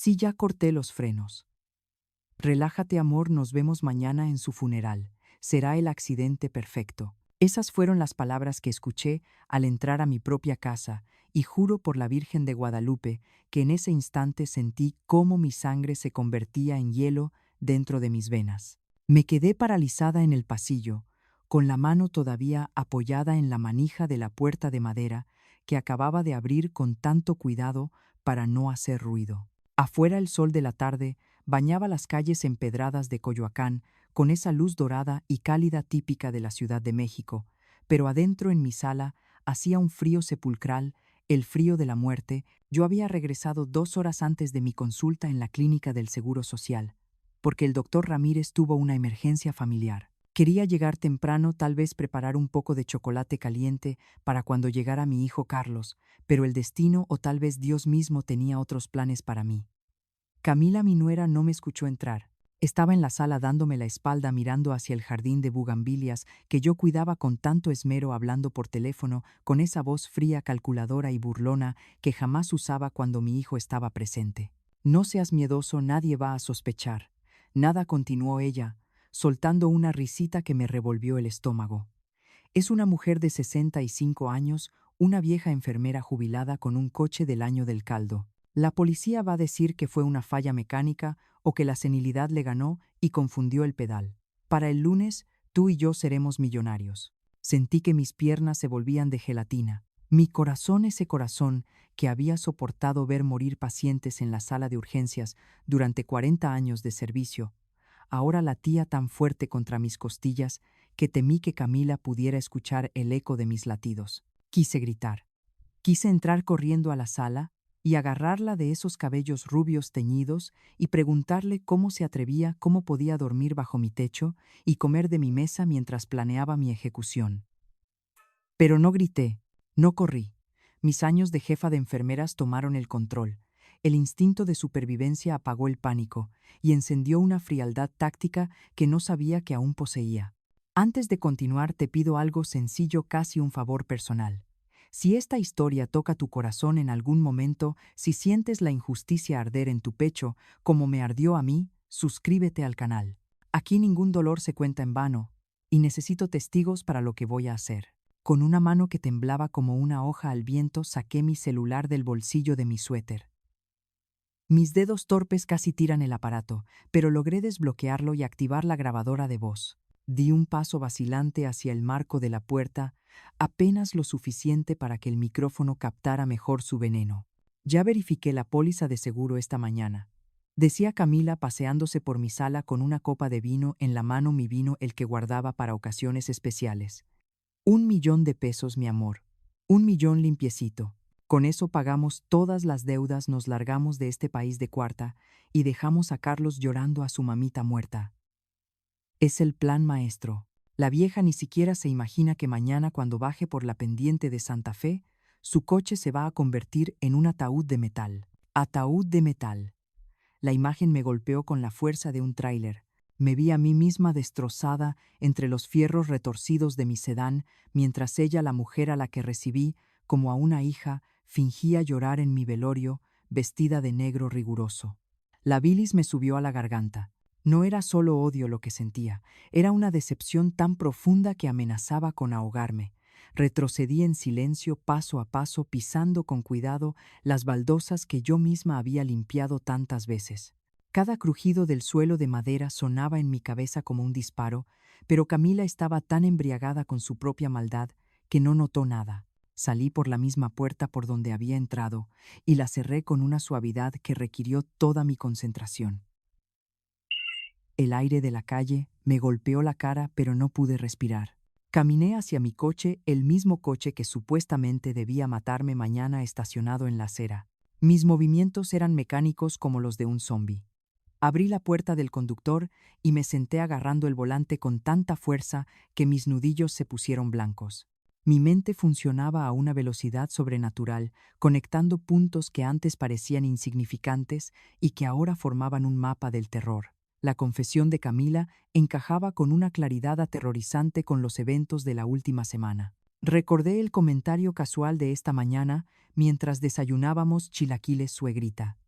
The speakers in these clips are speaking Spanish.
Sí, ya corté los frenos. Relájate, amor, nos vemos mañana en su funeral. Será el accidente perfecto. Esas fueron las palabras que escuché al entrar a mi propia casa, y juro por la Virgen de Guadalupe que en ese instante sentí cómo mi sangre se convertía en hielo dentro de mis venas. Me quedé paralizada en el pasillo, con la mano todavía apoyada en la manija de la puerta de madera que acababa de abrir con tanto cuidado para no hacer ruido. Afuera el sol de la tarde bañaba las calles empedradas de Coyoacán con esa luz dorada y cálida típica de la Ciudad de México, pero adentro en mi sala hacía un frío sepulcral, el frío de la muerte. Yo había regresado 2 horas antes de mi consulta en la clínica del Seguro Social, porque el doctor Ramírez tuvo una emergencia familiar. Quería llegar temprano, tal vez preparar un poco de chocolate caliente para cuando llegara mi hijo Carlos, pero el destino o tal vez Dios mismo tenía otros planes para mí. Camila, mi nuera, no me escuchó entrar. Estaba en la sala dándome la espalda mirando hacia el jardín de bugambilias que yo cuidaba con tanto esmero, hablando por teléfono con esa voz fría, calculadora y burlona que jamás usaba cuando mi hijo estaba presente. No seas miedoso, nadie va a sospechar. Nada, continuó ella, soltando una risita que me revolvió el estómago. Es una mujer de 65 años, una vieja enfermera jubilada con un coche del año del caldo. La policía va a decir que fue una falla mecánica o que la senilidad le ganó y confundió el pedal. Para el lunes, tú y yo seremos millonarios. Sentí que mis piernas se volvían de gelatina. Mi corazón, ese corazón que había soportado ver morir pacientes en la sala de urgencias durante 40 años de servicio, ahora latía tan fuerte contra mis costillas que temí que Camila pudiera escuchar el eco de mis latidos. Quise gritar. Quise entrar corriendo a la sala y agarrarla de esos cabellos rubios teñidos y preguntarle cómo se atrevía, cómo podía dormir bajo mi techo y comer de mi mesa mientras planeaba mi ejecución. Pero no grité, no corrí. Mis años de jefa de enfermeras tomaron el control. El instinto de supervivencia apagó el pánico y encendió una frialdad táctica que no sabía que aún poseía. Antes de continuar, te pido algo sencillo, casi un favor personal. Si esta historia toca tu corazón en algún momento, si sientes la injusticia arder en tu pecho, como me ardió a mí, suscríbete al canal. Aquí ningún dolor se cuenta en vano, y necesito testigos para lo que voy a hacer. Con una mano que temblaba como una hoja al viento, saqué mi celular del bolsillo de mi suéter. Mis dedos torpes casi tiran el aparato, pero logré desbloquearlo y activar la grabadora de voz. Di un paso vacilante hacia el marco de la puerta, apenas lo suficiente para que el micrófono captara mejor su veneno. Ya verifiqué la póliza de seguro esta mañana, decía Camila paseándose por mi sala con una copa de vino en la mano, mi vino, el que guardaba para ocasiones especiales. 1 millón de pesos, mi amor. 1 millón limpiecito. Con eso pagamos todas las deudas, nos largamos de este país de cuarta y dejamos a Carlos llorando a su mamita muerta. Es el plan maestro. La vieja ni siquiera se imagina que mañana, cuando baje por la pendiente de Santa Fe, su coche se va a convertir en un ataúd de metal. Ataúd de metal. La imagen me golpeó con la fuerza de un tráiler. Me vi a mí misma destrozada entre los fierros retorcidos de mi sedán, mientras ella, la mujer a la que recibí como a una hija, fingía llorar en mi velorio, vestida de negro riguroso. La bilis me subió a la garganta. No era solo odio lo que sentía, era una decepción tan profunda que amenazaba con ahogarme. Retrocedí en silencio, paso a paso, pisando con cuidado las baldosas que yo misma había limpiado tantas veces. Cada crujido del suelo de madera sonaba en mi cabeza como un disparo, pero Camila estaba tan embriagada con su propia maldad que no notó nada. Salí por la misma puerta por donde había entrado y la cerré con una suavidad que requirió toda mi concentración. El aire de la calle me golpeó la cara, pero no pude respirar. Caminé hacia mi coche, el mismo coche que supuestamente debía matarme mañana, estacionado en la acera. Mis movimientos eran mecánicos como los de un zombi. Abrí la puerta del conductor y me senté agarrando el volante con tanta fuerza que mis nudillos se pusieron blancos. Mi mente funcionaba a una velocidad sobrenatural, conectando puntos que antes parecían insignificantes y que ahora formaban un mapa del terror. La confesión de Camila encajaba con una claridad aterrorizante con los eventos de la última semana. Recordé el comentario casual de esta mañana mientras desayunábamos chilaquiles, suegrita.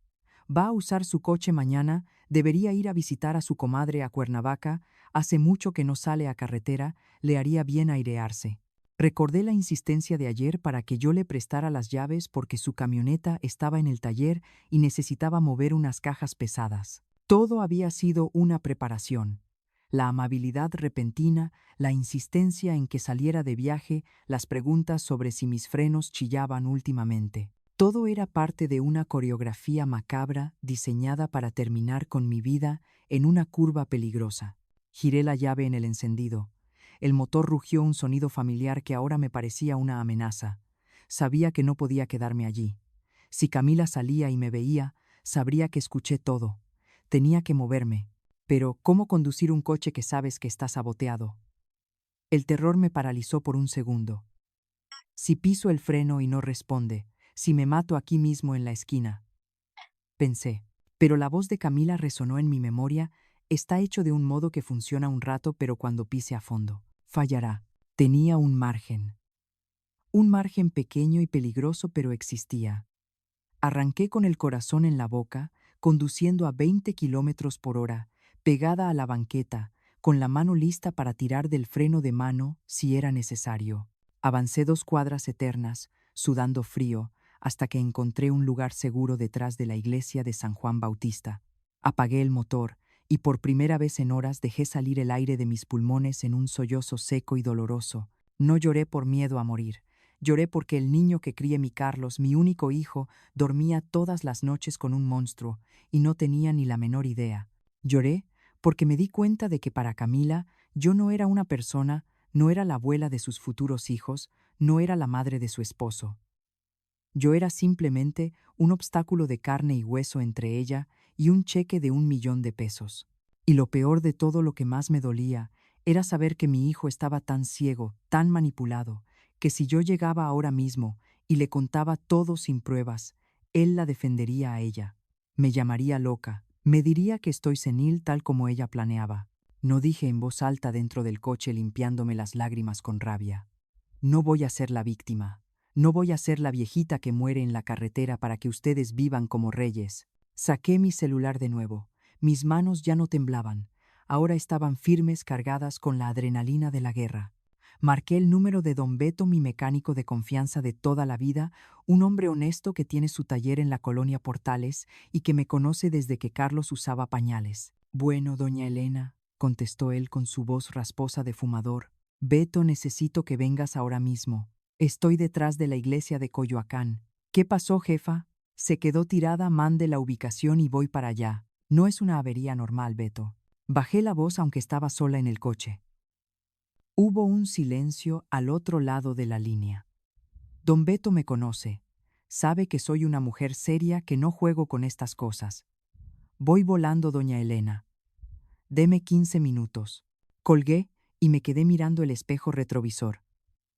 Va a usar su coche mañana, debería ir a visitar a su comadre a Cuernavaca, hace mucho que no sale a carretera, le haría bien airearse. Recordé la insistencia de ayer para que yo le prestara las llaves porque su camioneta estaba en el taller y necesitaba mover unas cajas pesadas. Todo había sido una preparación. La amabilidad repentina, la insistencia en que saliera de viaje, las preguntas sobre si mis frenos chillaban últimamente. Todo era parte de una coreografía macabra diseñada para terminar con mi vida en una curva peligrosa. Giré la llave en el encendido. El motor rugió un sonido familiar que ahora me parecía una amenaza. Sabía que no podía quedarme allí. Si Camila salía y me veía, sabría que escuché todo. Tenía que moverme. Pero, ¿cómo conducir un coche que sabes que está saboteado? El terror me paralizó por un segundo. Si piso el freno y no responde, si me mato aquí mismo en la esquina, pensé. Pero la voz de Camila resonó en mi memoria, está hecho de un modo que funciona un rato, pero cuando pise a fondo, fallará. Tenía un margen. Un margen pequeño y peligroso, pero existía. Arranqué con el corazón en la boca, conduciendo a 20 kilómetros por hora, pegada a la banqueta, con la mano lista para tirar del freno de mano si era necesario. Avancé 2 cuadras eternas, sudando frío, hasta que encontré un lugar seguro detrás de la iglesia de San Juan Bautista. Apagué el motor y por primera vez en horas dejé salir el aire de mis pulmones en un sollozo seco y doloroso. No lloré por miedo a morir. Lloré porque el niño que crié mi Carlos, mi único hijo, dormía todas las noches con un monstruo y no tenía ni la menor idea. Lloré porque me di cuenta de que para Camila yo no era una persona, no era la abuela de sus futuros hijos, no era la madre de su esposo. Yo era simplemente un obstáculo de carne y hueso entre ella y un cheque de 1 millón de pesos. Y lo peor de todo, lo que más me dolía, era saber que mi hijo estaba tan ciego, tan manipulado, que si yo llegaba ahora mismo y le contaba todo sin pruebas, él la defendería a ella. Me llamaría loca, me diría que estoy senil tal como ella planeaba. No dije en voz alta dentro del coche limpiándome las lágrimas con rabia. No voy a ser la víctima. No voy a ser la viejita que muere en la carretera para que ustedes vivan como reyes. Saqué mi celular de nuevo. Mis manos ya no temblaban. Ahora estaban firmes, cargadas con la adrenalina de la guerra. Marqué el número de don Beto, mi mecánico de confianza de toda la vida, un hombre honesto que tiene su taller en la colonia Portales y que me conoce desde que Carlos usaba pañales. Bueno, doña Elena, contestó él con su voz rasposa de fumador. Beto, necesito que vengas ahora mismo. Estoy detrás de la iglesia de Coyoacán. ¿Qué pasó, jefa? Se quedó tirada, mande la ubicación y voy para allá. No es una avería normal, Beto. Bajé la voz aunque estaba sola en el coche. Hubo un silencio al otro lado de la línea. Don Beto me conoce. Sabe que soy una mujer seria, que no juego con estas cosas. Voy volando, doña Elena. Deme 15 minutos. Colgué y me quedé mirando el espejo retrovisor.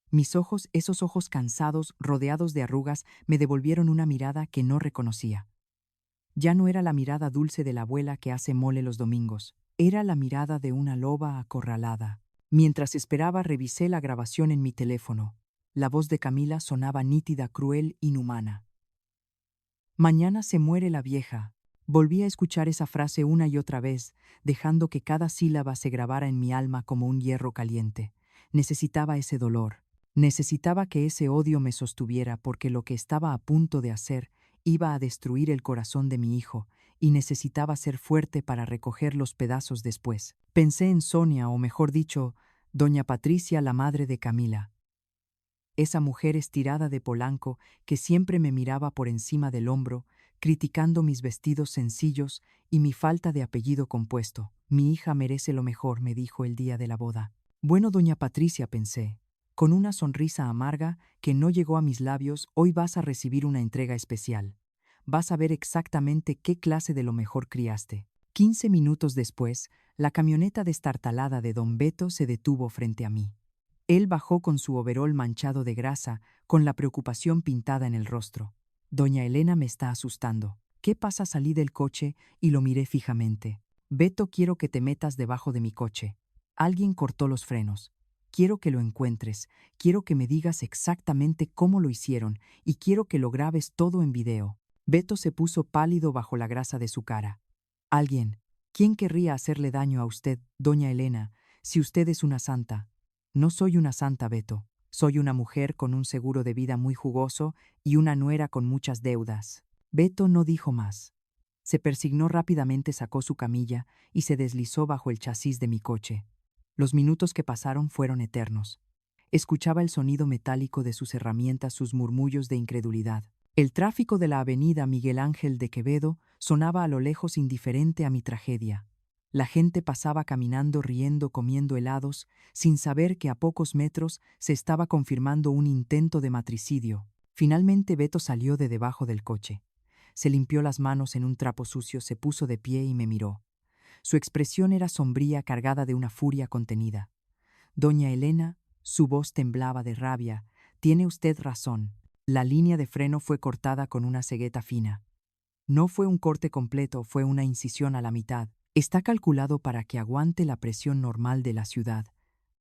Mis ojos, esos ojos cansados, rodeados de arrugas, me devolvieron una mirada que no reconocía. Ya no era la mirada dulce de la abuela que hace mole los domingos. Era la mirada de una loba acorralada. Mientras esperaba, revisé la grabación en mi teléfono. La voz de Camila sonaba nítida, cruel, inhumana. Mañana se muere la vieja. Volví a escuchar esa frase una y otra vez, dejando que cada sílaba se grabara en mi alma como un hierro caliente. Necesitaba ese dolor. Necesitaba que ese odio me sostuviera porque lo que estaba a punto de hacer iba a destruir el corazón de mi hijo y necesitaba ser fuerte para recoger los pedazos después. Pensé en Sonia, o mejor dicho, doña Patricia, la madre de Camila. Esa mujer estirada de Polanco que siempre me miraba por encima del hombro, criticando mis vestidos sencillos y mi falta de apellido compuesto. Mi hija merece lo mejor, me dijo el día de la boda. Bueno, doña Patricia, pensé. Con una sonrisa amarga que no llegó a mis labios, hoy vas a recibir una entrega especial. Vas a ver exactamente qué clase de lo mejor criaste. 15 minutos después, la camioneta destartalada de don Beto se detuvo frente a mí. Él bajó con su overol manchado de grasa, con la preocupación pintada en el rostro. Doña Elena me está asustando. ¿Qué pasa? Salí del coche y lo miré fijamente. Beto, quiero que te metas debajo de mi coche. Alguien cortó los frenos. Quiero que lo encuentres, quiero que me digas exactamente cómo lo hicieron y quiero que lo grabes todo en video. Beto se puso pálido bajo la grasa de su cara. Alguien. ¿Quién querría hacerle daño a usted, doña Elena, si usted es una santa? No soy una santa, Beto. Soy una mujer con un seguro de vida muy jugoso y una nuera con muchas deudas. Beto no dijo más. Se persignó rápidamente, sacó su camilla y se deslizó bajo el chasis de mi coche. Los minutos que pasaron fueron eternos. Escuchaba el sonido metálico de sus herramientas, sus murmullos de incredulidad. El tráfico de la avenida Miguel Ángel de Quevedo sonaba a lo lejos indiferente a mi tragedia. La gente pasaba caminando, riendo, comiendo helados, sin saber que a pocos metros se estaba confirmando un intento de matricidio. Finalmente Beto salió de debajo del coche. Se limpió las manos en un trapo sucio, se puso de pie y me miró. Su expresión era sombría, cargada de una furia contenida. Doña Elena, su voz temblaba de rabia. Tiene usted razón. La línea de freno fue cortada con una cegueta fina. No fue un corte completo, fue una incisión a la mitad. Está calculado para que aguante la presión normal de la ciudad,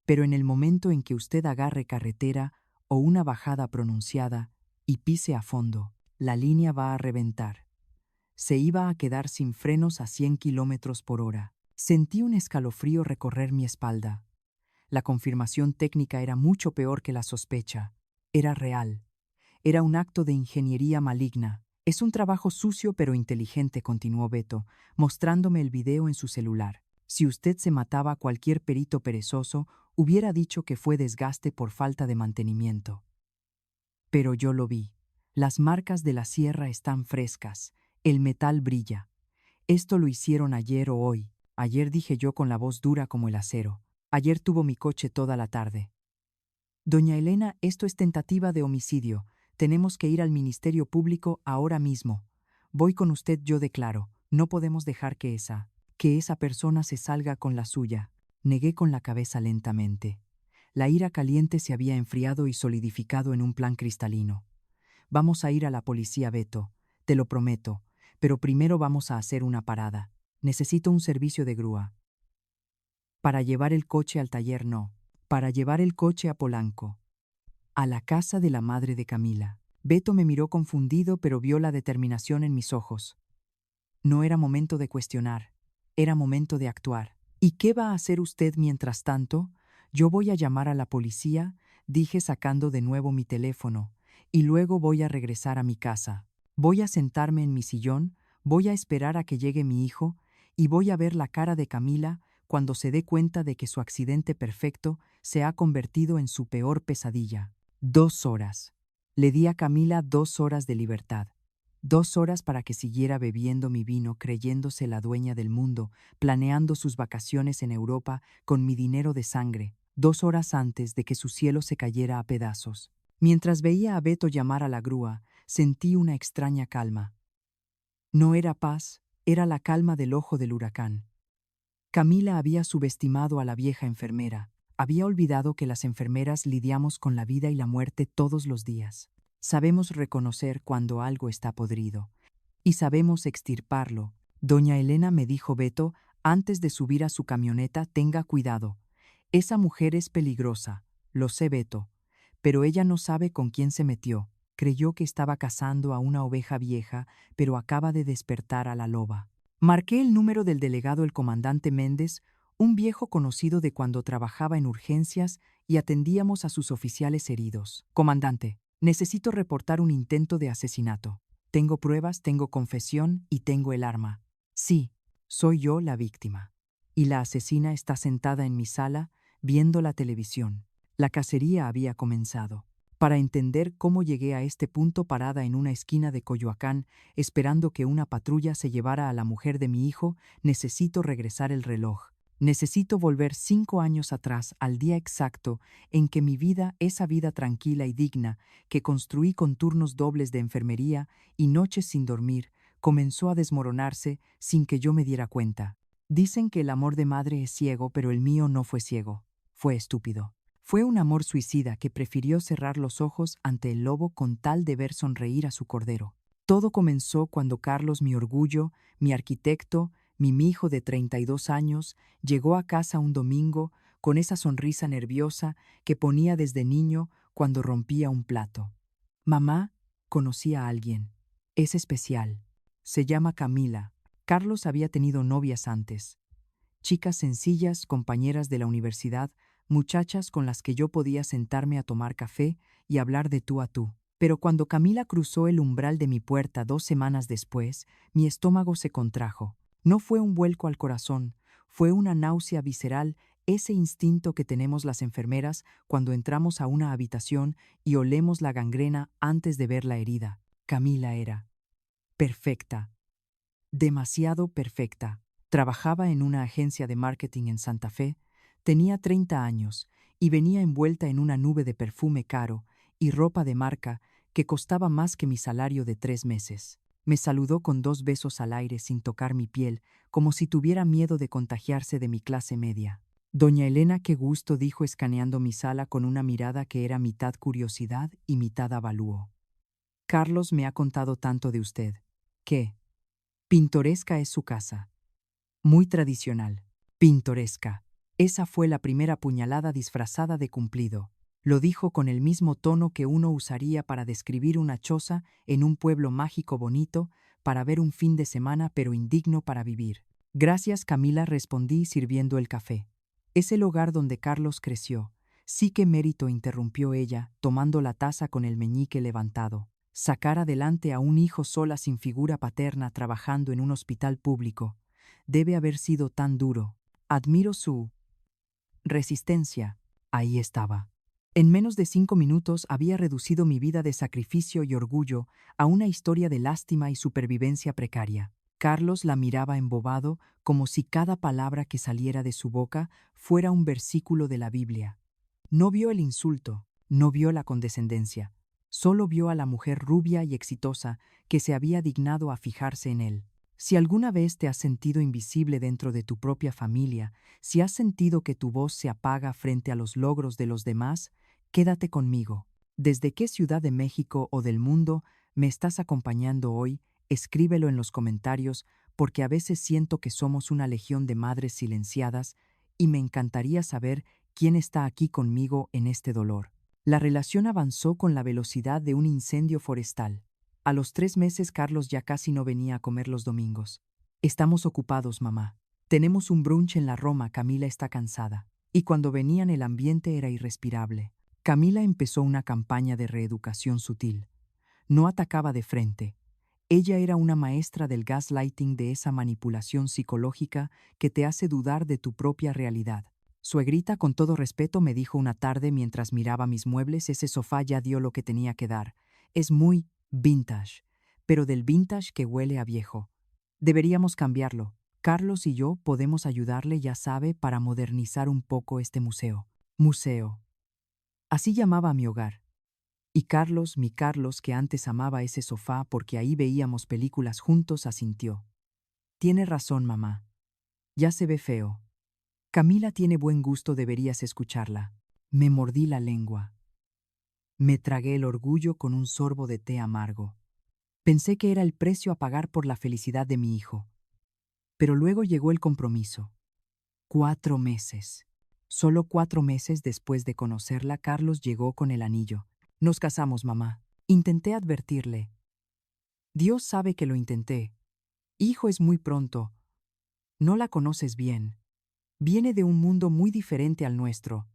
pero en el momento en que usted agarre carretera o una bajada pronunciada y pise a fondo, la línea va a reventar. Se iba a quedar sin frenos a 100 kilómetros por hora. Sentí un escalofrío recorrer mi espalda. La confirmación técnica era mucho peor que la sospecha. Era real. Era un acto de ingeniería maligna. Es un trabajo sucio pero inteligente, continuó Beto, mostrándome el video en su celular. Si usted se mataba, cualquier perito perezoso hubiera dicho que fue desgaste por falta de mantenimiento. Pero yo lo vi. Las marcas de la sierra están frescas. El metal brilla. Esto lo hicieron ayer o hoy. Ayer, dije yo con la voz dura como el acero. Ayer tuvo mi coche toda la tarde. Doña Elena, esto es tentativa de homicidio. Tenemos que ir al Ministerio Público ahora mismo. Voy con usted, yo declaro. No podemos dejar que esa persona se salga con la suya. Negué con la cabeza lentamente. La ira caliente se había enfriado y solidificado en un plan cristalino. Vamos a ir a la policía, Beto. Te lo prometo. Pero primero vamos a hacer una parada. Necesito un servicio de grúa. Para llevar el coche al taller, no. Para llevar el coche a Polanco. A la casa de la madre de Camila. Beto me miró confundido, pero vio la determinación en mis ojos. No era momento de cuestionar. Era momento de actuar. ¿Y qué va a hacer usted mientras tanto? Yo voy a llamar a la policía, dije sacando de nuevo mi teléfono, y luego voy a regresar a mi casa. Voy a sentarme en mi sillón, voy a esperar a que llegue mi hijo, y voy a ver la cara de Camila cuando se dé cuenta de que su accidente perfecto se ha convertido en su peor pesadilla. 2 horas. Le di a Camila 2 horas de libertad. 2 horas para que siguiera bebiendo mi vino, creyéndose la dueña del mundo, planeando sus vacaciones en Europa con mi dinero de sangre, 2 horas antes de que su cielo se cayera a pedazos. Mientras veía a Beto llamar a la grúa, sentí una extraña calma. No era paz, era la calma del ojo del huracán. Camila había subestimado a la vieja enfermera, había olvidado que las enfermeras lidiamos con la vida y la muerte todos los días. Sabemos reconocer cuando algo está podrido y sabemos extirparlo. Doña Elena, me dijo Beto, antes de subir a su camioneta, tenga cuidado. Esa mujer es peligrosa, lo sé, Beto, pero ella no sabe con quién se metió. Creyó que estaba cazando a una oveja vieja, pero acaba de despertar a la loba. Marqué el número del delegado, el comandante Méndez, un viejo conocido de cuando trabajaba en urgencias y atendíamos a sus oficiales heridos. Comandante, necesito reportar un intento de asesinato. Tengo pruebas, tengo confesión y tengo el arma. Sí, soy yo la víctima. Y la asesina está sentada en mi sala, viendo la televisión. La cacería había comenzado. Para entender cómo llegué a este punto, parada en una esquina de Coyoacán, esperando que una patrulla se llevara a la mujer de mi hijo, necesito regresar el reloj. Necesito volver 5 años atrás, al día exacto en que mi vida, esa vida tranquila y digna, que construí con turnos dobles de enfermería y noches sin dormir, comenzó a desmoronarse sin que yo me diera cuenta. Dicen que el amor de madre es ciego, pero el mío no fue ciego, fue estúpido. Fue un amor suicida que prefirió cerrar los ojos ante el lobo con tal de ver sonreír a su cordero. Todo comenzó cuando Carlos, mi orgullo, mi arquitecto, mi hijo de 32 años, llegó a casa un domingo con esa sonrisa nerviosa que ponía desde niño cuando rompía un plato. Mamá, conocí a alguien. Es especial. Se llama Camila. Carlos había tenido novias antes. Chicas sencillas, compañeras de la universidad, muchachas con las que yo podía sentarme a tomar café y hablar de tú a tú. Pero cuando Camila cruzó el umbral de mi puerta 2 semanas después, mi estómago se contrajo. No fue un vuelco al corazón, fue una náusea visceral, ese instinto que tenemos las enfermeras cuando entramos a una habitación y olemos la gangrena antes de ver la herida. Camila era perfecta, demasiado perfecta. Trabajaba en una agencia de marketing en Santa Fe, tenía 30 años y venía envuelta en una nube de perfume caro y ropa de marca que costaba más que mi salario de 3 meses. Me saludó con 2 besos al aire sin tocar mi piel, como si tuviera miedo de contagiarse de mi clase media. Doña Elena, qué gusto, dijo escaneando mi sala con una mirada que era mitad curiosidad y mitad avalúo. Carlos me ha contado tanto de usted. ¿Qué? Pintoresca es su casa. Muy tradicional. Pintoresca. Esa fue la primera puñalada disfrazada de cumplido. Lo dijo con el mismo tono que uno usaría para describir una choza en un pueblo mágico bonito, para ver un fin de semana pero indigno para vivir. Gracias, Camila, respondí sirviendo el café. Es el hogar donde Carlos creció. Sí, qué mérito, interrumpió ella, tomando la taza con el meñique levantado. Sacar adelante a un hijo sola sin figura paterna trabajando en un hospital público debe haber sido tan duro. Admiro su resistencia. Ahí estaba. En menos de 5 minutos había reducido mi vida de sacrificio y orgullo a una historia de lástima y supervivencia precaria. Carlos la miraba embobado, como si cada palabra que saliera de su boca fuera un versículo de la Biblia. No vio el insulto, no vio la condescendencia, solo vio a la mujer rubia y exitosa que se había dignado a fijarse en él. Si alguna vez te has sentido invisible dentro de tu propia familia, si has sentido que tu voz se apaga frente a los logros de los demás, quédate conmigo. ¿Desde qué ciudad de México o del mundo me estás acompañando hoy? Escríbelo en los comentarios, porque a veces siento que somos una legión de madres silenciadas y me encantaría saber quién está aquí conmigo en este dolor. La relación avanzó con la velocidad de un incendio forestal. A los 3 meses Carlos ya casi no venía a comer los domingos. Estamos ocupados, mamá. Tenemos un brunch en la Roma, Camila está cansada. Y cuando venían el ambiente era irrespirable. Camila empezó una campaña de reeducación sutil. No atacaba de frente. Ella era una maestra del gaslighting, de esa manipulación psicológica que te hace dudar de tu propia realidad. Suegrita, con todo respeto, me dijo una tarde mientras miraba mis muebles, ese sofá ya dio lo que tenía que dar. Es muy vintage, pero del vintage que huele a viejo. Deberíamos cambiarlo. Carlos y yo podemos ayudarle, ya sabe, para modernizar un poco este museo. Museo. Así llamaba a mi hogar. Y Carlos, mi Carlos, que antes amaba ese sofá porque ahí veíamos películas juntos, asintió. Tiene razón, mamá. Ya se ve feo. Camila tiene buen gusto, deberías escucharla. Me mordí la lengua. Me tragué el orgullo con un sorbo de té amargo. Pensé que era el precio a pagar por la felicidad de mi hijo. Pero luego llegó el compromiso. 4 meses. Solo 4 meses después de conocerla, Carlos llegó con el anillo. Nos casamos, mamá. Intenté advertirle. Dios sabe que lo intenté. Hijo, es muy pronto. No la conoces bien. Viene de un mundo muy diferente al nuestro.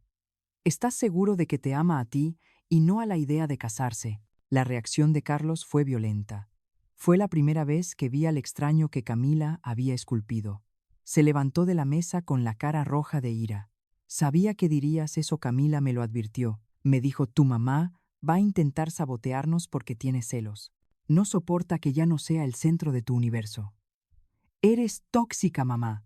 ¿Estás seguro de que te ama a ti y no a la idea de casarse? La reacción de Carlos fue violenta. Fue la primera vez que vi al extraño que Camila había esculpido. Se levantó de la mesa con la cara roja de ira. Sabía que dirías eso, Camila me lo advirtió. Me dijo, tu mamá va a intentar sabotearnos porque tiene celos. No soporta que ya no sea el centro de tu universo. Eres tóxica, mamá.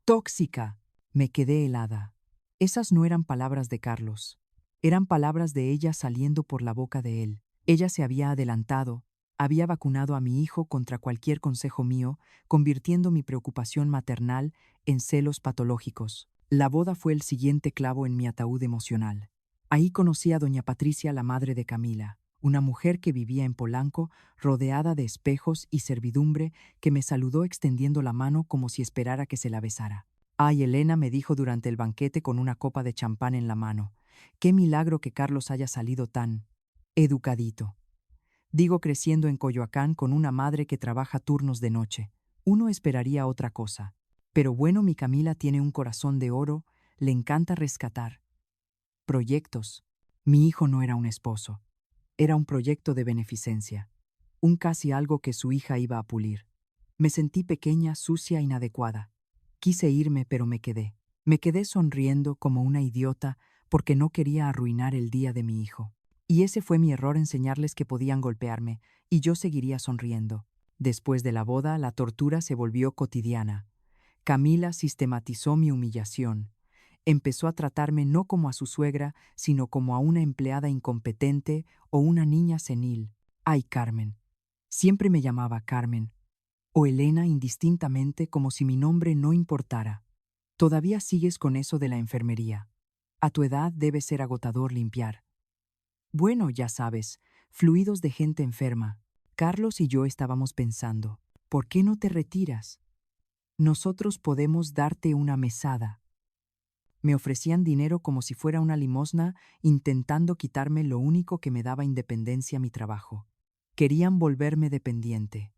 Tóxica. Me quedé helada. Esas no eran palabras de Carlos. Eran palabras de ella saliendo por la boca de él. Ella se había adelantado, había vacunado a mi hijo contra cualquier consejo mío, convirtiendo mi preocupación maternal en celos patológicos. La boda fue el siguiente clavo en mi ataúd emocional. Ahí conocí a doña Patricia, la madre de Camila, una mujer que vivía en Polanco, rodeada de espejos y servidumbre, que me saludó extendiendo la mano como si esperara que se la besara. Ay, Elena, me dijo durante el banquete con una copa de champán en la mano. Qué milagro que Carlos haya salido tan educadito. Digo creciendo en Coyoacán con una madre que trabaja turnos de noche. Uno esperaría otra cosa. Pero bueno, mi Camila tiene un corazón de oro, le encanta rescatar. Proyectos. Mi hijo no era un esposo. Era un proyecto de beneficencia. Un casi algo que su hija iba a pulir. Me sentí pequeña, sucia, inadecuada. Quise irme, pero me quedé. Me quedé sonriendo como una idiota porque no quería arruinar el día de mi hijo. Y ese fue mi error, enseñarles que podían golpearme, y yo seguiría sonriendo. Después de la boda, la tortura se volvió cotidiana. Camila sistematizó mi humillación. Empezó a tratarme no como a su suegra, sino como a una empleada incompetente o una niña senil. Ay, Carmen. Siempre me llamaba Carmen, o Elena indistintamente, como si mi nombre no importara. Todavía sigues con eso de la enfermería. A tu edad debe ser agotador limpiar. Bueno, ya sabes, fluidos de gente enferma. Carlos y yo estábamos pensando, ¿por qué no te retiras? Nosotros podemos darte una mesada. Me ofrecían dinero como si fuera una limosna, intentando quitarme lo único que me daba independencia, mi trabajo. Querían volverme dependiente.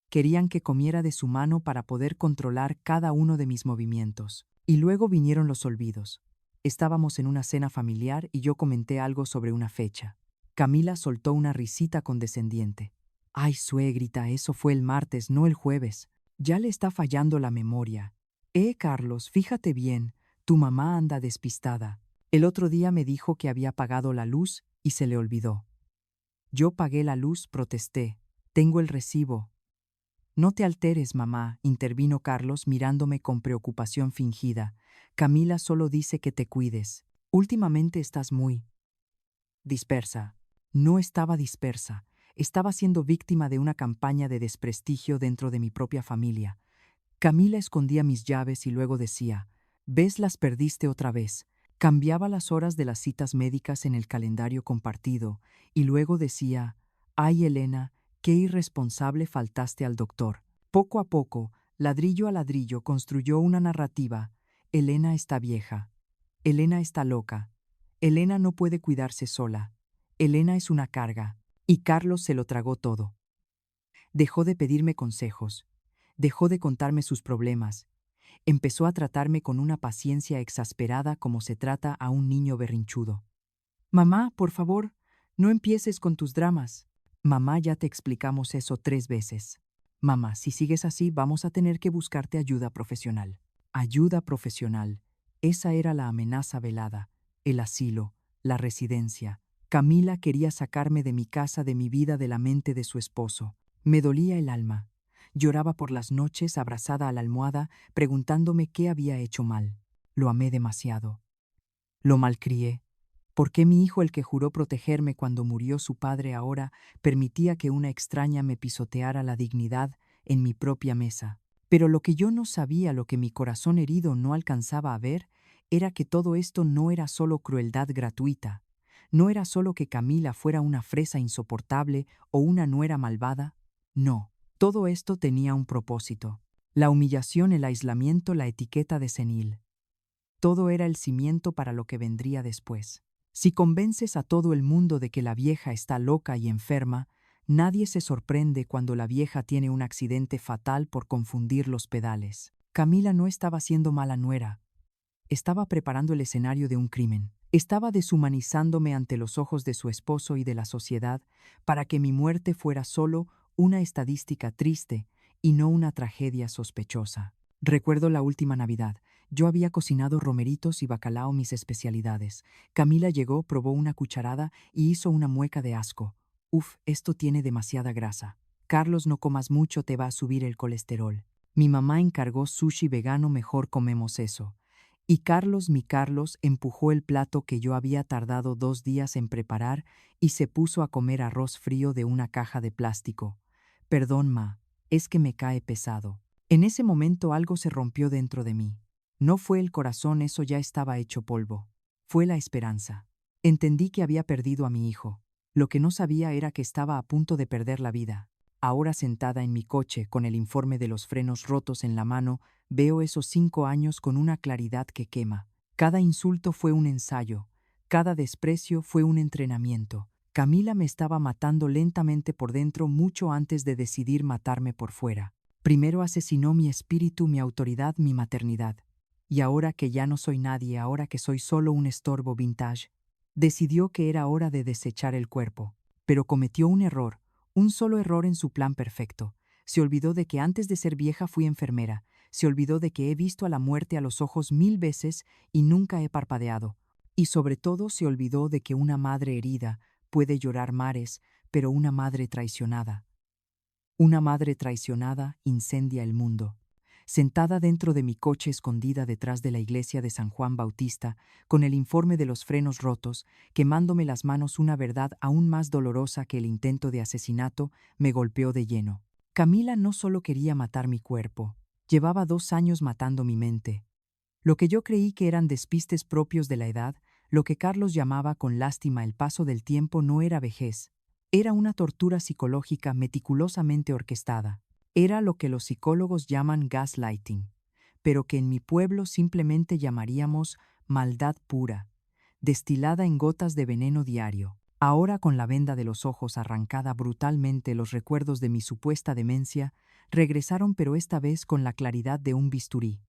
Querían que comiera de su mano para poder controlar cada uno de mis movimientos. Y luego vinieron los olvidos. Estábamos en una cena familiar y yo comenté algo sobre una fecha. Camila soltó una risita condescendiente. Ay, suegrita, eso fue el martes, no el jueves. Ya le está fallando la memoria. Carlos, fíjate bien, tu mamá anda despistada. El otro día me dijo que había pagado la luz y se le olvidó. Yo pagué la luz, protesté. Tengo el recibo. No te alteres, mamá, intervino Carlos mirándome con preocupación fingida. Camila solo dice que te cuides. Últimamente estás muy dispersa. No estaba dispersa. Estaba siendo víctima de una campaña de desprestigio dentro de mi propia familia. Camila escondía mis llaves y luego decía, «¿Ves, las perdiste otra vez?» Cambiaba las horas de las citas médicas en el calendario compartido y luego decía, «Ay, Elena, qué irresponsable faltaste al doctor». Poco a poco, ladrillo a ladrillo, construyó una narrativa. Elena está vieja. Elena está loca. Elena no puede cuidarse sola. Elena es una carga. Y Carlos se lo tragó todo. Dejó de pedirme consejos. Dejó de contarme sus problemas. Empezó a tratarme con una paciencia exasperada como se trata a un niño berrinchudo. «Mamá, por favor, no empieces con tus dramas». «Mamá, ya te explicamos eso 3 veces». «Mamá, si sigues así, vamos a tener que buscarte ayuda profesional». Ayuda profesional. Esa era la amenaza velada, el asilo, la residencia. Camila quería sacarme de mi casa, de mi vida, de la mente de su esposo. Me dolía el alma. Lloraba por las noches abrazada a la almohada, preguntándome qué había hecho mal. Lo amé demasiado. Lo malcrié. ¿Por qué mi hijo, el que juró protegerme cuando murió su padre, ahora permitía que una extraña me pisoteara la dignidad en mi propia mesa? Pero lo que yo no sabía, lo que mi corazón herido no alcanzaba a ver, era que todo esto no era solo crueldad gratuita. No era solo que Camila fuera una fresa insoportable o una nuera malvada. No, todo esto tenía un propósito. La humillación, el aislamiento, la etiqueta de senil. Todo era el cimiento para lo que vendría después. Si convences a todo el mundo de que la vieja está loca y enferma, nadie se sorprende cuando la vieja tiene un accidente fatal por confundir los pedales. Camila no estaba siendo mala nuera. Estaba preparando el escenario de un crimen. Estaba deshumanizándome ante los ojos de su esposo y de la sociedad para que mi muerte fuera solo una estadística triste y no una tragedia sospechosa. Recuerdo la última Navidad. Yo había cocinado romeritos y bacalao, mis especialidades. Camila llegó, probó una cucharada y hizo una mueca de asco. Uf, esto tiene demasiada grasa. Carlos, no comas mucho, te va a subir el colesterol. Mi mamá encargó sushi vegano, mejor comemos eso. Y Carlos, mi Carlos, empujó el plato que yo había tardado 2 días en preparar y se puso a comer arroz frío de una caja de plástico. Perdón, ma, es que me cae pesado. En ese momento algo se rompió dentro de mí. No fue el corazón, eso ya estaba hecho polvo. Fue la esperanza. Entendí que había perdido a mi hijo. Lo que no sabía era que estaba a punto de perder la vida. Ahora, sentada en mi coche con el informe de los frenos rotos en la mano, veo esos 5 años con una claridad que quema. Cada insulto fue un ensayo. Cada desprecio fue un entrenamiento. Camila me estaba matando lentamente por dentro mucho antes de decidir matarme por fuera. Primero asesinó mi espíritu, mi autoridad, mi maternidad. Y ahora que ya no soy nadie, ahora que soy solo un estorbo vintage, decidió que era hora de desechar el cuerpo. Pero cometió un error, un solo error en su plan perfecto. Se olvidó de que antes de ser vieja fui enfermera. Se olvidó de que he visto a la muerte a los ojos 1000 veces y nunca he parpadeado. Y sobre todo se olvidó de que una madre herida puede llorar mares, pero una madre traicionada incendia el mundo. Sentada dentro de mi coche escondida detrás de la iglesia de San Juan Bautista, con el informe de los frenos rotos, quemándome las manos, una verdad aún más dolorosa que el intento de asesinato me golpeó de lleno. Camila no solo quería matar mi cuerpo, llevaba 2 años matando mi mente. Lo que yo creí que eran despistes propios de la edad, lo que Carlos llamaba con lástima el paso del tiempo, no era vejez. Era una tortura psicológica meticulosamente orquestada. Era lo que los psicólogos llaman gaslighting, pero que en mi pueblo simplemente llamaríamos maldad pura, destilada en gotas de veneno diario. Ahora, con la venda de los ojos arrancada brutalmente, los recuerdos de mi supuesta demencia regresaron, pero esta vez con la claridad de un bisturí.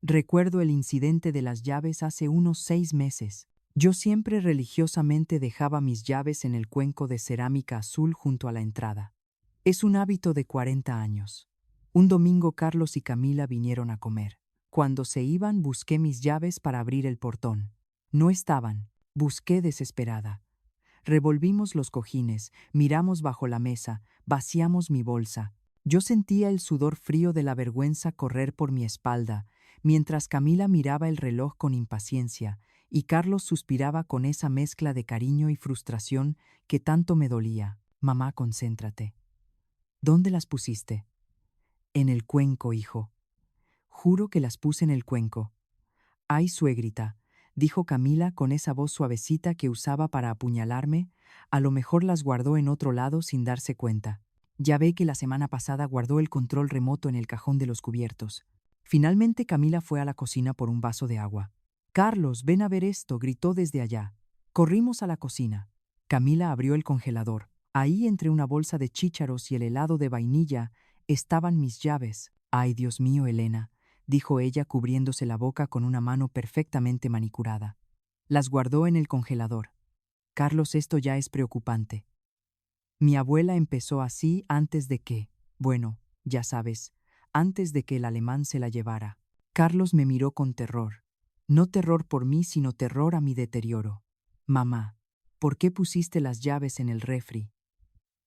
Recuerdo el incidente de las llaves hace unos 6 meses. Yo siempre religiosamente dejaba mis llaves en el cuenco de cerámica azul junto a la entrada. Es un hábito de 40 años. Un domingo Carlos y Camila vinieron a comer. Cuando se iban busqué mis llaves para abrir el portón. No estaban. Busqué desesperada. Revolvimos los cojines, miramos bajo la mesa, vaciamos mi bolsa. Yo sentía el sudor frío de la vergüenza correr por mi espalda, mientras Camila miraba el reloj con impaciencia y Carlos suspiraba con esa mezcla de cariño y frustración que tanto me dolía. Mamá, concéntrate. ¿Dónde las pusiste? En el cuenco, hijo. Juro que las puse en el cuenco. Ay, suegrita, dijo Camila con esa voz suavecita que usaba para apuñalarme, a lo mejor las guardó en otro lado sin darse cuenta. Ya ve que la semana pasada guardó el control remoto en el cajón de los cubiertos. Finalmente Camila fue a la cocina por un vaso de agua. Carlos, ven a ver esto, gritó desde allá. Corrimos a la cocina. Camila abrió el congelador. Ahí, entre una bolsa de chícharos y el helado de vainilla, estaban mis llaves. Ay, Dios mío, Elena, dijo ella cubriéndose la boca con una mano perfectamente manicurada. Las guardó en el congelador. Carlos, esto ya es preocupante. Mi abuela empezó así antes de que, bueno, ya sabes, antes de que el alemán se la llevara. Carlos me miró con terror. No terror por mí, sino terror a mi deterioro. Mamá, ¿por qué pusiste las llaves en el refri?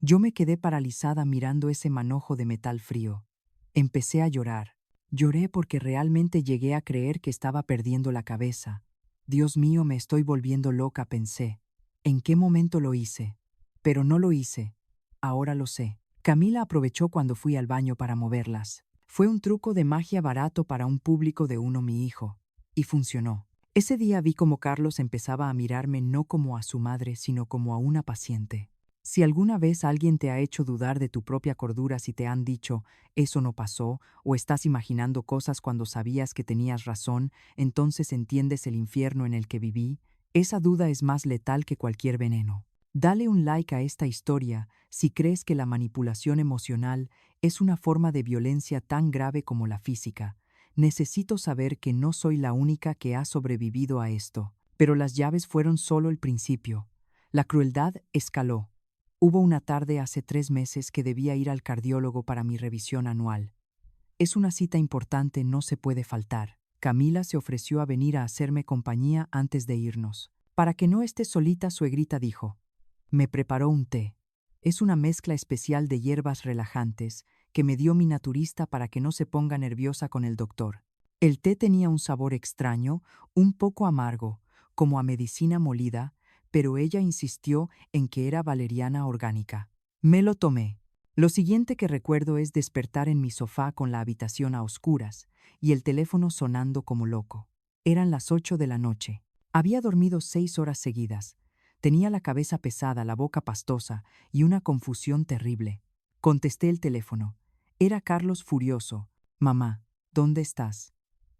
Yo me quedé paralizada mirando ese manojo de metal frío. Empecé a llorar. Lloré porque realmente llegué a creer que estaba perdiendo la cabeza. Dios mío, me estoy volviendo loca, pensé. ¿En qué momento lo hice? Pero no lo hice. Ahora lo sé. Camila aprovechó cuando fui al baño para moverlas. Fue un truco de magia barato para un público de uno, mi hijo. Y funcionó. Ese día vi cómo Carlos empezaba a mirarme no como a su madre, sino como a una paciente. Si alguna vez alguien te ha hecho dudar de tu propia cordura, si te han dicho, eso no pasó, o estás imaginando cosas cuando sabías que tenías razón, entonces entiendes el infierno en el que viví, esa duda es más letal que cualquier veneno. Dale un like a esta historia si crees que la manipulación emocional es una forma de violencia tan grave como la física. Necesito saber que no soy la única que ha sobrevivido a esto. Pero las llaves fueron solo el principio. La crueldad escaló. Hubo una tarde hace 3 meses que debía ir al cardiólogo para mi revisión anual. Es una cita importante, no se puede faltar. Camila se ofreció a venir a hacerme compañía antes de irnos. Para que no estés solita, suegrita, dijo. Me preparó un té. Es una mezcla especial de hierbas relajantes que me dio mi naturista para que no se ponga nerviosa con el doctor. El té tenía un sabor extraño, un poco amargo, como a medicina molida, pero ella insistió en que era valeriana orgánica. Me lo tomé. Lo siguiente que recuerdo es despertar en mi sofá con la habitación a oscuras y el teléfono sonando como loco. Eran las 8 de la noche. Había dormido 6 horas seguidas. Tenía la cabeza pesada, la boca pastosa y una confusión terrible. Contesté el teléfono. Era Carlos furioso. Mamá, ¿dónde estás?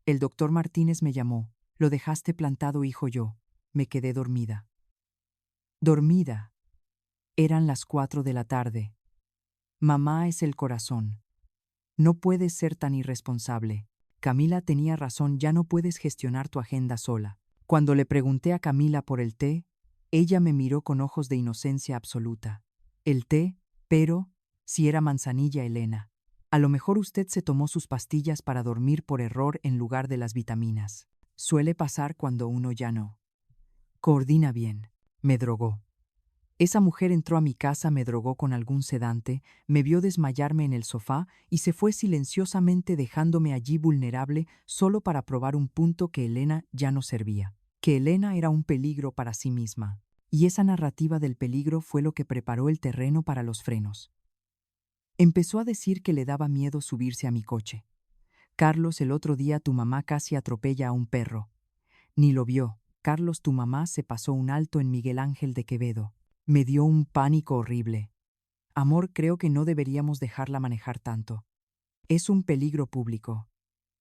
El doctor Martínez me llamó. Lo dejaste plantado, hijo. Yo. Me quedé dormida. Dormida. Eran las 4 de la tarde. Mamá es el corazón. No puedes ser tan irresponsable. Camila tenía razón, ya no puedes gestionar tu agenda sola. Cuando le pregunté a Camila por el té, ella me miró con ojos de inocencia absoluta. El té, pero, si era manzanilla, Elena. A lo mejor usted se tomó sus pastillas para dormir por error en lugar de las vitaminas. Suele pasar cuando uno ya no coordina bien. Me drogó. Esa mujer entró a mi casa, me drogó con algún sedante, me vio desmayarme en el sofá y se fue silenciosamente dejándome allí vulnerable solo para probar un punto: que Elena ya no servía, que Elena era un peligro para sí misma. Y esa narrativa del peligro fue lo que preparó el terreno para los frenos. Empezó a decir que le daba miedo subirse a mi coche. Carlos, el otro día tu mamá casi atropella a un perro. Ni lo vio. Carlos, tu mamá se pasó un alto en Miguel Ángel de Quevedo. Me dio un pánico horrible. Amor, creo que no deberíamos dejarla manejar tanto. Es un peligro público.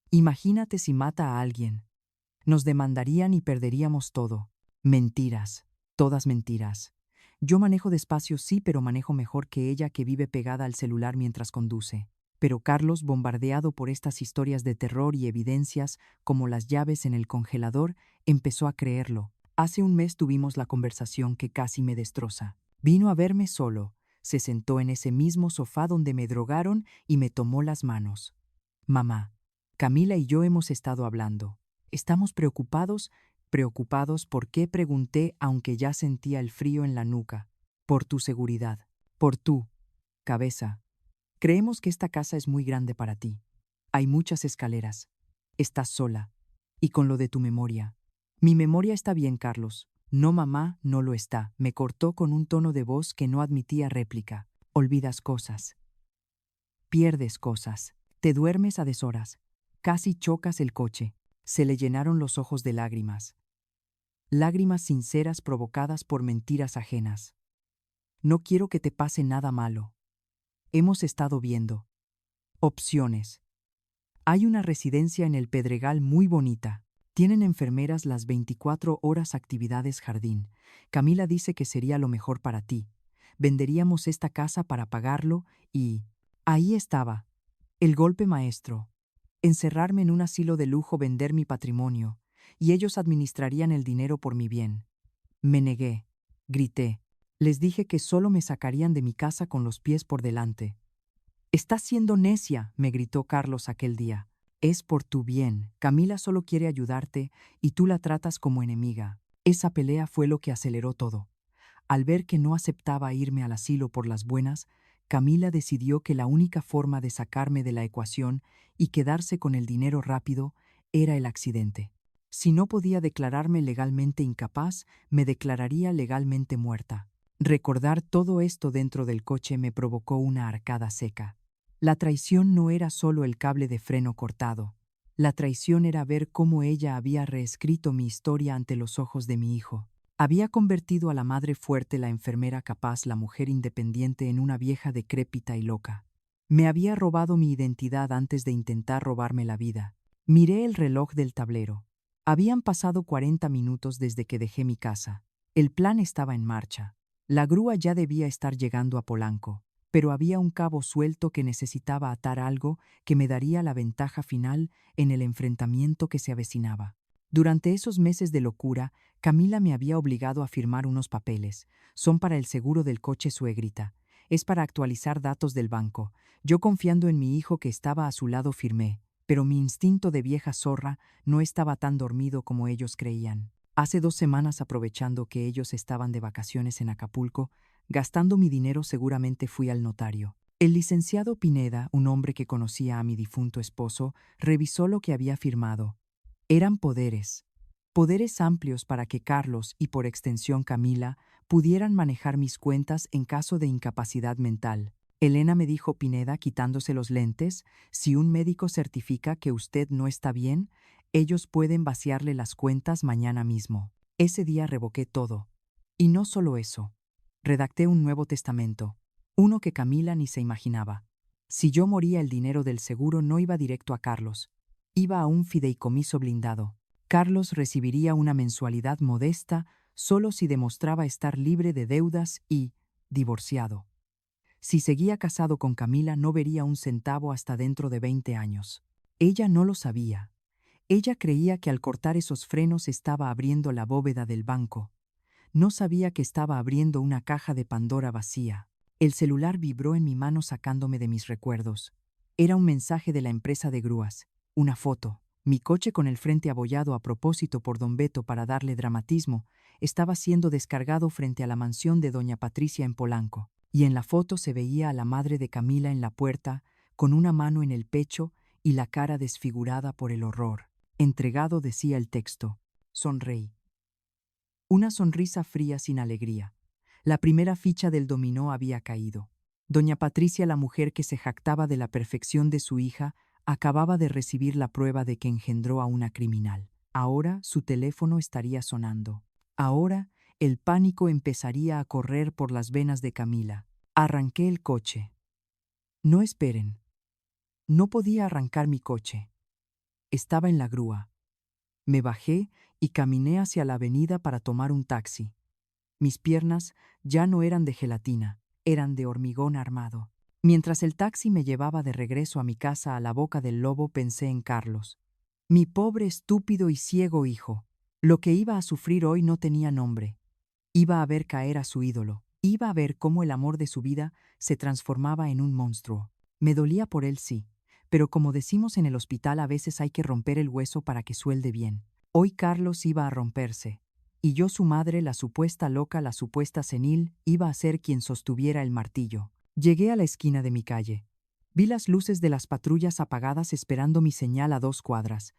Imagínate si mata a alguien. Nos demandarían y perderíamos todo. Mentiras. Todas mentiras. Yo manejo despacio, sí, pero manejo mejor que ella, que vive pegada al celular mientras conduce. Pero Carlos, bombardeado por estas historias de terror y evidencias como las llaves en el congelador, empezó a creerlo. Hace un mes tuvimos la conversación que casi me destroza. Vino a verme solo, se sentó en ese mismo sofá donde me drogaron y me tomó las manos. Mamá, Camila y yo hemos estado hablando. Estamos preocupados. ¿Preocupados por qué?, pregunté, aunque ya sentía el frío en la nuca. Por tu seguridad. Por tu cabeza. Creemos que esta casa es muy grande para ti. Hay muchas escaleras. Estás sola. Y con lo de tu memoria. Mi memoria está bien, Carlos. No, mamá, no lo está. Me cortó con un tono de voz que no admitía réplica. Olvidas cosas. Pierdes cosas. Te duermes a deshoras. Casi chocas el coche. Se le llenaron los ojos de lágrimas. Lágrimas sinceras provocadas por mentiras ajenas. No quiero que te pase nada malo. Hemos estado viendo opciones. Hay una residencia en el Pedregal muy bonita. Tienen enfermeras las 24 horas, actividades, jardín. Camila dice que sería lo mejor para ti. Venderíamos esta casa para pagarlo y... Ahí estaba. El golpe maestro. Encerrarme en un asilo de lujo, vender mi patrimonio, y ellos administrarían el dinero por mi bien. Me negué. Grité. Les dije que solo me sacarían de mi casa con los pies por delante. «Estás siendo necia», me gritó Carlos aquel día. «Es por tu bien. Camila solo quiere ayudarte y tú la tratas como enemiga». Esa pelea fue lo que aceleró todo. Al ver que no aceptaba irme al asilo por las buenas, Camila decidió que la única forma de sacarme de la ecuación y quedarse con el dinero rápido era el accidente. Si no podía declararme legalmente incapaz, me declararía legalmente muerta. Recordar todo esto dentro del coche me provocó una arcada seca. La traición no era solo el cable de freno cortado. La traición era ver cómo ella había reescrito mi historia ante los ojos de mi hijo. Había convertido a la madre fuerte, la enfermera capaz, la mujer independiente, en una vieja decrépita y loca. Me había robado mi identidad antes de intentar robarme la vida. Miré el reloj del tablero. Habían pasado 40 minutos desde que dejé mi casa. El plan estaba en marcha. La grúa ya debía estar llegando a Polanco, pero había un cabo suelto que necesitaba atar, algo que me daría la ventaja final en el enfrentamiento que se avecinaba. Durante esos meses de locura, Camila me había obligado a firmar unos papeles. Son para el seguro del coche, suegrita. Es para actualizar datos del banco. Yo, confiando en mi hijo que estaba a su lado, firmé, pero mi instinto de vieja zorra no estaba tan dormido como ellos creían. Hace 2 semanas, aprovechando que ellos estaban de vacaciones en Acapulco, gastando mi dinero, seguramente fui al notario. El licenciado Pineda, un hombre que conocía a mi difunto esposo, revisó lo que había firmado. Eran poderes. Poderes amplios para que Carlos y por extensión Camila pudieran manejar mis cuentas en caso de incapacidad mental. Elena, me dijo Pineda quitándose los lentes, si un médico certifica que usted no está bien, ellos pueden vaciarle las cuentas mañana mismo. Ese día revoqué todo. Y no solo eso. Redacté un nuevo testamento, uno que Camila ni se imaginaba. Si yo moría, el dinero del seguro no iba directo a Carlos. Iba a un fideicomiso blindado. Carlos recibiría una mensualidad modesta, solo si demostraba estar libre de deudas y divorciado. Si seguía casado con Camila no vería un centavo hasta dentro de 20 años. Ella no lo sabía. Ella creía que al cortar esos frenos estaba abriendo la bóveda del banco. No sabía que estaba abriendo una caja de Pandora vacía. El celular vibró en mi mano sacándome de mis recuerdos. Era un mensaje de la empresa de grúas. Una foto. Mi coche con el frente abollado a propósito por don Beto para darle dramatismo, estaba siendo descargado frente a la mansión de doña Patricia en Polanco. Y en la foto se veía a la madre de Camila en la puerta, con una mano en el pecho y la cara desfigurada por el horror. Entregado decía el texto. Sonreí. Una sonrisa fría sin alegría. La primera ficha del dominó había caído. Doña Patricia, la mujer que se jactaba de la perfección de su hija, acababa de recibir la prueba de que engendró a una criminal. Ahora su teléfono estaría sonando. Ahora el pánico empezaría a correr por las venas de Camila. Arranqué el coche. No esperen. No podía arrancar mi coche. Estaba en la grúa. Me bajé y caminé hacia la avenida para tomar un taxi. Mis piernas ya no eran de gelatina, eran de hormigón armado. Mientras el taxi me llevaba de regreso a mi casa a la boca del lobo, pensé en Carlos. Mi pobre, estúpido y ciego hijo. Lo que iba a sufrir hoy no tenía nombre. Iba a ver caer a su ídolo. Iba a ver cómo el amor de su vida se transformaba en un monstruo. Me dolía por él, sí, pero como decimos en el hospital, a veces hay que romper el hueso para que suelde bien. Hoy Carlos iba a romperse. Y yo, su madre, la supuesta loca, la supuesta senil, iba a ser quien sostuviera el martillo. Llegué a la esquina de mi calle. Vi las luces de las patrullas apagadas esperando mi señal a 2 cuadras.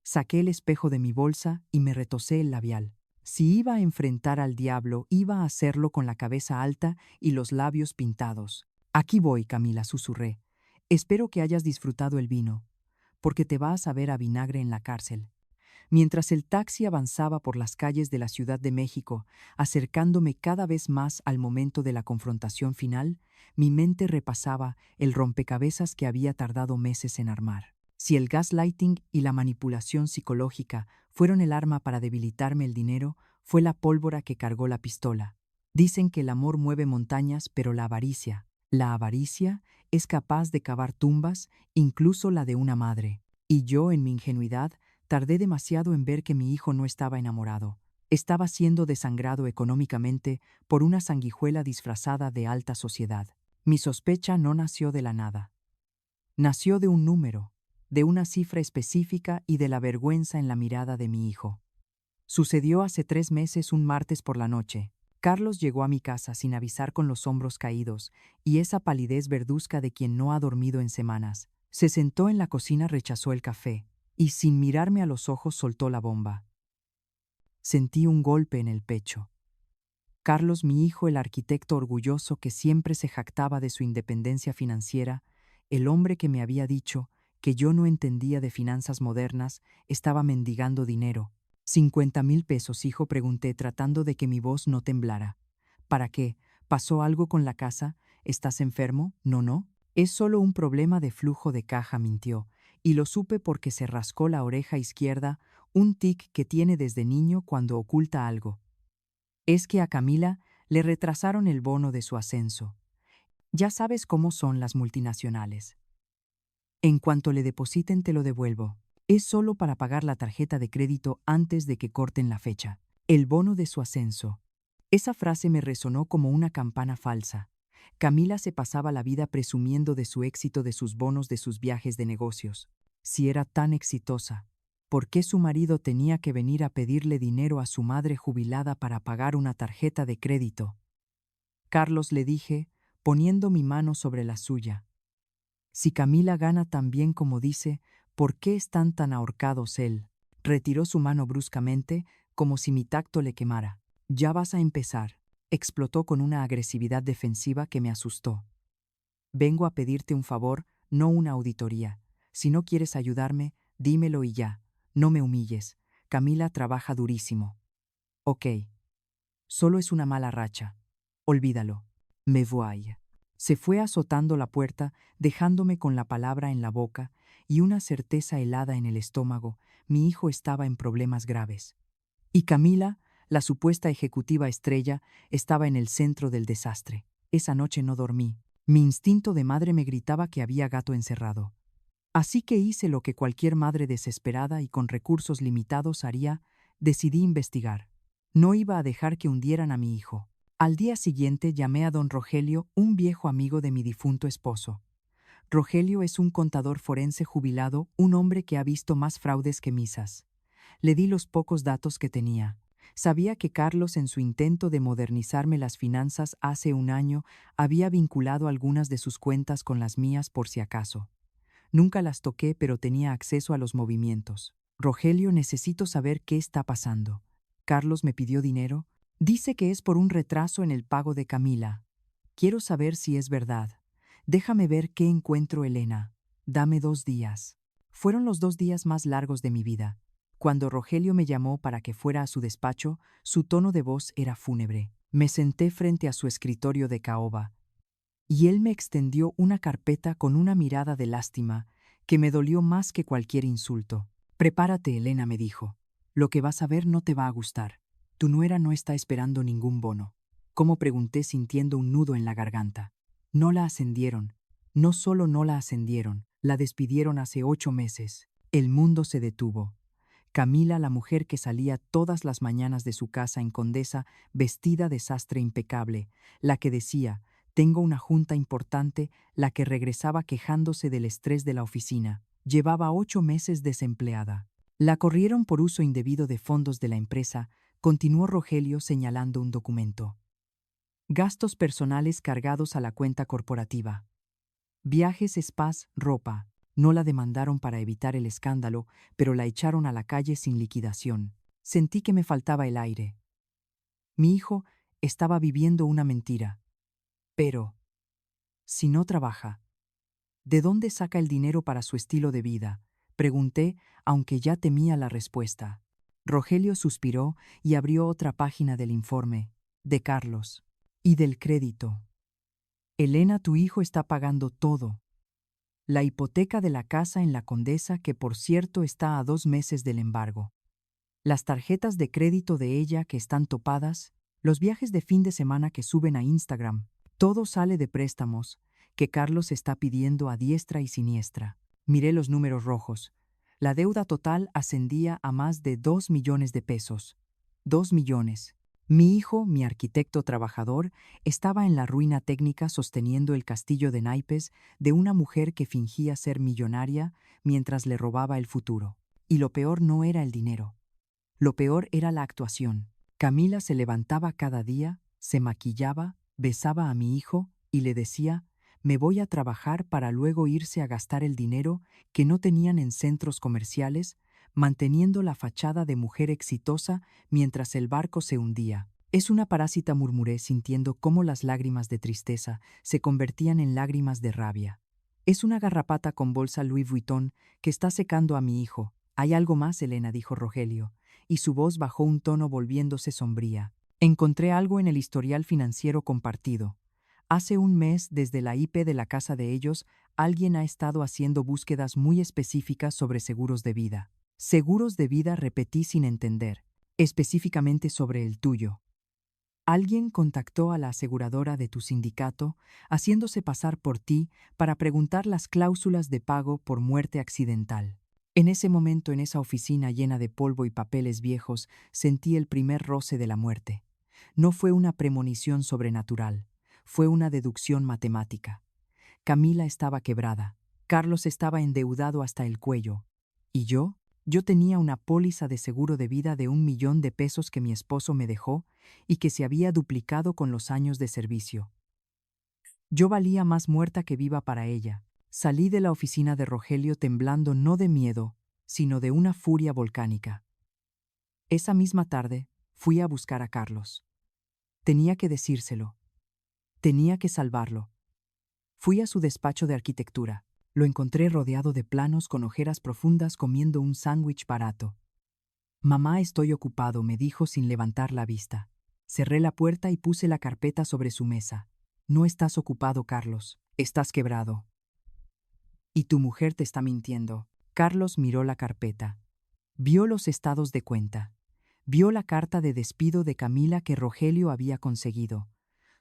Saqué el espejo de mi bolsa y me retosé el labial. Si iba a enfrentar al diablo, iba a hacerlo con la cabeza alta y los labios pintados. Aquí voy, Camila, susurré. Espero que hayas disfrutado el vino, porque te vas a ver a vinagre en la cárcel. Mientras el taxi avanzaba por las calles de la Ciudad de México, acercándome cada vez más al momento de la confrontación final, mi mente repasaba el rompecabezas que había tardado meses en armar. Si el gaslighting y la manipulación psicológica fueron el arma para debilitarme el dinero, fue la pólvora que cargó la pistola. Dicen que el amor mueve montañas, pero la avaricia es capaz de cavar tumbas, incluso la de una madre. Y yo, en mi ingenuidad, tardé demasiado en ver que mi hijo no estaba enamorado. Estaba siendo desangrado económicamente por una sanguijuela disfrazada de alta sociedad. Mi sospecha no nació de la nada. Nació de un número, de una cifra específica y de la vergüenza en la mirada de mi hijo. Sucedió hace 3 meses, un martes por la noche. Carlos llegó a mi casa sin avisar, con los hombros caídos y esa palidez verduzca de quien no ha dormido en semanas. Se sentó en la cocina, rechazó el café y sin mirarme a los ojos soltó la bomba. Sentí un golpe en el pecho. Carlos, mi hijo, el arquitecto orgulloso que siempre se jactaba de su independencia financiera, el hombre que me había dicho que yo no entendía de finanzas modernas, estaba mendigando dinero. 50,000 pesos, hijo, pregunté, tratando de que mi voz no temblara. ¿Para qué? ¿Pasó algo con la casa? ¿Estás enfermo? No. Es solo un problema de flujo de caja, mintió, y lo supe porque se rascó la oreja izquierda, un tic que tiene desde niño cuando oculta algo. Es que a Camila le retrasaron el bono de su ascenso. Ya sabes cómo son las multinacionales. En cuanto le depositen te lo devuelvo. Es solo para pagar la tarjeta de crédito antes de que corten la fecha. El bono de su ascenso. Esa frase me resonó como una campana falsa. Camila se pasaba la vida presumiendo de su éxito, de sus bonos, de sus viajes de negocios. Si era tan exitosa, ¿por qué su marido tenía que venir a pedirle dinero a su madre jubilada para pagar una tarjeta de crédito? Carlos, le dije, poniendo mi mano sobre la suya. Si Camila gana tan bien como dice, ¿por qué están tan ahorcados él? Retiró su mano bruscamente, como si mi tacto le quemara. Ya vas a empezar, explotó con una agresividad defensiva que me asustó. Vengo a pedirte un favor, no una auditoría. Si no quieres ayudarme, dímelo y ya. No me humilles. Camila trabaja durísimo. Ok. Solo es una mala racha. Olvídalo. Me voy. Se fue azotando la puerta, dejándome con la palabra en la boca y una certeza helada en el estómago. Mi hijo estaba en problemas graves. Y Camila, La supuesta ejecutiva estrella estaba en el centro del desastre. Esa noche no dormí. Mi instinto de madre me gritaba que había gato encerrado. Así que hice lo que cualquier madre desesperada y con recursos limitados haría: decidí investigar. No iba a dejar que hundieran a mi hijo. Al día siguiente llamé a don Rogelio, un viejo amigo de mi difunto esposo. Rogelio es un contador forense jubilado, un hombre que ha visto más fraudes que misas. Le di los pocos datos que tenía. Sabía que Carlos, en su intento de modernizarme las finanzas hace un año, había vinculado algunas de sus cuentas con las mías por si acaso. Nunca las toqué, pero tenía acceso a los movimientos. Rogelio, necesito saber qué está pasando. Carlos me pidió dinero. Dice que es por un retraso en el pago de Camila. Quiero saber si es verdad. Déjame ver qué encuentro, Elena. Dame 2 días. Fueron los 2 días más largos de mi vida. Cuando Rogelio me llamó para que fuera a su despacho, su tono de voz era fúnebre. Me senté frente a su escritorio de caoba, y él me extendió una carpeta con una mirada de lástima que me dolió más que cualquier insulto. Prepárate, Elena, me dijo. Lo que vas a ver no te va a gustar. Tu nuera no está esperando ningún bono. ¿Cómo?, pregunté sintiendo un nudo en la garganta. No la ascendieron. No solo no la ascendieron, la despidieron hace 8 meses. El mundo se detuvo. Camila, la mujer que salía todas las mañanas de su casa en Condesa, vestida de sastre impecable, la que decía: tengo una junta importante, la que regresaba quejándose del estrés de la oficina, llevaba 8 meses desempleada. La corrieron por uso indebido de fondos de la empresa, continuó Rogelio señalando un documento. Gastos personales cargados a la cuenta corporativa. Viajes, spas, ropa. No la demandaron para evitar el escándalo, pero la echaron a la calle sin liquidación. Sentí que me faltaba el aire. Mi hijo estaba viviendo una mentira. Pero, si no trabaja, ¿de dónde saca el dinero para su estilo de vida?, pregunté, aunque ya temía la respuesta. Rogelio suspiró y abrió otra página del informe, de Carlos. Y del crédito. Elena, tu hijo está pagando todo. La hipoteca de la casa en la Condesa, que por cierto está a 2 meses del embargo. Las tarjetas de crédito de ella que están topadas, los viajes de fin de semana que suben a Instagram. Todo sale de préstamos que Carlos está pidiendo a diestra y siniestra. Miré los números rojos. La deuda total ascendía a más de 2 millones de pesos. 2 millones. Mi hijo, mi arquitecto trabajador, estaba en la ruina técnica sosteniendo el castillo de naipes de una mujer que fingía ser millonaria mientras le robaba el futuro. Y lo peor no era el dinero. Lo peor era la actuación. Camila se levantaba cada día, se maquillaba, besaba a mi hijo y le decía: me voy a trabajar, para luego irse a gastar el dinero que no tenían en centros comerciales, manteniendo la fachada de mujer exitosa mientras el barco se hundía. Es una parásita, murmuré sintiendo cómo las lágrimas de tristeza se convertían en lágrimas de rabia. Es una garrapata con bolsa Louis Vuitton que está secando a mi hijo. Hay algo más, Elena, dijo Rogelio, y su voz bajó un tono volviéndose sombría. Encontré algo en el historial financiero compartido. Hace un mes, desde la IP de la casa de ellos, alguien ha estado haciendo búsquedas muy específicas sobre seguros de vida. Seguros de vida, repetí sin entender. Específicamente sobre el tuyo. Alguien contactó a la aseguradora de tu sindicato, haciéndose pasar por ti para preguntar las cláusulas de pago por muerte accidental. En ese momento, en esa oficina llena de polvo y papeles viejos, sentí el primer roce de la muerte. No fue una premonición sobrenatural, fue una deducción matemática. Camila estaba quebrada, Carlos estaba endeudado hasta el cuello. ¿Y yo? Yo tenía una póliza de seguro de vida de 1 millón de pesos que mi esposo me dejó y que se había duplicado con los años de servicio. Yo valía más muerta que viva para ella. Salí de la oficina de Rogelio temblando, no de miedo, sino de una furia volcánica. Esa misma tarde fui a buscar a Carlos. Tenía que decírselo. Tenía que salvarlo. Fui a su despacho de arquitectura. Lo encontré rodeado de planos con ojeras profundas comiendo un sándwich barato. Mamá, estoy ocupado, me dijo sin levantar la vista. Cerré la puerta y puse la carpeta sobre su mesa. No estás ocupado, Carlos. Estás quebrado. Y tu mujer te está mintiendo. Carlos miró la carpeta. Vio los estados de cuenta. Vio la carta de despido de Camila que Rogelio había conseguido.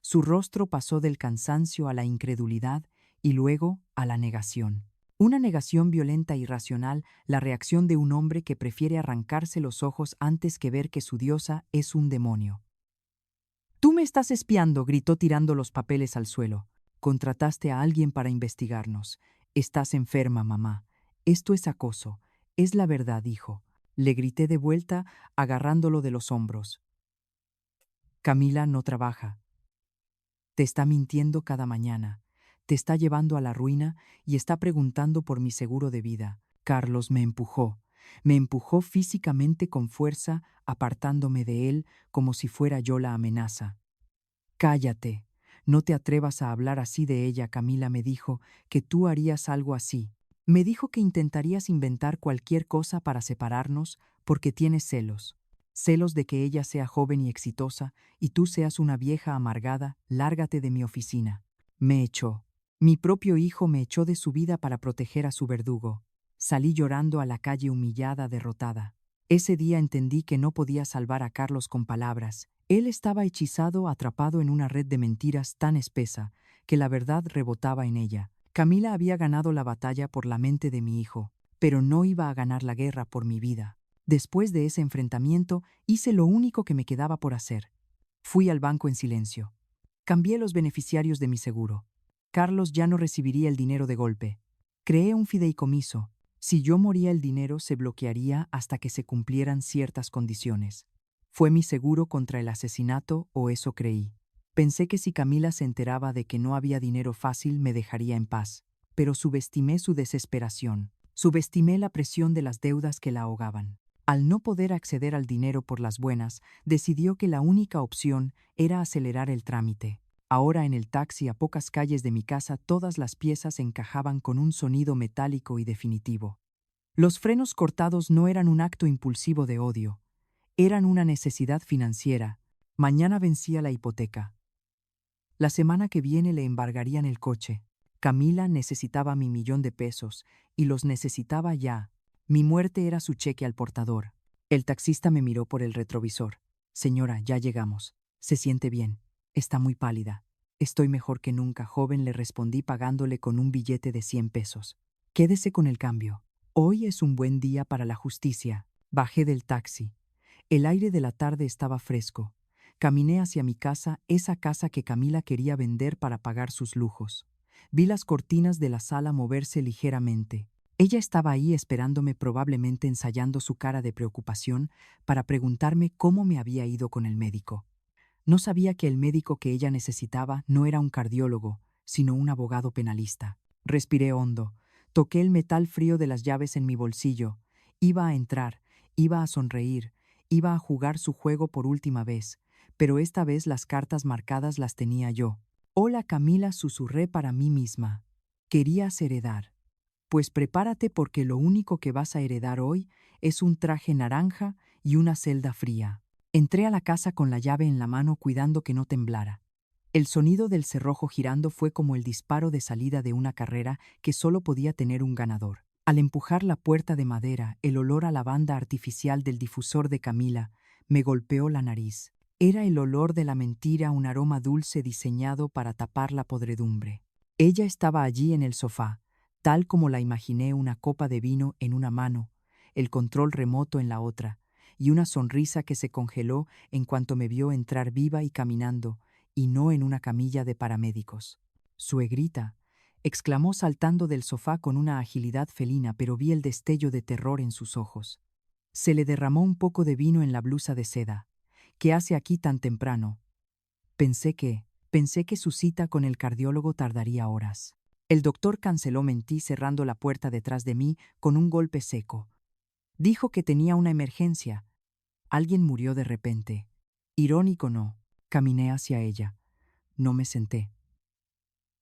Su rostro pasó del cansancio a la incredulidad y luego a la negación. Una negación violenta e irracional, la reacción de un hombre que prefiere arrancarse los ojos antes que ver que su diosa es un demonio. «Tú me estás espiando», gritó tirando los papeles al suelo. «Contrataste a alguien para investigarnos. Estás enferma, mamá. Esto es acoso. Es la verdad, hijo». Le grité de vuelta, agarrándolo de los hombros. «Camila no trabaja. Te está mintiendo cada mañana. Te está llevando a la ruina y está preguntando por mi seguro de vida». Carlos me empujó. Me empujó físicamente con fuerza, apartándome de él como si fuera yo la amenaza. «Cállate. No te atrevas a hablar así de ella», Camila me dijo, «que tú harías algo así. Me dijo que intentarías inventar cualquier cosa para separarnos porque tienes celos. Celos de que ella sea joven y exitosa y tú seas una vieja amargada. Lárgate de mi oficina». Me echó. Mi propio hijo me echó de su vida para proteger a su verdugo. Salí llorando a la calle humillada, derrotada. Ese día entendí que no podía salvar a Carlos con palabras. Él estaba hechizado, atrapado en una red de mentiras tan espesa que la verdad rebotaba en ella. Camila había ganado la batalla por la mente de mi hijo, pero no iba a ganar la guerra por mi vida. Después de ese enfrentamiento, hice lo único que me quedaba por hacer. Fui al banco en silencio. Cambié los beneficiarios de mi seguro. Carlos ya no recibiría el dinero de golpe. Creé un fideicomiso. Si yo moría, el dinero se bloquearía hasta que se cumplieran ciertas condiciones. Fue mi seguro contra el asesinato, o eso creí. Pensé que si Camila se enteraba de que no había dinero fácil, me dejaría en paz. Pero subestimé su desesperación. Subestimé la presión de las deudas que la ahogaban. Al no poder acceder al dinero por las buenas, decidió que la única opción era acelerar el trámite. Ahora en el taxi a pocas calles de mi casa todas las piezas encajaban con un sonido metálico y definitivo. Los frenos cortados no eran un acto impulsivo de odio, eran una necesidad financiera. Mañana vencía la hipoteca. La semana que viene le embargarían el coche. Camila necesitaba mi $1.000.000 y los necesitaba ya. Mi muerte era su cheque al portador. El taxista me miró por el retrovisor. «Señora, ya llegamos. ¿Se siente bien? Está muy pálida». «Estoy mejor que nunca, joven», le respondí pagándole con un billete de $100. «Quédese con el cambio. Hoy es un buen día para la justicia». Bajé del taxi. El aire de la tarde estaba fresco. Caminé hacia mi casa, esa casa que Camila quería vender para pagar sus lujos. Vi las cortinas de la sala moverse ligeramente. Ella estaba ahí esperándome, probablemente ensayando su cara de preocupación para preguntarme cómo me había ido con el médico. No sabía que el médico que ella necesitaba no era un cardiólogo, sino un abogado penalista. Respiré hondo. Toqué el metal frío de las llaves en mi bolsillo. Iba a entrar, iba a sonreír, iba a jugar su juego por última vez, pero esta vez las cartas marcadas las tenía yo. «Hola, Camila», susurré para mí misma. Querías heredar. Pues prepárate, porque lo único que vas a heredar hoy es un traje naranja y una celda fría. Entré a la casa con la llave en la mano, cuidando que no temblara. El sonido del cerrojo girando fue como el disparo de salida de una carrera que solo podía tener un ganador. Al empujar la puerta de madera, el olor a lavanda artificial del difusor de Camila me golpeó la nariz. Era el olor de la mentira, un aroma dulce diseñado para tapar la podredumbre. Ella estaba allí en el sofá, tal como la imaginé, una copa de vino en una mano, el control remoto en la otra, y una sonrisa que se congeló en cuanto me vio entrar viva y caminando, y no en una camilla de paramédicos. «Suegrita», exclamó saltando del sofá con una agilidad felina, pero vi el destello de terror en sus ojos. Se le derramó un poco de vino en la blusa de seda. «¿Qué hace aquí tan temprano?» Pensé que su cita con el cardiólogo tardaría horas. El doctor canceló, mentí, cerrando la puerta detrás de mí con un golpe seco. Dijo que tenía una emergencia. Alguien murió de repente. Irónico, ¿no? Caminé hacia ella. No me senté.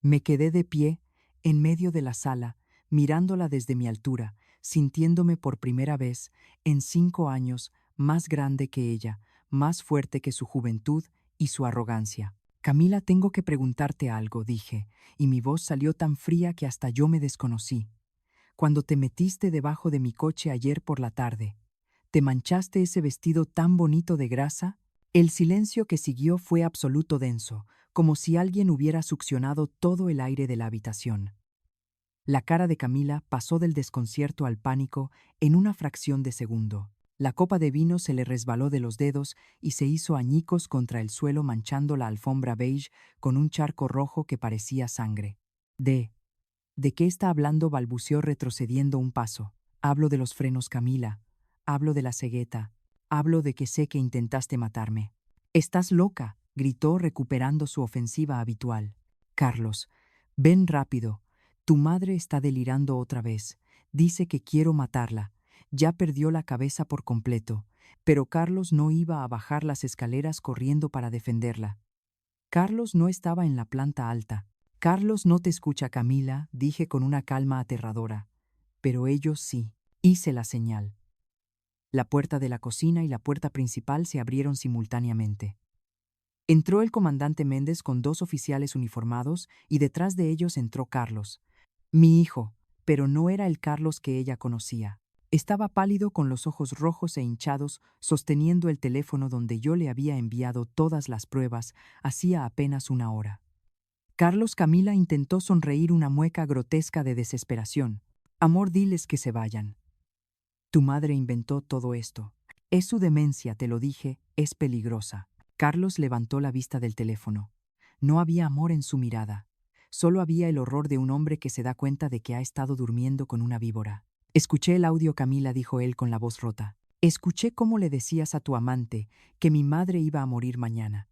Me quedé de pie, en medio de la sala, mirándola desde mi altura, sintiéndome por primera vez, en 5 años, más grande que ella, más fuerte que su juventud y su arrogancia. «Camila, tengo que preguntarte algo», dije, y mi voz salió tan fría que hasta yo me desconocí. «Cuando te metiste debajo de mi coche ayer por la tarde, ¿Te manchaste ese vestido tan bonito de grasa? El silencio que siguió fue absoluto denso, como si alguien hubiera succionado todo el aire de la habitación. La cara de Camila pasó del desconcierto al pánico en una fracción de segundo. La copa de vino se le resbaló de los dedos y se hizo añicos contra el suelo manchando la alfombra beige con un charco rojo que parecía sangre. ¿De qué está hablando?, balbuceó retrocediendo un paso. Hablo de los frenos, Camila. Hablo de la cegueta. Hablo de que sé que intentaste matarme. Estás loca, gritó recuperando su ofensiva habitual. Carlos, ven rápido. Tu madre está delirando otra vez. Dice que quiero matarla. Ya perdió la cabeza por completo. Pero Carlos no iba a bajar las escaleras corriendo para defenderla. Carlos no estaba en la planta alta. Carlos no te escucha, Camila, dije con una calma aterradora. Pero ellos sí. Hice la señal. La puerta de la cocina y la puerta principal se abrieron simultáneamente. Entró el comandante Méndez con 2 oficiales uniformados y detrás de ellos entró Carlos. Mi hijo, pero no era el Carlos que ella conocía. Estaba pálido con los ojos rojos e hinchados, sosteniendo el teléfono donde yo le había enviado todas las pruebas hacía apenas una hora. Carlos, Camila intentó sonreír una mueca grotesca de desesperación. Amor, diles que se vayan. Tu madre inventó todo esto. Es su demencia, te lo dije, es peligrosa. Carlos levantó la vista del teléfono. No había amor en su mirada. Solo había el horror de un hombre que se da cuenta de que ha estado durmiendo con una víbora. Escuché el audio, Camila, dijo él con la voz rota. Escuché cómo le decías a tu amante que mi madre iba a morir mañana.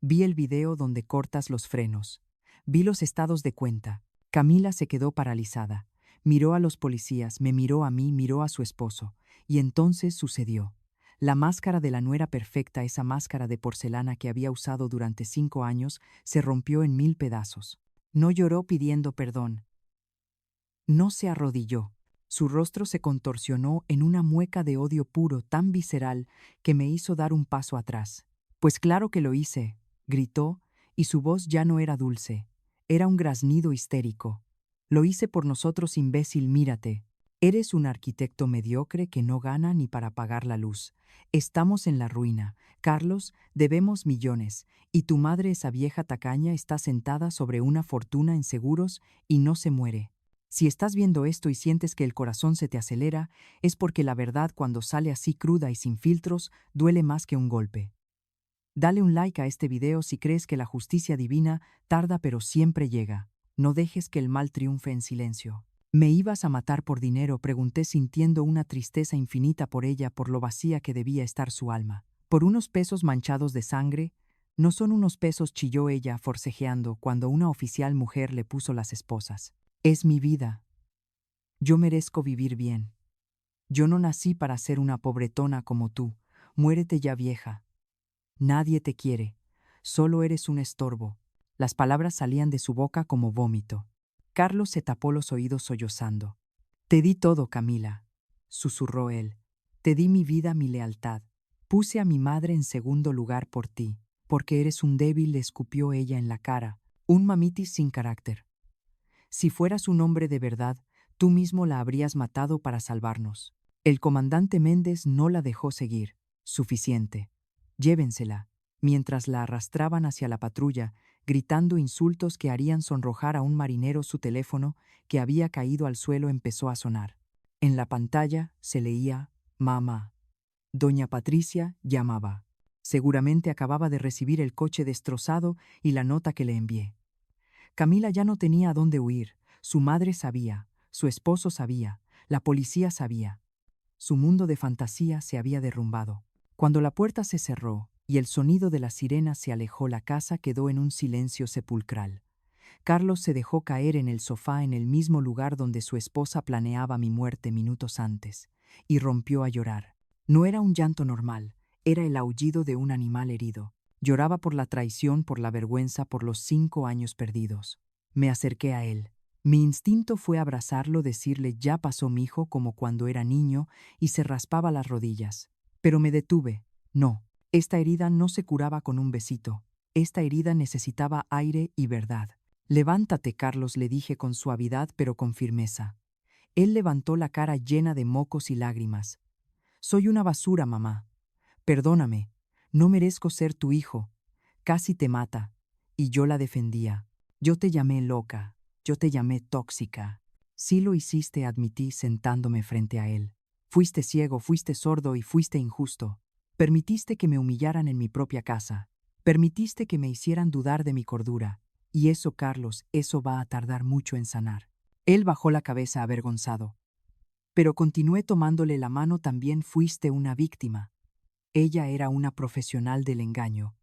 Vi el video donde cortas los frenos. Vi los estados de cuenta. Camila se quedó paralizada. Miró a los policías, me miró a mí, miró a su esposo. Y entonces sucedió. La máscara de la nuera perfecta, esa máscara de porcelana que había usado durante 5 años, se rompió en 1000 pedazos. No lloró pidiendo perdón. No se arrodilló. Su rostro se contorsionó en una mueca de odio puro tan visceral que me hizo dar un paso atrás. Pues claro que lo hice, gritó, y su voz ya no era dulce. Era un graznido histérico. Lo hice por nosotros, imbécil, mírate. Eres un arquitecto mediocre que no gana ni para pagar la luz. Estamos en la ruina. Carlos, debemos millones, y tu madre, esa vieja tacaña, está sentada sobre una fortuna en seguros y no se muere. Si estás viendo esto y sientes que el corazón se te acelera, es porque la verdad, cuando sale así cruda y sin filtros, duele más que un golpe. Dale un like a este video si crees que la justicia divina tarda pero siempre llega. No dejes que el mal triunfe en silencio. ¿Me ibas a matar por dinero?, pregunté sintiendo una tristeza infinita por ella, por lo vacía que debía estar su alma. ¿Por unos pesos manchados de sangre? No son unos pesos, chilló ella, forcejeando, cuando una oficial mujer le puso las esposas. Es mi vida. Yo merezco vivir bien. Yo no nací para ser una pobretona como tú. Muérete ya, vieja. Nadie te quiere. Solo eres un estorbo. Las palabras salían de su boca como vómito. Carlos se tapó los oídos sollozando. Te di todo, Camila, susurró él. Te di mi vida, mi lealtad. Puse a mi madre en segundo lugar por ti. Porque eres un débil, le escupió ella en la cara. Un mamitis sin carácter. Si fueras un hombre de verdad, tú mismo la habrías matado para salvarnos. El comandante Méndez no la dejó seguir. Suficiente. Llévensela. Mientras la arrastraban hacia la patrulla, gritando insultos que harían sonrojar a un marinero, su teléfono, que había caído al suelo, empezó a sonar. En la pantalla se leía: mamá. Doña Patricia llamaba. Seguramente acababa de recibir el coche destrozado y la nota que le envié. Camila ya no tenía a dónde huir. Su madre sabía, su esposo sabía, la policía sabía. Su mundo de fantasía se había derrumbado. Cuando la puerta se cerró y el sonido de la sirena se alejó, la casa quedó en un silencio sepulcral. Carlos se dejó caer en el sofá, en el mismo lugar donde su esposa planeaba mi muerte minutos antes, y rompió a llorar. No era un llanto normal, era el aullido de un animal herido. Lloraba por la traición, por la vergüenza, por los 5 años perdidos. Me acerqué a él. Mi instinto fue abrazarlo, decirle: ya pasó, mijo, como cuando era niño, y se raspaba las rodillas. Pero me detuve. No, esta herida no se curaba con un besito. Esta herida necesitaba aire y verdad. Levántate, Carlos, le dije con suavidad pero con firmeza. Él levantó la cara llena de mocos y lágrimas. Soy una basura, mamá. Perdóname. No merezco ser tu hijo. Casi te mata. Y yo la defendía. Yo te llamé loca. Yo te llamé tóxica. Sí lo hiciste, admití sentándome frente a él. Fuiste ciego, fuiste sordo y fuiste injusto. Permitiste que me humillaran en mi propia casa. Permitiste que me hicieran dudar de mi cordura. Y eso, Carlos, eso va a tardar mucho en sanar. Él bajó la cabeza avergonzado. Pero continué tomándole la mano. También fuiste una víctima. Ella era una profesional del engaño.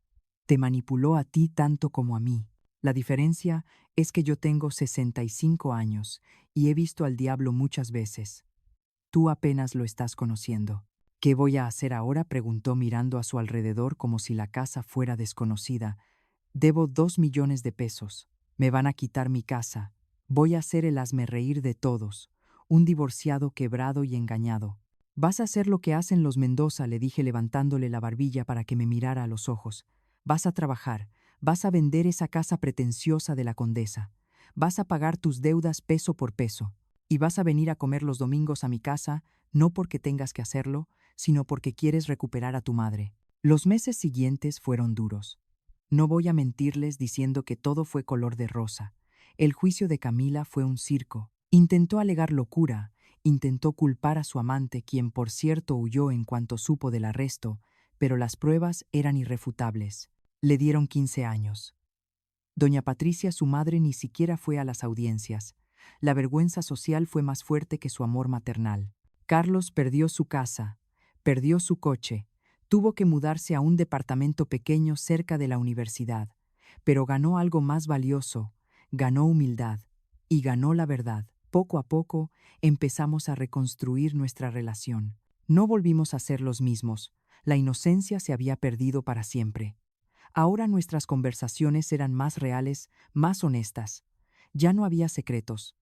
Te manipuló a ti tanto como a mí. La diferencia es que yo tengo 65 años y he visto al diablo muchas veces. Tú apenas lo estás conociendo. ¿Qué voy a hacer ahora?, preguntó mirando a su alrededor como si la casa fuera desconocida. Debo 2 millones de pesos. Me van a quitar mi casa. Voy a ser el hazmerreír de todos. Un divorciado quebrado y engañado. Vas a hacer lo que hacen los Mendoza, le dije levantándole la barbilla para que me mirara a los ojos. Vas a trabajar. Vas a vender esa casa pretenciosa de la Condesa. Vas a pagar tus deudas peso por peso. Y vas a venir a comer los domingos a mi casa, no porque tengas que hacerlo, sino porque quieres recuperar a tu madre. Los meses siguientes fueron duros. No voy a mentirles diciendo que todo fue color de rosa. El juicio de Camila fue un circo. Intentó alegar locura, intentó culpar a su amante, quien por cierto huyó en cuanto supo del arresto, pero las pruebas eran irrefutables. Le dieron 15 años. Doña Patricia, su madre, ni siquiera fue a las audiencias. La vergüenza social fue más fuerte que su amor maternal. Carlos perdió su casa, perdió su coche, tuvo que mudarse a un departamento pequeño cerca de la universidad, pero ganó algo más valioso, ganó humildad y ganó la verdad. Poco a poco empezamos a reconstruir nuestra relación. No volvimos a ser los mismos. La inocencia se había perdido para siempre. Ahora nuestras conversaciones eran más reales, más honestas. Ya no había secretos.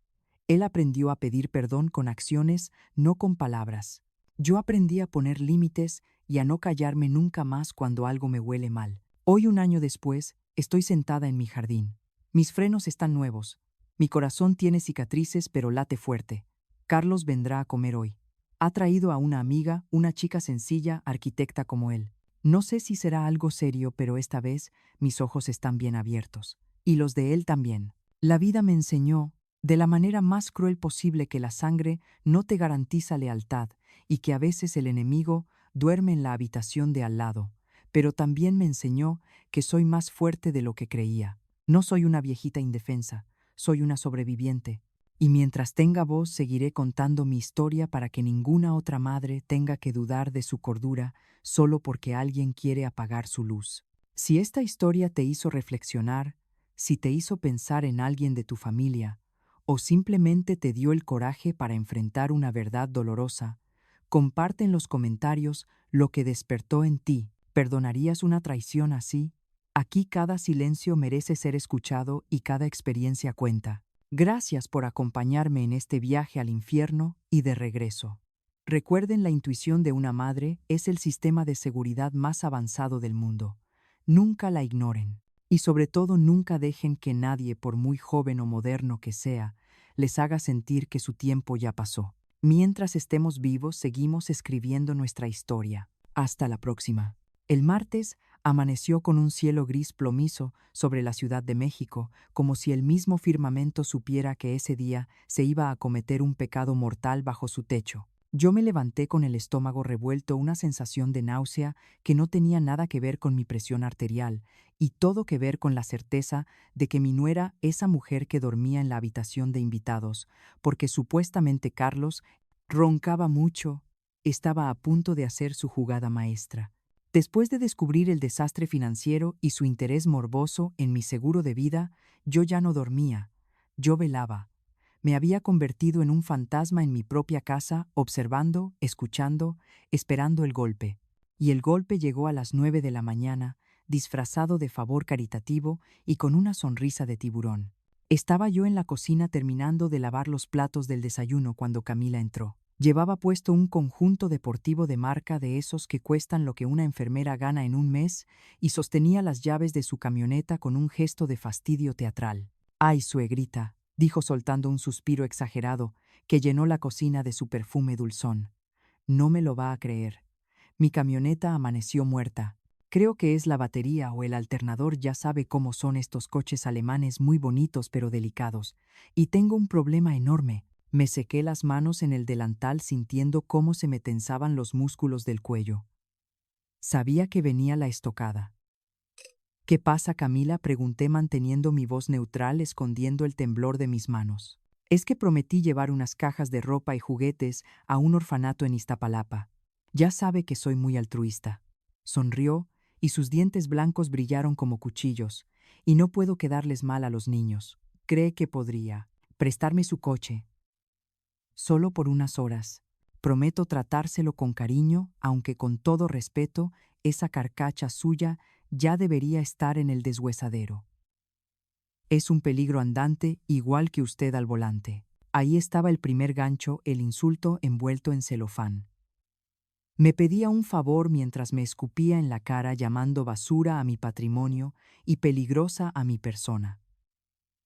Él aprendió a pedir perdón con acciones, no con palabras. Yo aprendí a poner límites y a no callarme nunca más cuando algo me huele mal. Hoy, un año después, estoy sentada en mi jardín. Mis frenos están nuevos. Mi corazón tiene cicatrices, pero late fuerte. Carlos vendrá a comer hoy. Ha traído a una amiga, una chica sencilla, arquitecta como él. No sé si será algo serio, pero esta vez mis ojos están bien abiertos. Y los de él también. La vida me enseñó, de la manera más cruel posible, que la sangre no te garantiza lealtad y que a veces el enemigo duerme en la habitación de al lado. Pero también me enseñó que soy más fuerte de lo que creía. No soy una viejita indefensa, soy una sobreviviente. Y mientras tenga voz seguiré contando mi historia para que ninguna otra madre tenga que dudar de su cordura solo porque alguien quiere apagar su luz. Si esta historia te hizo reflexionar, si te hizo pensar en alguien de tu familia, o simplemente te dio el coraje para enfrentar una verdad dolorosa, comparte en los comentarios lo que despertó en ti. ¿Perdonarías una traición así? Aquí cada silencio merece ser escuchado y cada experiencia cuenta. Gracias por acompañarme en este viaje al infierno y de regreso. Recuerden, la intuición de una madre es el sistema de seguridad más avanzado del mundo. Nunca la ignoren. Y sobre todo, nunca dejen que nadie, por muy joven o moderno que sea, les haga sentir que su tiempo ya pasó. Mientras estemos vivos, seguimos escribiendo nuestra historia. Hasta la próxima. El martes amaneció con un cielo gris plomizo sobre la Ciudad de México, como si el mismo firmamento supiera que ese día se iba a cometer un pecado mortal bajo su techo. Yo me levanté con el estómago revuelto, una sensación de náusea que no tenía nada que ver con mi presión arterial y todo que ver con la certeza de que mi nuera, esa mujer que dormía en la habitación de invitados, porque supuestamente Carlos roncaba mucho, estaba a punto de hacer su jugada maestra. Después de descubrir el desastre financiero y su interés morboso en mi seguro de vida, yo ya no dormía, yo velaba. Me había convertido en un fantasma en mi propia casa, observando, escuchando, esperando el golpe. Y el golpe llegó a las 9 de la mañana, disfrazado de favor caritativo y con una sonrisa de tiburón. Estaba yo en la cocina terminando de lavar los platos del desayuno cuando Camila entró. Llevaba puesto un conjunto deportivo de marca, de esos que cuestan lo que una enfermera gana en un mes, y sostenía las llaves de su camioneta con un gesto de fastidio teatral. «Ay, suegrita», dijo soltando un suspiro exagerado que llenó la cocina de su perfume dulzón. No me lo va a creer. Mi camioneta amaneció muerta. Creo que es la batería o el alternador, ya sabe cómo son estos coches alemanes muy bonitos pero delicados. Y tengo un problema enorme. Me sequé las manos en el delantal sintiendo cómo se me tensaban los músculos del cuello. Sabía que venía la estocada. ¿Qué pasa, Camila?, pregunté manteniendo mi voz neutral, escondiendo el temblor de mis manos. Es que prometí llevar unas cajas de ropa y juguetes a un orfanato en Iztapalapa. Ya sabe que soy muy altruista. Sonrió y sus dientes blancos brillaron como cuchillos. Y no puedo quedarles mal a los niños. ¿Cree que podría prestarme su coche? Solo por unas horas. Prometo tratárselo con cariño, aunque con todo respeto, esa carcacha suya ya debería estar en el deshuesadero. Es un peligro andante, igual que usted al volante. Ahí estaba el primer gancho, el insulto envuelto en celofán. Me pedía un favor mientras me escupía en la cara llamando basura a mi patrimonio y peligrosa a mi persona.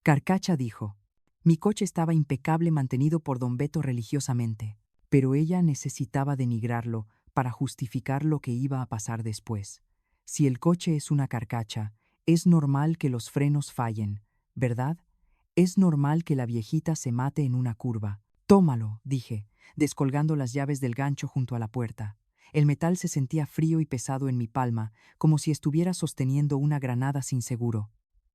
Carcacha dijo. Mi coche estaba impecable, mantenido por don Beto religiosamente, pero ella necesitaba denigrarlo para justificar lo que iba a pasar después. Si el coche es una carcacha, es normal que los frenos fallen, ¿verdad? Es normal que la viejita se mate en una curva. Tómalo, dije, descolgando las llaves del gancho junto a la puerta. El metal se sentía frío y pesado en mi palma, como si estuviera sosteniendo una granada sin seguro.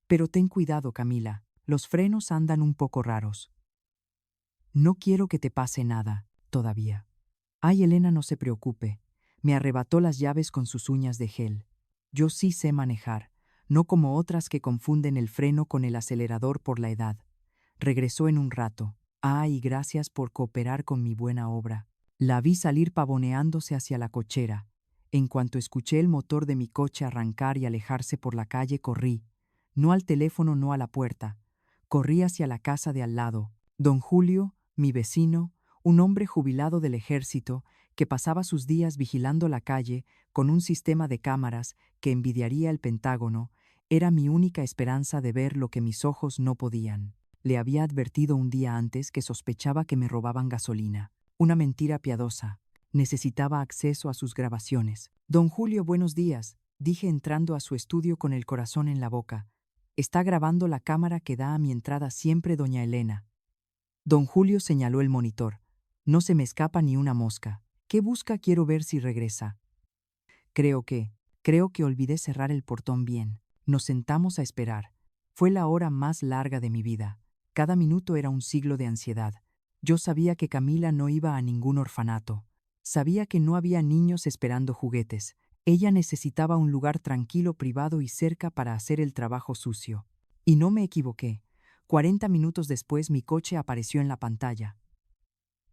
Pero ten cuidado, Camila. Los frenos andan un poco raros. No quiero que te pase nada, todavía. Ay, Elena, no se preocupe. Me arrebató las llaves con sus uñas de gel. Yo sí sé manejar, no como otras que confunden el freno con el acelerador por la edad. Regresó en un rato. Ay, gracias por cooperar con mi buena obra. La vi salir pavoneándose hacia la cochera. En cuanto escuché el motor de mi coche arrancar y alejarse por la calle, corrí. No al teléfono, no a la puerta. Corrí hacia la casa de al lado. Don Julio, mi vecino, un hombre jubilado del ejército, que pasaba sus días vigilando la calle con un sistema de cámaras que envidiaría el Pentágono, era mi única esperanza de ver lo que mis ojos no podían. Le había advertido un día antes que sospechaba que me robaban gasolina. Una mentira piadosa. Necesitaba acceso a sus grabaciones. Don Julio, buenos días, dije entrando a su estudio con el corazón en la boca. Está grabando la cámara que da a mi entrada siempre doña Elena. Don Julio señaló el monitor. No se me escapa ni una mosca. ¿Qué busca? Quiero ver si regresa. Creo que olvidé cerrar el portón bien. Nos sentamos a esperar. Fue la hora más larga de mi vida. Cada minuto era un siglo de ansiedad. Yo sabía que Camila no iba a ningún orfanato. Sabía que no había niños esperando juguetes. Ella necesitaba un lugar tranquilo, privado y cerca para hacer el trabajo sucio. Y no me equivoqué. 40 minutos después mi coche apareció en la pantalla.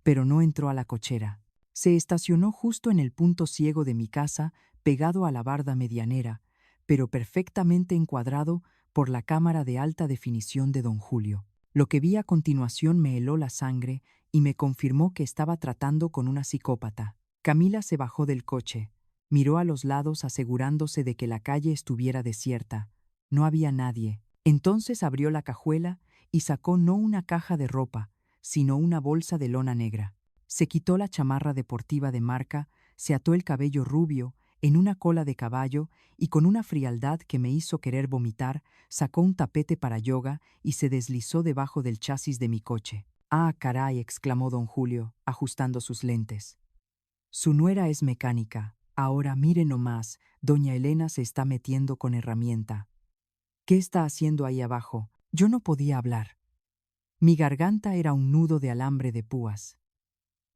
Pero no entró a la cochera. Se estacionó justo en el punto ciego de mi casa, pegado a la barda medianera, pero perfectamente encuadrado por la cámara de alta definición de don Julio. Lo que vi a continuación me heló la sangre y me confirmó que estaba tratando con una psicópata. Camila se bajó del coche, miró a los lados asegurándose de que la calle estuviera desierta. No había nadie. Entonces abrió la cajuela y sacó no una caja de ropa, sino una bolsa de lona negra. Se quitó la chamarra deportiva de marca, se ató el cabello rubio en una cola de caballo y con una frialdad que me hizo querer vomitar, sacó un tapete para yoga y se deslizó debajo del chasis de mi coche. «Ah, caray», exclamó don Julio, ajustando sus lentes. Su nuera es mecánica. Ahora mire nomás, doña Elena se está metiendo con herramienta. ¿Qué está haciendo ahí abajo? Yo no podía hablar. Mi garganta era un nudo de alambre de púas.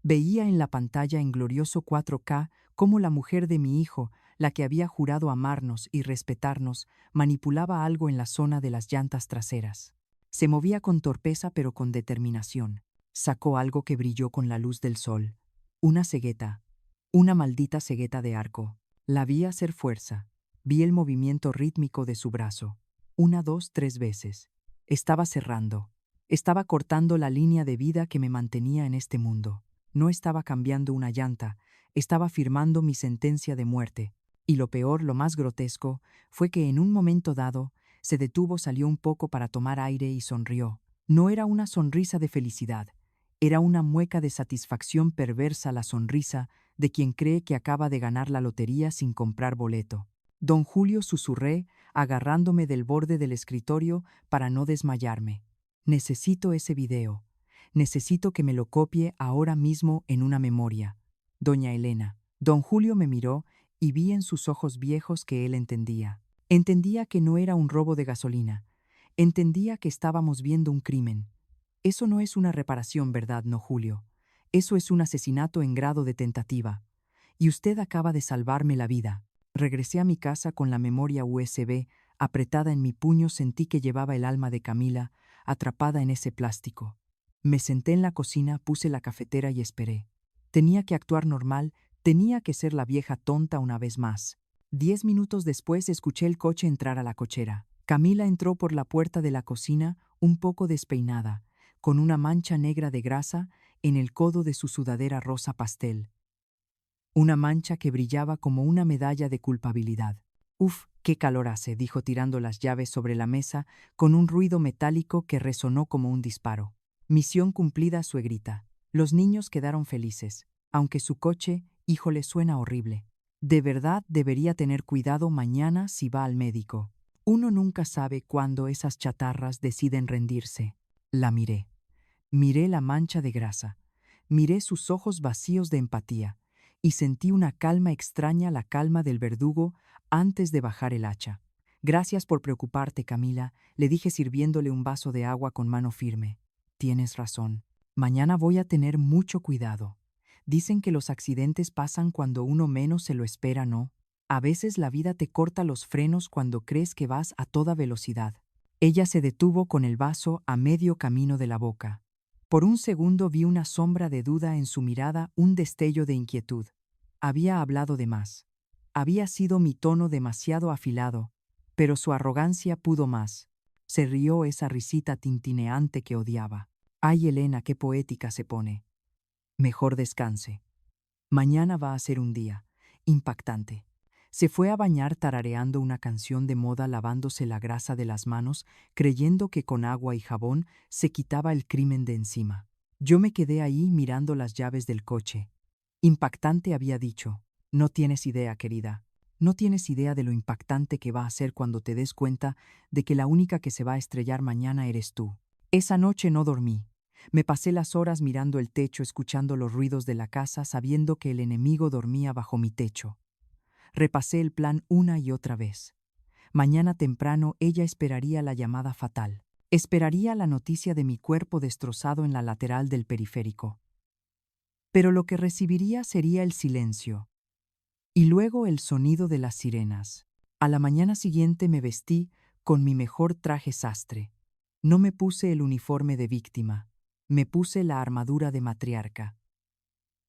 Veía en la pantalla en glorioso 4K cómo la mujer de mi hijo, la que había jurado amarnos y respetarnos, manipulaba algo en la zona de las llantas traseras. Se movía con torpeza pero con determinación. Sacó algo que brilló con la luz del sol. Una cegueta. Una maldita cegueta de arco. La vi hacer fuerza. Vi el movimiento rítmico de su brazo. 1, 2, 3 veces. Estaba cerrando. Estaba cortando la línea de vida que me mantenía en este mundo. No estaba cambiando una llanta, estaba firmando mi sentencia de muerte. Y lo peor, lo más grotesco, fue que en un momento dado, se detuvo, salió un poco para tomar aire y sonrió. No era una sonrisa de felicidad, era una mueca de satisfacción perversa, la sonrisa de quien cree que acaba de ganar la lotería sin comprar boleto. Don Julio, susurré, agarrándome del borde del escritorio para no desmayarme. Necesito ese video. Necesito que me lo copie ahora mismo en una memoria. Doña Elena. Don Julio me miró y vi en sus ojos viejos que él entendía. Entendía que no era un robo de gasolina. Entendía que estábamos viendo un crimen. Eso no es una reparación, ¿verdad, no, Julio? Eso es un asesinato en grado de tentativa. Y usted acaba de salvarme la vida. Regresé a mi casa con la memoria USB apretada en mi puño. Sentí que llevaba el alma de Camila atrapada en ese plástico. Me senté en la cocina, puse la cafetera y esperé. Tenía que actuar normal, tenía que ser la vieja tonta una vez más. 10 minutos después escuché el coche entrar a la cochera. Camila entró por la puerta de la cocina, un poco despeinada, con una mancha negra de grasa en el codo de su sudadera rosa pastel. Una mancha que brillaba como una medalla de culpabilidad. «Uf, qué calor hace», dijo tirando las llaves sobre la mesa con un ruido metálico que resonó como un disparo. Misión cumplida, suegrita. Los niños quedaron felices, aunque su coche, híjole, suena horrible. De verdad debería tener cuidado mañana si va al médico. Uno nunca sabe cuándo esas chatarras deciden rendirse. La miré. Miré la mancha de grasa. Miré sus ojos vacíos de empatía. Y sentí una calma extraña, la calma del verdugo antes de bajar el hacha. «Gracias por preocuparte, Camila», le dije sirviéndole un vaso de agua con mano firme. «Tienes razón. Mañana voy a tener mucho cuidado. Dicen que los accidentes pasan cuando uno menos se lo espera, ¿no? A veces la vida te corta los frenos cuando crees que vas a toda velocidad». Ella se detuvo con el vaso a medio camino de la boca. Por un segundo vi una sombra de duda en su mirada, un destello de inquietud. Había hablado de más. Había sido mi tono demasiado afilado, pero su arrogancia pudo más. Se rió esa risita tintineante que odiaba. «Ay, Elena, qué poética se pone. Mejor descanse. Mañana va a ser un día impactante». Se fue a bañar tarareando una canción de moda, lavándose la grasa de las manos, creyendo que con agua y jabón se quitaba el crimen de encima. Yo me quedé ahí mirando las llaves del coche. Impactante, había dicho. No tienes idea, querida. No tienes idea de lo impactante que va a ser cuando te des cuenta de que la única que se va a estrellar mañana eres tú. Esa noche no dormí. Me pasé las horas mirando el techo, escuchando los ruidos de la casa, sabiendo que el enemigo dormía bajo mi techo. Repasé el plan una y otra vez. Mañana temprano ella esperaría la llamada fatal. Esperaría la noticia de mi cuerpo destrozado en la lateral del periférico. Pero lo que recibiría sería el silencio. Y luego el sonido de las sirenas. A la mañana siguiente me vestí con mi mejor traje sastre. No me puse el uniforme de víctima. Me puse la armadura de matriarca.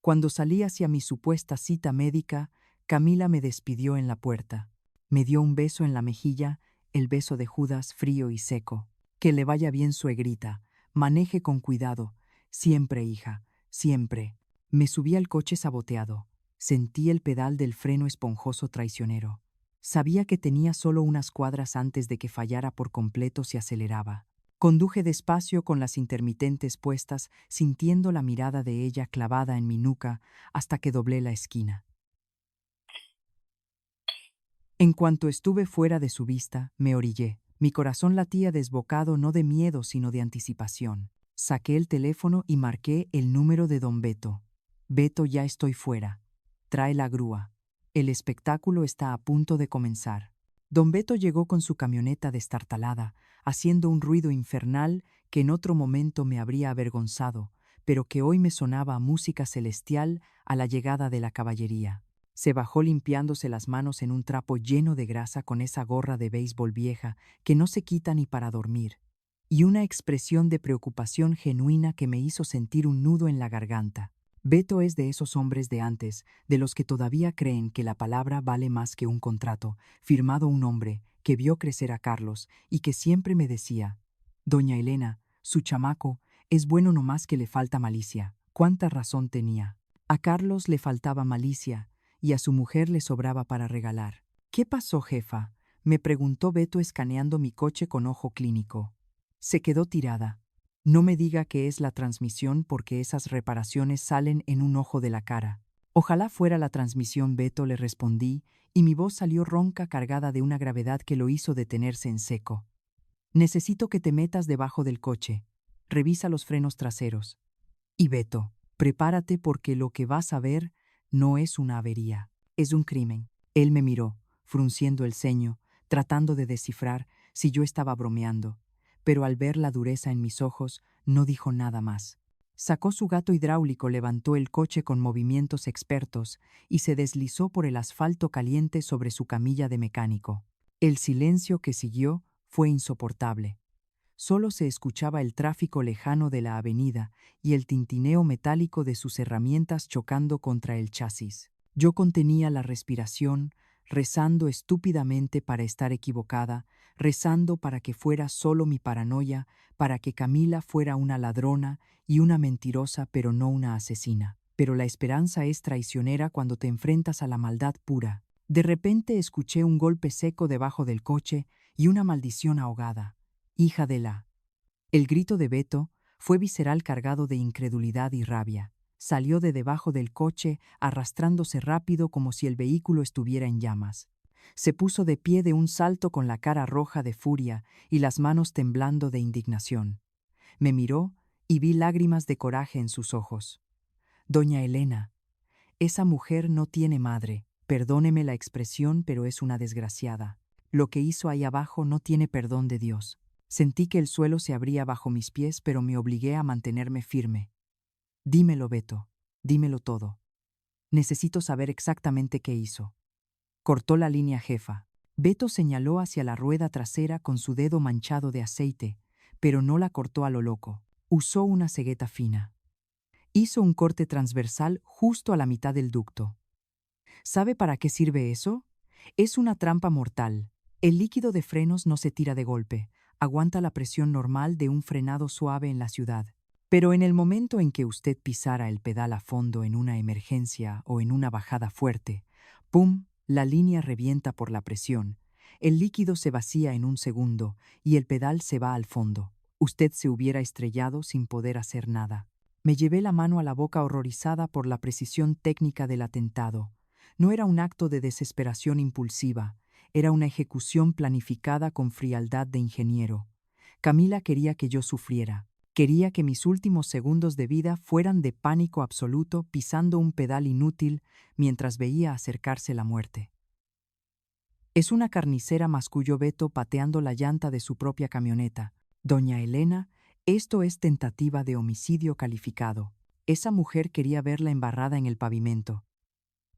Cuando salí hacia mi supuesta cita médica, Camila me despidió en la puerta. Me dio un beso en la mejilla, el beso de Judas, frío y seco. «Que le vaya bien, suegrita. Maneje con cuidado. Siempre, hija, siempre». Me subí al coche saboteado. Sentí el pedal del freno esponjoso traicionero. Sabía que tenía solo unas cuadras antes de que fallara por completo si aceleraba. Conduje despacio con las intermitentes puestas, sintiendo la mirada de ella clavada en mi nuca hasta que doblé la esquina. En cuanto estuve fuera de su vista, me orillé. Mi corazón latía desbocado, no de miedo sino de anticipación. Saqué el teléfono y marqué el número de don Beto. «Beto, ya estoy fuera. Trae la grúa. El espectáculo está a punto de comenzar». Don Beto llegó con su camioneta destartalada, haciendo un ruido infernal que en otro momento me habría avergonzado, pero que hoy me sonaba a música celestial a la llegada de la caballería. Se bajó limpiándose las manos en un trapo lleno de grasa con esa gorra de béisbol vieja que no se quita ni para dormir, y una expresión de preocupación genuina que me hizo sentir un nudo en la garganta. Beto es de esos hombres de antes, de los que todavía creen que la palabra vale más que un contrato, firmado un hombre que vio crecer a Carlos y que siempre me decía: «Doña Elena, su chamaco, es bueno nomás que le falta malicia». ¿Cuánta razón tenía? A Carlos le faltaba malicia y a su mujer le sobraba para regalar. «¿Qué pasó, jefa?», me preguntó Beto escaneando mi coche con ojo clínico. Se quedó tirada. «No me diga que es la transmisión, porque esas reparaciones salen en un ojo de la cara». Ojalá fuera la transmisión, Beto, le respondí, y mi voz salió ronca, cargada de una gravedad que lo hizo detenerse en seco. Necesito que te metas debajo del coche. Revisa los frenos traseros. Y Beto, prepárate porque lo que vas a ver no es una avería, es un crimen. Él me miró, frunciendo el ceño, tratando de descifrar si yo estaba bromeando, pero al ver la dureza en mis ojos, no dijo nada más. Sacó su gato hidráulico, levantó el coche con movimientos expertos y se deslizó por el asfalto caliente sobre su camilla de mecánico. El silencio que siguió fue insoportable. Solo se escuchaba el tráfico lejano de la avenida y el tintineo metálico de sus herramientas chocando contra el chasis. Yo contenía la respiración, rezando estúpidamente para estar equivocada, rezando para que fuera solo mi paranoia, para que Camila fuera una ladrona y una mentirosa, pero no una asesina. Pero la esperanza es traicionera cuando te enfrentas a la maldad pura. De repente escuché un golpe seco debajo del coche y una maldición ahogada. Hija de la... El grito de Beto fue visceral, cargado de incredulidad y rabia. Salió de debajo del coche, arrastrándose rápido como si el vehículo estuviera en llamas. Se puso de pie de un salto con la cara roja de furia y las manos temblando de indignación. Me miró y vi lágrimas de coraje en sus ojos. Doña Elena, esa mujer no tiene madre. Perdóneme la expresión, pero es una desgraciada. Lo que hizo ahí abajo no tiene perdón de Dios. Sentí que el suelo se abría bajo mis pies, pero me obligué a mantenerme firme. Dímelo, Beto, dímelo todo. Necesito saber exactamente qué hizo. Cortó la línea, jefa. Beto señaló hacia la rueda trasera con su dedo manchado de aceite, pero no la cortó a lo loco. Usó una cegueta fina. Hizo un corte transversal justo a la mitad del ducto. ¿Sabe para qué sirve eso? Es una trampa mortal. El líquido de frenos no se tira de golpe, aguanta la presión normal de un frenado suave en la ciudad. Pero en el momento en que usted pisara el pedal a fondo en una emergencia o en una bajada fuerte, ¡pum!, la línea revienta por la presión. El líquido se vacía en un segundo y el pedal se va al fondo. Usted se hubiera estrellado sin poder hacer nada. Me llevé la mano a la boca, horrorizada por la precisión técnica del atentado. No era un acto de desesperación impulsiva, era una ejecución planificada con frialdad de ingeniero. Camila quería que yo sufriera. Quería que mis últimos segundos de vida fueran de pánico absoluto, pisando un pedal inútil mientras veía acercarse la muerte. Es una carnicera, masculló Beto, pateando la llanta de su propia camioneta. Doña Elena, esto es tentativa de homicidio calificado. Esa mujer quería verla embarrada en el pavimento.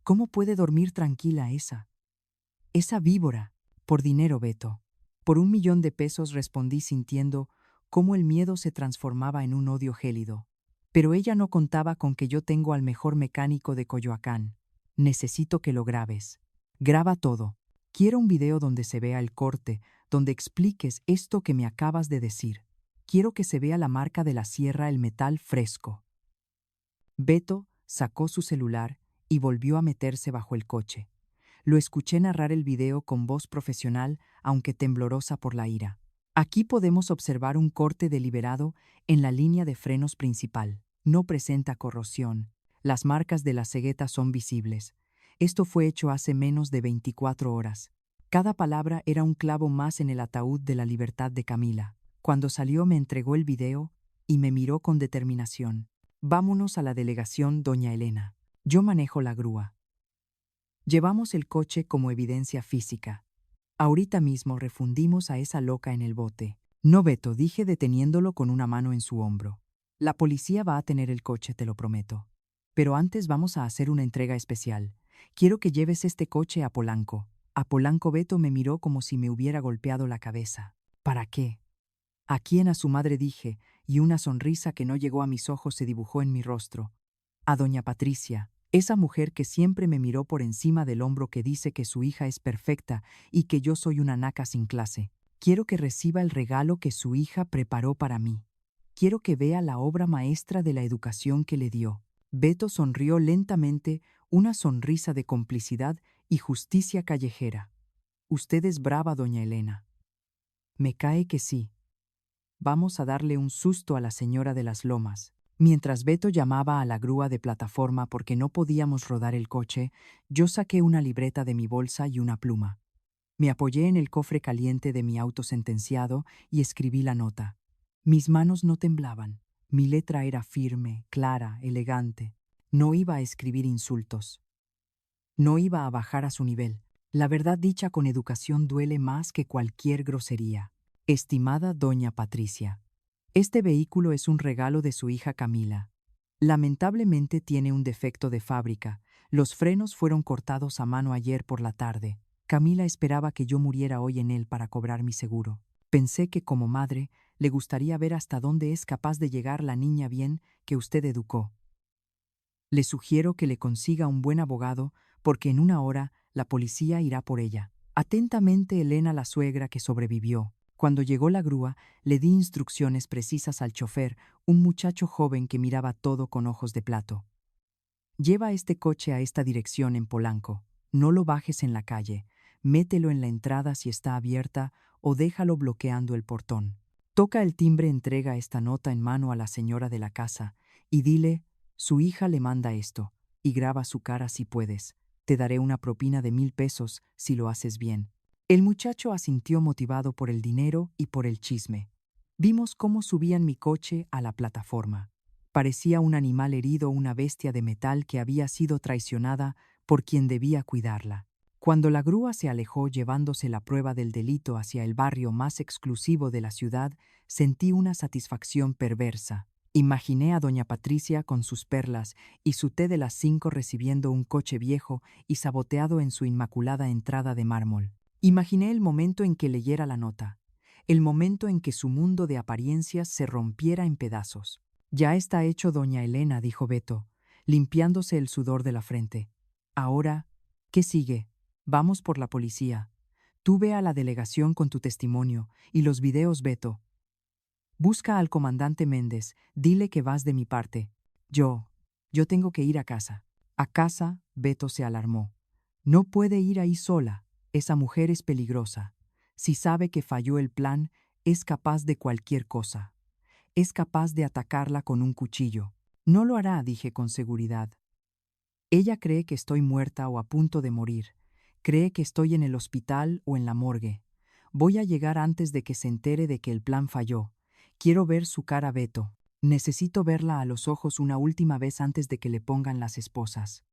¿Cómo puede dormir tranquila esa víbora? Por dinero, Beto. Por 1.000.000 de pesos, respondí, sintiendo cómo el miedo se transformaba en un odio gélido. Pero ella no contaba con que yo tengo al mejor mecánico de Coyoacán. Necesito que lo grabes. Graba todo. Quiero un video donde se vea el corte, donde expliques esto que me acabas de decir. Quiero que se vea la marca de la sierra, el metal fresco. Beto sacó su celular y volvió a meterse bajo el coche. Lo escuché narrar el video con voz profesional, aunque temblorosa por la ira. Aquí podemos observar un corte deliberado en la línea de frenos principal. No presenta corrosión. Las marcas de la cegueta son visibles. Esto fue hecho hace menos de 24 horas. Cada palabra era un clavo más en el ataúd de la libertad de Camila. Cuando salió, me entregó el video y me miró con determinación. Vámonos a la delegación, doña Elena. Yo manejo la grúa. Llevamos el coche como evidencia física. Ahorita mismo refundimos a esa loca en el bote. No, Beto, dije, deteniéndolo con una mano en su hombro. La policía va a tener el coche, te lo prometo. Pero antes vamos a hacer una entrega especial. Quiero que lleves este coche a Polanco. A Polanco. Beto me miró como si me hubiera golpeado la cabeza. ¿Para qué? ¿A quién? A su madre, dije, y una sonrisa que no llegó a mis ojos se dibujó en mi rostro. A doña Patricia, esa mujer que siempre me miró por encima del hombro, que dice que su hija es perfecta y que yo soy una naca sin clase. Quiero que reciba el regalo que su hija preparó para mí. Quiero que vea la obra maestra de la educación que le dio. Beto sonrió lentamente, una sonrisa de complicidad y justicia callejera. Usted es brava, doña Elena. Me cae que sí. Vamos a darle un susto a la señora de las Lomas. Mientras Beto llamaba a la grúa de plataforma porque no podíamos rodar el coche, yo saqué una libreta de mi bolsa y una pluma. Me apoyé en el cofre caliente de mi auto sentenciado y escribí la nota. Mis manos no temblaban. Mi letra era firme, clara, elegante. No iba a escribir insultos. No iba a bajar a su nivel. La verdad dicha con educación duele más que cualquier grosería. Estimada doña Patricia, este vehículo es un regalo de su hija Camila. Lamentablemente tiene un defecto de fábrica. Los frenos fueron cortados a mano ayer por la tarde. Camila esperaba que yo muriera hoy en él para cobrar mi seguro. Pensé que como madre le gustaría ver hasta dónde es capaz de llegar la niña bien que usted educó. Le sugiero que le consiga un buen abogado porque en una hora la policía irá por ella. Atentamente Elena, la suegra que sobrevivió. Cuando llegó la grúa, le di instrucciones precisas al chofer, un muchacho joven que miraba todo con ojos de plato. Lleva este coche a esta dirección en Polanco. No lo bajes en la calle. Mételo en la entrada si está abierta o déjalo bloqueando el portón. Toca el timbre, entrega esta nota en mano a la señora de la casa y dile, su hija le manda esto, y graba su cara si puedes. Te daré una propina de 1,000 pesos si lo haces bien. El muchacho asintió motivado por el dinero y por el chisme. Vimos cómo subían mi coche a la plataforma. Parecía un animal herido, una bestia de metal que había sido traicionada por quien debía cuidarla. Cuando la grúa se alejó llevándose la prueba del delito hacia el barrio más exclusivo de la ciudad, sentí una satisfacción perversa. Imaginé a doña Patricia con sus perlas y su té de las 5 recibiendo un coche viejo y saboteado en su inmaculada entrada de mármol. Imaginé el momento en que leyera la nota, el momento en que su mundo de apariencias se rompiera en pedazos. Ya está hecho, doña Elena, dijo Beto, limpiándose el sudor de la frente. Ahora, ¿qué sigue? Vamos por la policía. Tú ve a la delegación con tu testimonio y los videos, Beto. Busca al comandante Méndez, dile que vas de mi parte. Yo tengo que ir a casa. A casa, Beto se alarmó. No puede ir ahí sola. Esa mujer es peligrosa. Si sabe que falló el plan, es capaz de cualquier cosa. Es capaz de atacarla con un cuchillo. No lo hará, dije con seguridad. Ella cree que estoy muerta o a punto de morir. Cree que estoy en el hospital o en la morgue. Voy a llegar antes de que se entere de que el plan falló. Quiero ver su cara, Beto. Necesito verla a los ojos una última vez antes de que le pongan las esposas.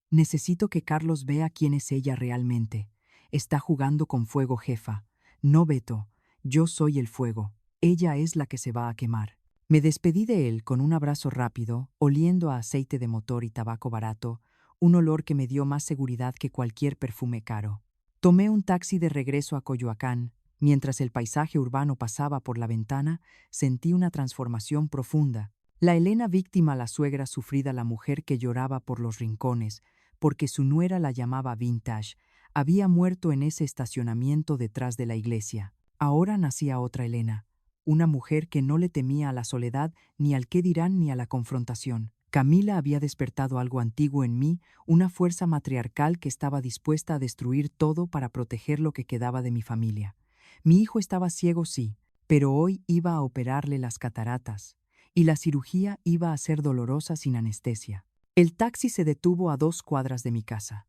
Necesito que Carlos vea quién es ella realmente. Está jugando con fuego, jefa. No, Beto. Yo soy el fuego. Ella es la que se va a quemar. Me despedí de él con un abrazo rápido, oliendo a aceite de motor y tabaco barato, un olor que me dio más seguridad que cualquier perfume caro. Tomé un taxi de regreso a Coyoacán. Mientras el paisaje urbano pasaba por la ventana, sentí una transformación profunda. La Elena víctima, la suegra sufrida, la mujer que lloraba por los rincones, porque su nuera la llamaba vintage, había muerto en ese estacionamiento detrás de la iglesia. Ahora nacía otra Elena, una mujer que no le temía a la soledad, ni al qué dirán, ni a la confrontación. Camila había despertado algo antiguo en mí, una fuerza matriarcal que estaba dispuesta a destruir todo para proteger lo que quedaba de mi familia. Mi hijo estaba ciego, sí, pero hoy iba a operarle las cataratas, y la cirugía iba a ser dolorosa sin anestesia. El taxi se detuvo a 2 cuadras de mi casa.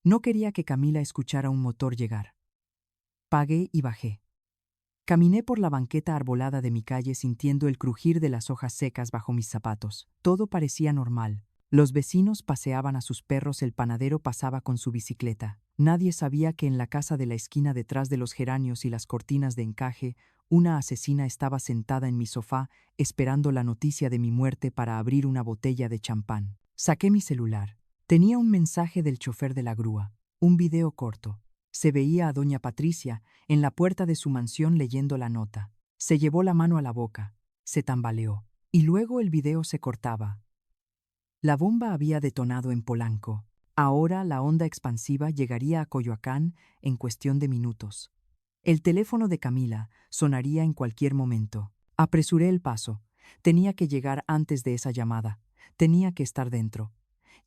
No quería que Camila escuchara un motor llegar. Pagué y bajé. Caminé por la banqueta arbolada de mi calle sintiendo el crujir de las hojas secas bajo mis zapatos. Todo parecía normal. Los vecinos paseaban a sus perros, el panadero pasaba con su bicicleta. Nadie sabía que en la casa de la esquina, detrás de los geranios y las cortinas de encaje, una asesina estaba sentada en mi sofá esperando la noticia de mi muerte para abrir una botella de champán. Saqué mi celular. Tenía un mensaje del chofer de la grúa, un video corto. Se veía a doña Patricia en la puerta de su mansión leyendo la nota. Se llevó la mano a la boca, se tambaleó, y luego el video se cortaba. La bomba había detonado en Polanco. Ahora la onda expansiva llegaría a Coyoacán en cuestión de minutos. El teléfono de Camila sonaría en cualquier momento. Apresuré el paso. Tenía que llegar antes de esa llamada. Tenía que estar dentro.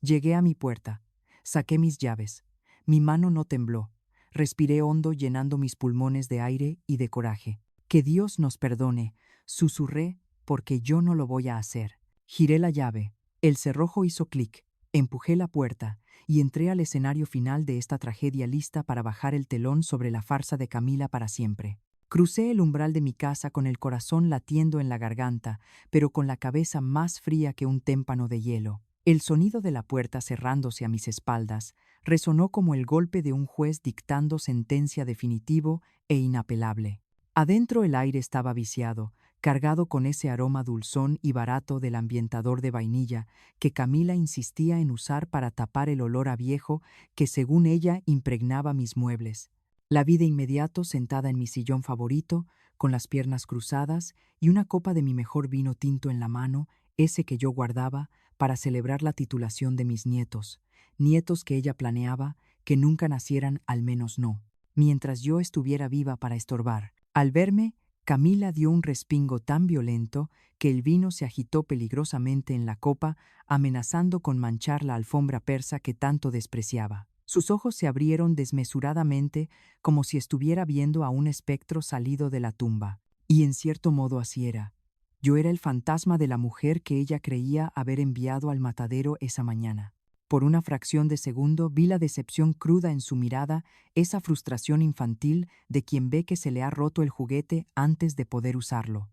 Llegué a mi puerta. Saqué mis llaves. Mi mano no tembló. Respiré hondo, llenando mis pulmones de aire y de coraje. Que Dios nos perdone, susurré, porque yo no lo voy a hacer. Giré la llave. El cerrojo hizo clic. Empujé la puerta y entré al escenario final de esta tragedia lista para bajar el telón sobre la farsa de Camila para siempre. Crucé el umbral de mi casa con el corazón latiendo en la garganta, pero con la cabeza más fría que un témpano de hielo. El sonido de la puerta cerrándose a mis espaldas resonó como el golpe de un juez dictando sentencia definitivo e inapelable. Adentro el aire estaba viciado, cargado con ese aroma dulzón y barato del ambientador de vainilla que Camila insistía en usar para tapar el olor a viejo que, según ella, impregnaba mis muebles. La vi de inmediato sentada en mi sillón favorito, con las piernas cruzadas y una copa de mi mejor vino tinto en la mano, ese que yo guardaba para celebrar la titulación de mis nietos, nietos que ella planeaba que nunca nacieran, al menos no, mientras yo estuviera viva para estorbar. Al verme, Camila dio un respingo tan violento que el vino se agitó peligrosamente en la copa, amenazando con manchar la alfombra persa que tanto despreciaba. Sus ojos se abrieron desmesuradamente como si estuviera viendo a un espectro salido de la tumba. Y en cierto modo así era. Yo era el fantasma de la mujer que ella creía haber enviado al matadero esa mañana. Por una fracción de segundo vi la decepción cruda en su mirada, esa frustración infantil de quien ve que se le ha roto el juguete antes de poder usarlo.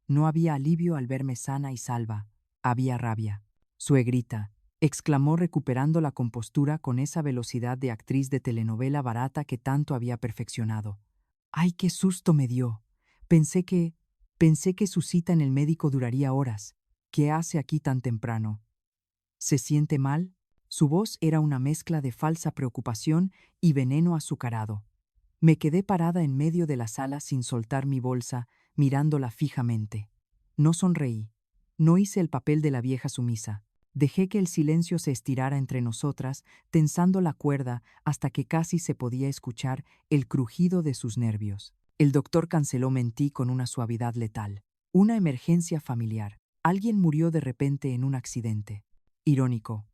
No había alivio al verme sana y salva, había rabia. Suegrita, exclamó recuperando la compostura con esa velocidad de actriz de telenovela barata que tanto había perfeccionado. ¡Ay, qué susto me dio! Pensé que su cita en el médico duraría horas. ¿Qué hace aquí tan temprano? ¿Se siente mal? Su voz era una mezcla de falsa preocupación y veneno azucarado. Me quedé parada en medio de la sala sin soltar mi bolsa, mirándola fijamente. No sonreí. No hice el papel de la vieja sumisa. Dejé que el silencio se estirara entre nosotras, tensando la cuerda hasta que casi se podía escuchar el crujido de sus nervios. El doctor canceló mentí con una suavidad letal. Una emergencia familiar. Alguien murió de repente en un accidente. Irónico.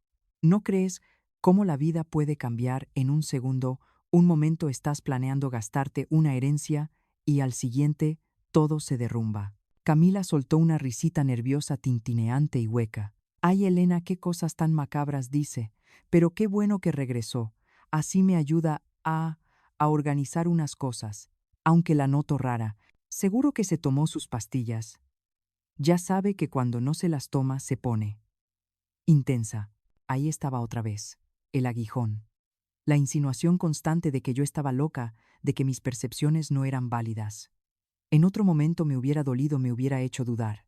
¿No crees cómo la vida puede cambiar en un segundo? Un momento estás planeando gastarte una herencia y al siguiente todo se derrumba. Camila soltó una risita nerviosa tintineante y hueca. Ay, Elena, qué cosas tan macabras dice, pero qué bueno que regresó. Así me ayuda a organizar unas cosas, aunque la noto rara. Seguro que se tomó sus pastillas. Ya sabe que cuando no se las toma se pone intensa. Ahí estaba otra vez, el aguijón. La insinuación constante de que yo estaba loca, de que mis percepciones no eran válidas. En otro momento me hubiera dolido, me hubiera hecho dudar.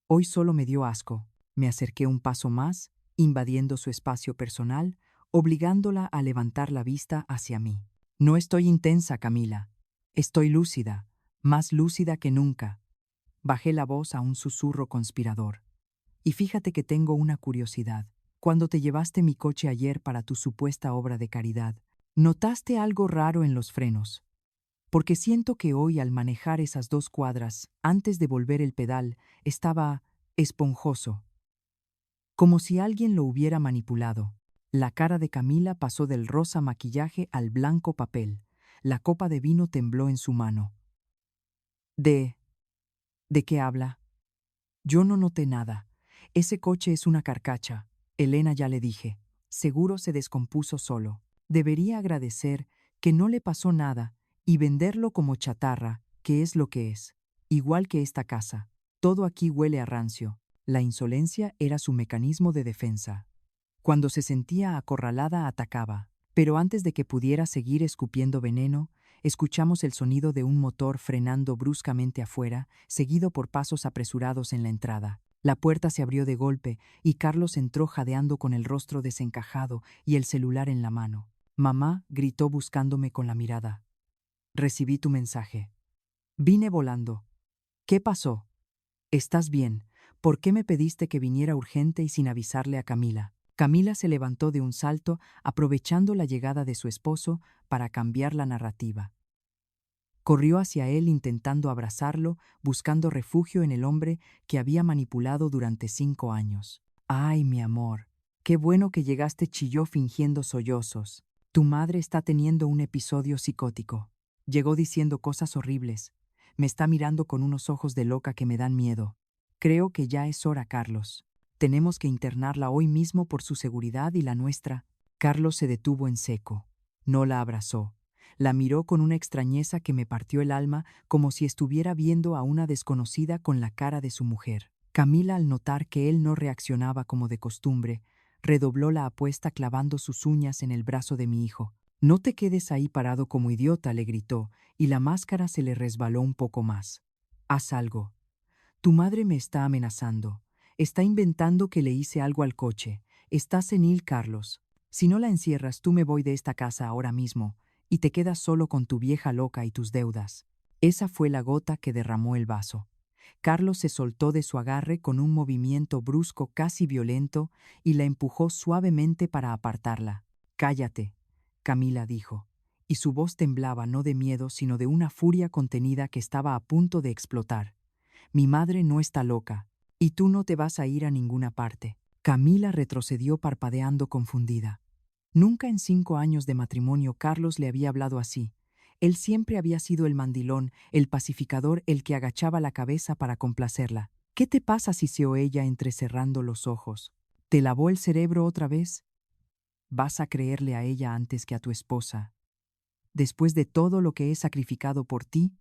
Hoy solo me dio asco. Me acerqué un paso más, invadiendo su espacio personal, obligándola a levantar la vista hacia mí. No estoy intensa, Camila. Estoy lúcida, más lúcida que nunca. Bajé la voz a un susurro conspirador. Y fíjate que tengo una curiosidad. Cuando te llevaste mi coche ayer para tu supuesta obra de caridad, ¿notaste algo raro en los frenos? Porque siento que hoy, al manejar esas 2 cuadras, antes de volver el pedal, estaba esponjoso, como si alguien lo hubiera manipulado. La cara de Camila pasó del rosa maquillaje al blanco papel. La copa de vino tembló en su mano. ¿De qué habla? Yo no noté nada. Ese coche es una carcacha. Elena, ya le dije. Seguro se descompuso solo. Debería agradecer que no le pasó nada y venderlo como chatarra, que es lo que es. Igual que esta casa. Todo aquí huele a rancio. La insolencia era su mecanismo de defensa. Cuando se sentía acorralada, atacaba. Pero antes de que pudiera seguir escupiendo veneno, escuchamos el sonido de un motor frenando bruscamente afuera, seguido por pasos apresurados en la entrada. La puerta se abrió de golpe y Carlos entró jadeando con el rostro desencajado y el celular en la mano. Mamá, gritó buscándome con la mirada. Recibí tu mensaje. Vine volando. ¿Qué pasó? ¿Estás bien? ¿Por qué me pediste que viniera urgente y sin avisarle a Camila? Camila se levantó de un salto, aprovechando la llegada de su esposo para cambiar la narrativa. Corrió hacia él intentando abrazarlo, buscando refugio en el hombre que había manipulado durante 5 años. ¡Ay, mi amor! ¡Qué bueno que llegaste!, chilló fingiendo sollozos. Tu madre está teniendo un episodio psicótico. Llegó diciendo cosas horribles. Me está mirando con unos ojos de loca que me dan miedo. Creo que ya es hora, Carlos. Tenemos que internarla hoy mismo por su seguridad y la nuestra. Carlos se detuvo en seco. No la abrazó. La miró con una extrañeza que me partió el alma, como si estuviera viendo a una desconocida con la cara de su mujer. Camila, al notar que él no reaccionaba como de costumbre, redobló la apuesta clavando sus uñas en el brazo de mi hijo. «No te quedes ahí parado como idiota», le gritó, y la máscara se le resbaló un poco más. «Haz algo. Tu madre me está amenazando. Está inventando que le hice algo al coche. Está senil, Carlos. Si no la encierras, tú me voy de esta casa ahora mismo, y te quedas solo con tu vieja loca y tus deudas». Esa fue la gota que derramó el vaso. Carlos se soltó de su agarre con un movimiento brusco casi violento y la empujó suavemente para apartarla. «Cállate», Camila dijo, y su voz temblaba no de miedo sino de una furia contenida que estaba a punto de explotar. «Mi madre no está loca, y tú no te vas a ir a ninguna parte». Camila retrocedió parpadeando confundida. Nunca en 5 años de matrimonio Carlos le había hablado así. Él siempre había sido el mandilón, el pacificador, el que agachaba la cabeza para complacerla. «¿Qué te pasa?», siseó ella entrecerrando los ojos. «¿Te lavó el cerebro otra vez? Vas a creerle a ella antes que a tu esposa. Después de todo lo que he sacrificado por ti,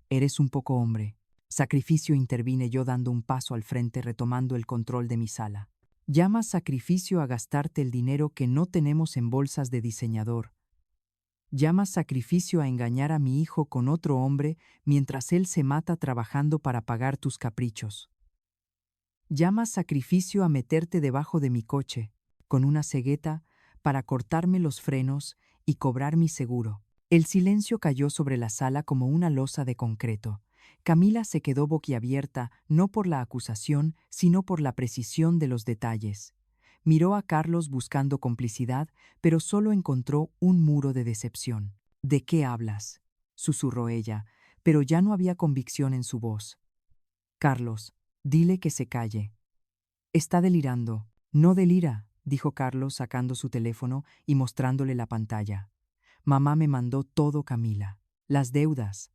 eres un poco hombre». «Sacrificio», intervine yo dando un paso al frente retomando el control de mi sala. «¿Llamas sacrificio a gastarte el dinero que no tenemos en bolsas de diseñador? ¿Llamas sacrificio a engañar a mi hijo con otro hombre mientras él se mata trabajando para pagar tus caprichos? ¿Llamas sacrificio a meterte debajo de mi coche, con una cegueta, para cortarme los frenos y cobrar mi seguro?» El silencio cayó sobre la sala como una losa de concreto. Camila se quedó boquiabierta, no por la acusación, sino por la precisión de los detalles. Miró a Carlos buscando complicidad, pero solo encontró un muro de decepción. «¿De qué hablas?», susurró ella, pero ya no había convicción en su voz. «Carlos, dile que se calle. Está delirando». «No delira», dijo Carlos sacando su teléfono y mostrándole la pantalla. «Mamá me mandó todo, Camila. Las deudas,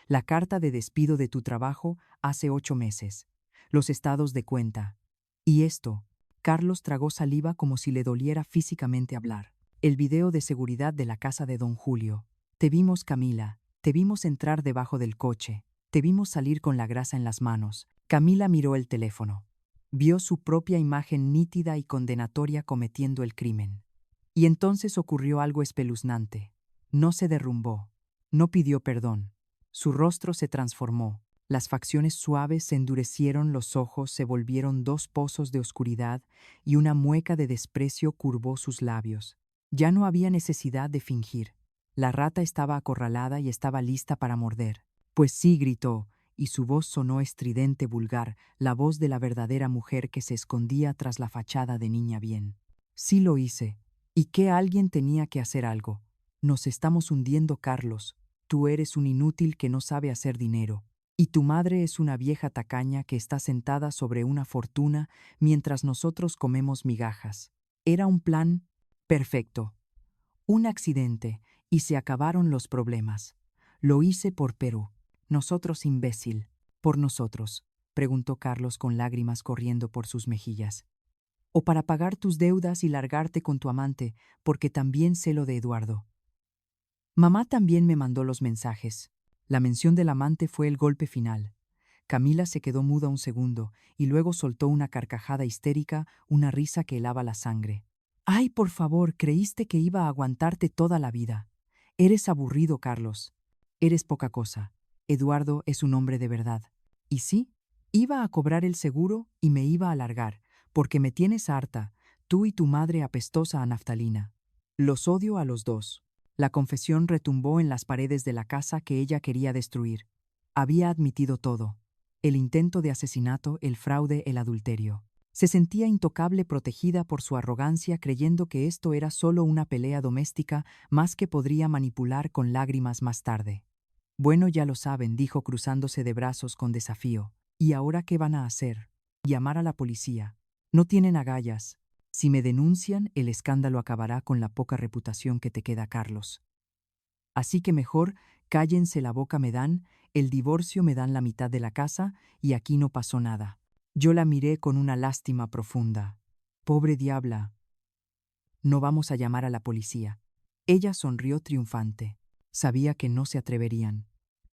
la carta de despido de tu trabajo hace 8 meses, los estados de cuenta. Y esto». Carlos tragó saliva como si le doliera físicamente hablar. «El video de seguridad de la casa de don Julio. Te vimos, Camila. Te vimos entrar debajo del coche. Te vimos salir con la grasa en las manos». Camila miró el teléfono. Vio su propia imagen nítida y condenatoria cometiendo el crimen. Y entonces ocurrió algo espeluznante. No se derrumbó. No pidió perdón. Su rostro se transformó. Las facciones suaves se endurecieron, los ojos se volvieron 2 pozos de oscuridad y una mueca de desprecio curvó sus labios. Ya no había necesidad de fingir. La rata estaba acorralada y estaba lista para morder. «Pues sí», gritó, y su voz sonó estridente, vulgar, la voz de la verdadera mujer que se escondía tras la fachada de niña bien. «Sí lo hice. ¿Y qué? Alguien tenía que hacer algo. Nos estamos hundiendo, Carlos. Tú eres un inútil que no sabe hacer dinero. Y tu madre es una vieja tacaña que está sentada sobre una fortuna mientras nosotros comemos migajas. Era un plan perfecto. Un accidente, y se acabaron los problemas. Lo hice por Perú. Nosotros, imbécil. ¿Por nosotros?», preguntó Carlos con lágrimas corriendo por sus mejillas. «O para pagar tus deudas y largarte con tu amante, porque también sé lo de Eduardo. Mamá también me mandó los mensajes». La mención del amante fue el golpe final. Camila se quedó muda un segundo y luego soltó una carcajada histérica, una risa que helaba la sangre. «Ay, por favor, creíste que iba a aguantarte toda la vida. Eres aburrido, Carlos. Eres poca cosa. Eduardo es un hombre de verdad. Y sí, iba a cobrar el seguro y me iba a largar, porque me tienes harta, tú y tu madre apestosa a naftalina. Los odio a los dos». La confesión retumbó en las paredes de la casa que ella quería destruir. Había admitido todo: el intento de asesinato, el fraude, el adulterio. Se sentía intocable, protegida por su arrogancia, creyendo que esto era solo una pelea doméstica más que podría manipular con lágrimas más tarde. «Bueno, ya lo saben», dijo cruzándose de brazos con desafío. «¿Y ahora qué van a hacer? Llamar a la policía. No tienen agallas. Si me denuncian, el escándalo acabará con la poca reputación que te queda, Carlos. Así que mejor Cállense la boca me dan, el divorcio me dan la mitad de la casa y aquí no pasó nada. Yo la miré con una lástima profunda. Pobre diabla. No vamos a llamar a la policía. Ella sonrió triunfante. Sabía que no se atreverían.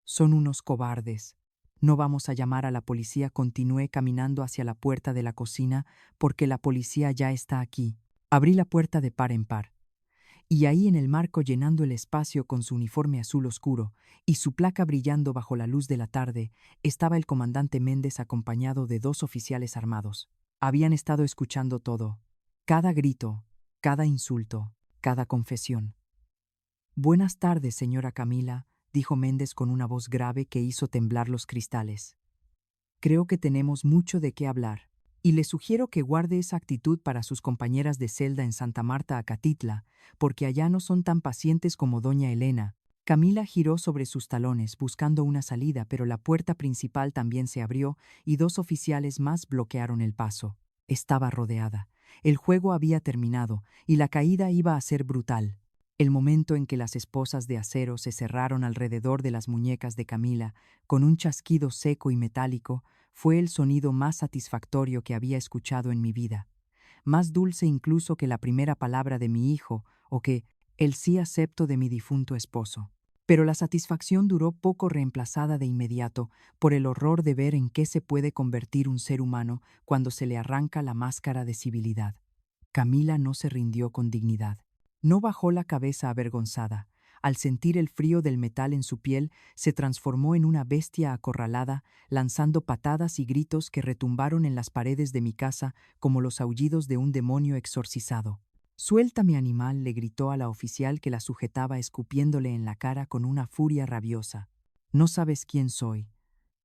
Son unos cobardes. No vamos a llamar a la policía. Continué caminando hacia la puerta de la cocina porque la policía ya está aquí. Abrí la puerta de par en par. Y ahí en el marco, llenando el espacio con su uniforme azul oscuro y su placa brillando bajo la luz de la tarde, estaba el comandante Méndez acompañado de 2 oficiales armados. Habían estado escuchando todo. Cada grito, cada insulto, cada confesión. Buenas tardes, señora Camila, dijo Méndez con una voz grave que hizo temblar los cristales. Creo que tenemos mucho de qué hablar, y le sugiero que guarde esa actitud para sus compañeras de celda en Santa Marta Acatitla, porque allá no son tan pacientes como doña Elena. Camila giró sobre sus talones buscando una salida, pero la puerta principal también se abrió y 2 oficiales más bloquearon el paso. Estaba rodeada. El juego había terminado y la caída iba a ser brutal. El momento en que las esposas de acero se cerraron alrededor de las muñecas de Camila, con un chasquido seco y metálico, fue el sonido más satisfactorio que había escuchado en mi vida, más dulce incluso que la primera palabra de mi hijo o que el sí acepto de mi difunto esposo. Pero la satisfacción duró poco, reemplazada de inmediato por el horror de ver en qué se puede convertir un ser humano cuando se le arranca la máscara de civilidad. Camila no se rindió con dignidad. No bajó la cabeza avergonzada. Al sentir el frío del metal en su piel, se transformó en una bestia acorralada, lanzando patadas y gritos que retumbaron en las paredes de mi casa como los aullidos de un demonio exorcizado. «Suéltame, animal», le gritó a la oficial que la sujetaba, escupiéndole en la cara con una furia rabiosa. «No sabes quién soy.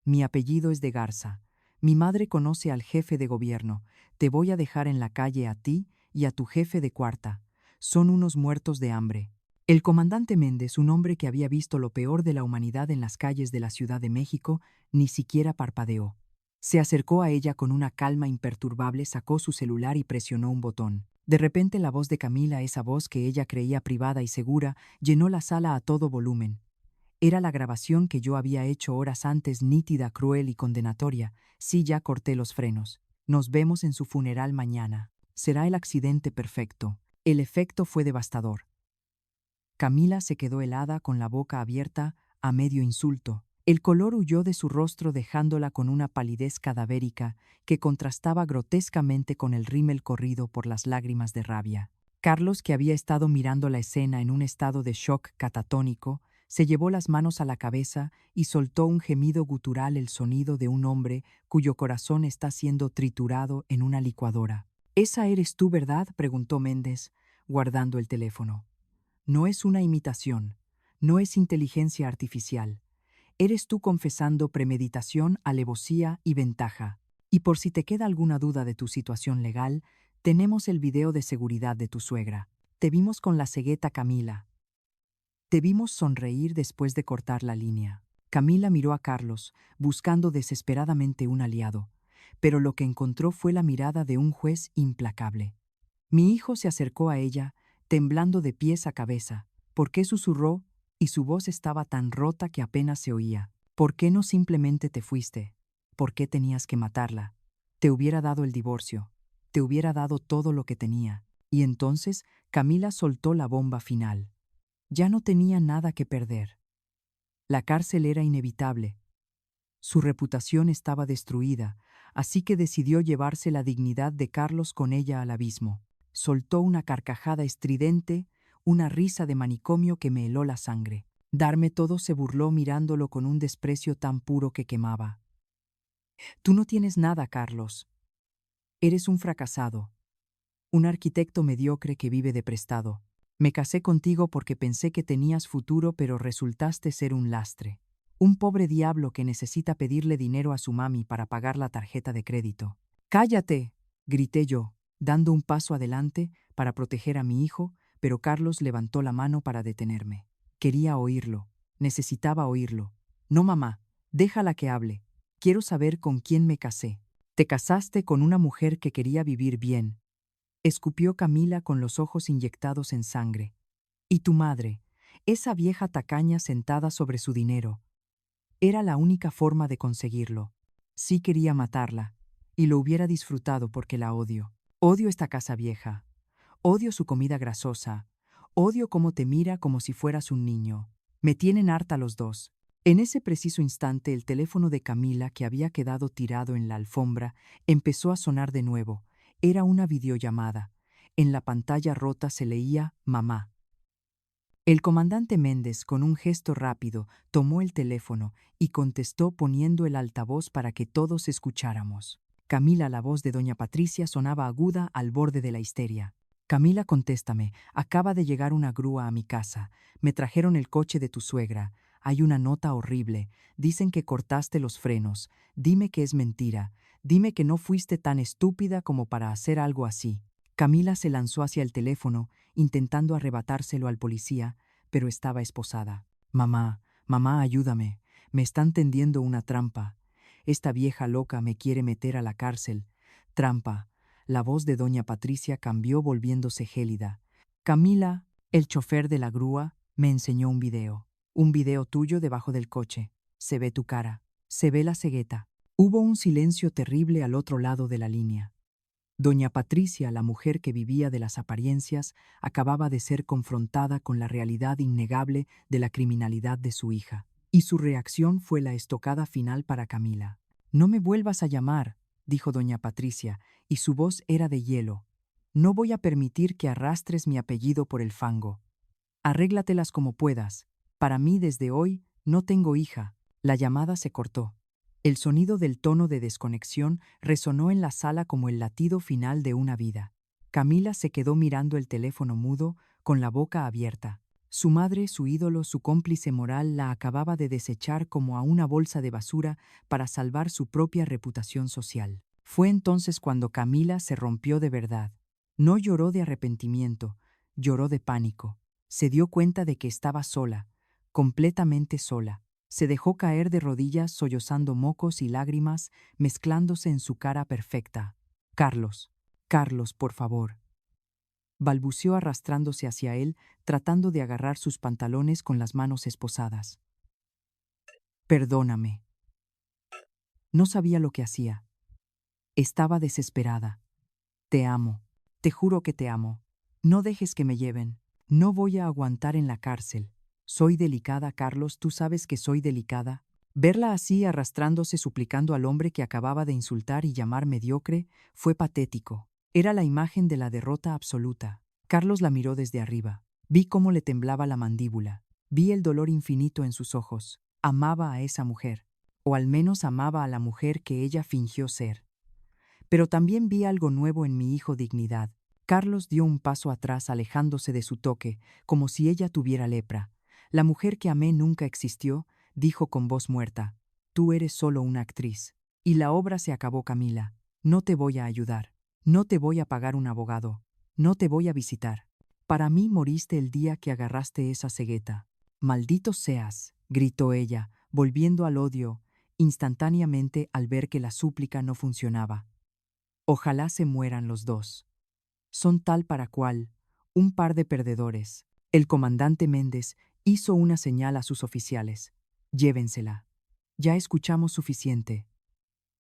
Mi apellido es de Garza. Mi madre conoce al jefe de gobierno. Te voy a dejar en la calle a ti y a tu jefe de cuarta. Son unos muertos de hambre». El comandante Méndez, un hombre que había visto lo peor de la humanidad en las calles de la Ciudad de México, ni siquiera parpadeó. Se acercó a ella con una calma imperturbable, sacó su celular y presionó un botón. De repente la voz de Camila, esa voz que ella creía privada y segura, llenó la sala a todo volumen. Era la grabación que yo había hecho horas antes, nítida, cruel y condenatoria. Sí, ya corté los frenos. Nos vemos en su funeral mañana. Será el accidente perfecto. El efecto fue devastador. Camila se quedó helada, con la boca abierta, a medio insulto. El color huyó de su rostro, dejándola con una palidez cadavérica que contrastaba grotescamente con el rímel corrido por las lágrimas de rabia. Carlos, que había estado mirando la escena en un estado de shock catatónico, se llevó las manos a la cabeza y soltó un gemido gutural, el sonido de un hombre cuyo corazón está siendo triturado en una licuadora. «¿Esa eres tú, verdad?», preguntó Méndez, guardando el teléfono. «No es una imitación, no es inteligencia artificial. Eres tú confesando premeditación, alevosía y ventaja. Y por si te queda alguna duda de tu situación legal, tenemos el video de seguridad de tu suegra. Te vimos con la cegueta Camila. Te vimos sonreír después de cortar la línea». Camila miró a Carlos, buscando desesperadamente un aliado, pero lo que encontró fue la mirada de un juez implacable. Mi hijo se acercó a ella, temblando de pies a cabeza. «¿Por qué?», susurró, y su voz estaba tan rota que apenas se oía. «¿Por qué no simplemente te fuiste? ¿Por qué tenías que matarla? Te hubiera dado el divorcio, te hubiera dado todo lo que tenía». Y entonces Camila soltó la bomba final. Ya no tenía nada que perder. La cárcel era inevitable. Su reputación estaba destruida, así que decidió llevarse la dignidad de Carlos con ella al abismo. Soltó una carcajada estridente, una risa de manicomio que me heló la sangre. Darme todo se burló mirándolo con un desprecio tan puro que quemaba. «Tú no tienes nada, Carlos. Eres un fracasado, un arquitecto mediocre que vive de prestado. Me casé contigo porque pensé que tenías futuro, pero resultaste ser un lastre. Un pobre diablo que necesita pedirle dinero a su mami para pagar la tarjeta de crédito». «¡Cállate!», grité yo, dando un paso adelante para proteger a mi hijo, pero Carlos levantó la mano para detenerme. Quería oírlo, necesitaba oírlo. «No, mamá, déjala que hable. Quiero saber con quién me casé». «Te casaste con una mujer que quería vivir bien», escupió Camila con los ojos inyectados en sangre. «Y tu madre, esa vieja tacaña sentada sobre su dinero. Era la única forma de conseguirlo. Sí quería matarla, y lo hubiera disfrutado porque la odio. Odio esta casa vieja. Odio su comida grasosa. Odio cómo te mira como si fueras un niño. Me tienen harta los dos. En ese preciso instante el teléfono de Camila, que había quedado tirado en la alfombra, empezó a sonar de nuevo. Era una videollamada. En la pantalla rota se leía «Mamá». El comandante Méndez, con un gesto rápido, tomó el teléfono y contestó poniendo el altavoz para que todos escucháramos. Camila, la voz de doña Patricia sonaba aguda al borde de la histeria. Camila, contéstame, acaba de llegar una grúa a mi casa. Me trajeron el coche de tu suegra. Hay una nota horrible. Dicen que cortaste los frenos. Dime que es mentira. Dime que no fuiste tan estúpida como para hacer algo así. Camila se lanzó hacia el teléfono, intentando arrebatárselo al policía, pero estaba esposada. Mamá, mamá, ayúdame. Me están tendiendo una trampa. Esta vieja loca me quiere meter a la cárcel. Trampa. La voz de doña Patricia cambió volviéndose gélida. Camila, el chofer de la grúa, me enseñó un video. Un video tuyo debajo del coche. Se ve tu cara. Se ve la cegueta. Hubo un silencio terrible al otro lado de la línea. Doña Patricia, la mujer que vivía de las apariencias, acababa de ser confrontada con la realidad innegable de la criminalidad de su hija. Y su reacción fue la estocada final para Camila. «No me vuelvas a llamar», dijo doña Patricia, y su voz era de hielo. «No voy a permitir que arrastres mi apellido por el fango. Arréglatelas como puedas. Para mí, desde hoy, no tengo hija». La llamada se cortó. El sonido del tono de desconexión resonó en la sala como el latido final de una vida. Camila se quedó mirando el teléfono mudo, con la boca abierta. Su madre, su ídolo, su cómplice moral, la acababa de desechar como a una bolsa de basura para salvar su propia reputación social. Fue entonces cuando Camila se rompió de verdad. No lloró de arrepentimiento, lloró de pánico. Se dio cuenta de que estaba sola, completamente sola. Se dejó caer de rodillas sollozando mocos y lágrimas mezclándose en su cara perfecta. «Carlos, Carlos, por favor», balbuceó arrastrándose hacia él, tratando de agarrar sus pantalones con las manos esposadas. «Perdóname». No sabía lo que hacía. Estaba desesperada. «Te amo. Te juro que te amo. No dejes que me lleven. No voy a aguantar en la cárcel. Soy delicada, Carlos, tú sabes que soy delicada». Verla así, arrastrándose, suplicando al hombre que acababa de insultar y llamar mediocre, fue patético. Era la imagen de la derrota absoluta. Carlos la miró desde arriba. Vi cómo le temblaba la mandíbula. Vi el dolor infinito en sus ojos. Amaba a esa mujer. O al menos amaba a la mujer que ella fingió ser. Pero también vi algo nuevo en mi hijo: dignidad. Carlos dio un paso atrás, alejándose de su toque, como si ella tuviera lepra. «La mujer que amé nunca existió», dijo con voz muerta. «Tú eres solo una actriz. Y la obra se acabó, Camila. No te voy a ayudar. No te voy a pagar un abogado. No te voy a visitar. Para mí moriste el día que agarraste esa cegueta». «Maldito seas», gritó ella, volviendo al odio, instantáneamente al ver que la súplica no funcionaba. «Ojalá se mueran los dos. Son tal para cual, un par de perdedores». El comandante Méndez hizo una señal a sus oficiales. «Llévensela. Ya escuchamos suficiente».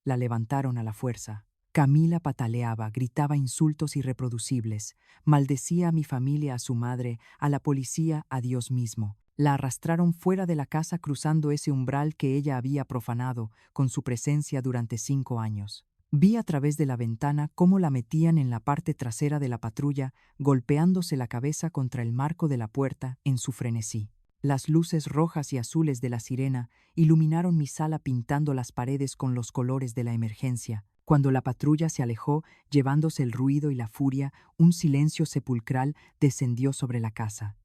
La levantaron a la fuerza. Camila pataleaba, gritaba insultos irreproducibles, maldecía a mi familia, a su madre, a la policía, a Dios mismo. La arrastraron fuera de la casa, cruzando ese umbral que ella había profanado con su presencia durante 5 años. Vi a través de la ventana cómo la metían en la parte trasera de la patrulla, golpeándose la cabeza contra el marco de la puerta en su frenesí. Las luces rojas y azules de la sirena iluminaron mi sala, pintando las paredes con los colores de la emergencia. Cuando la patrulla se alejó, llevándose el ruido y la furia, un silencio sepulcral descendió sobre la casa.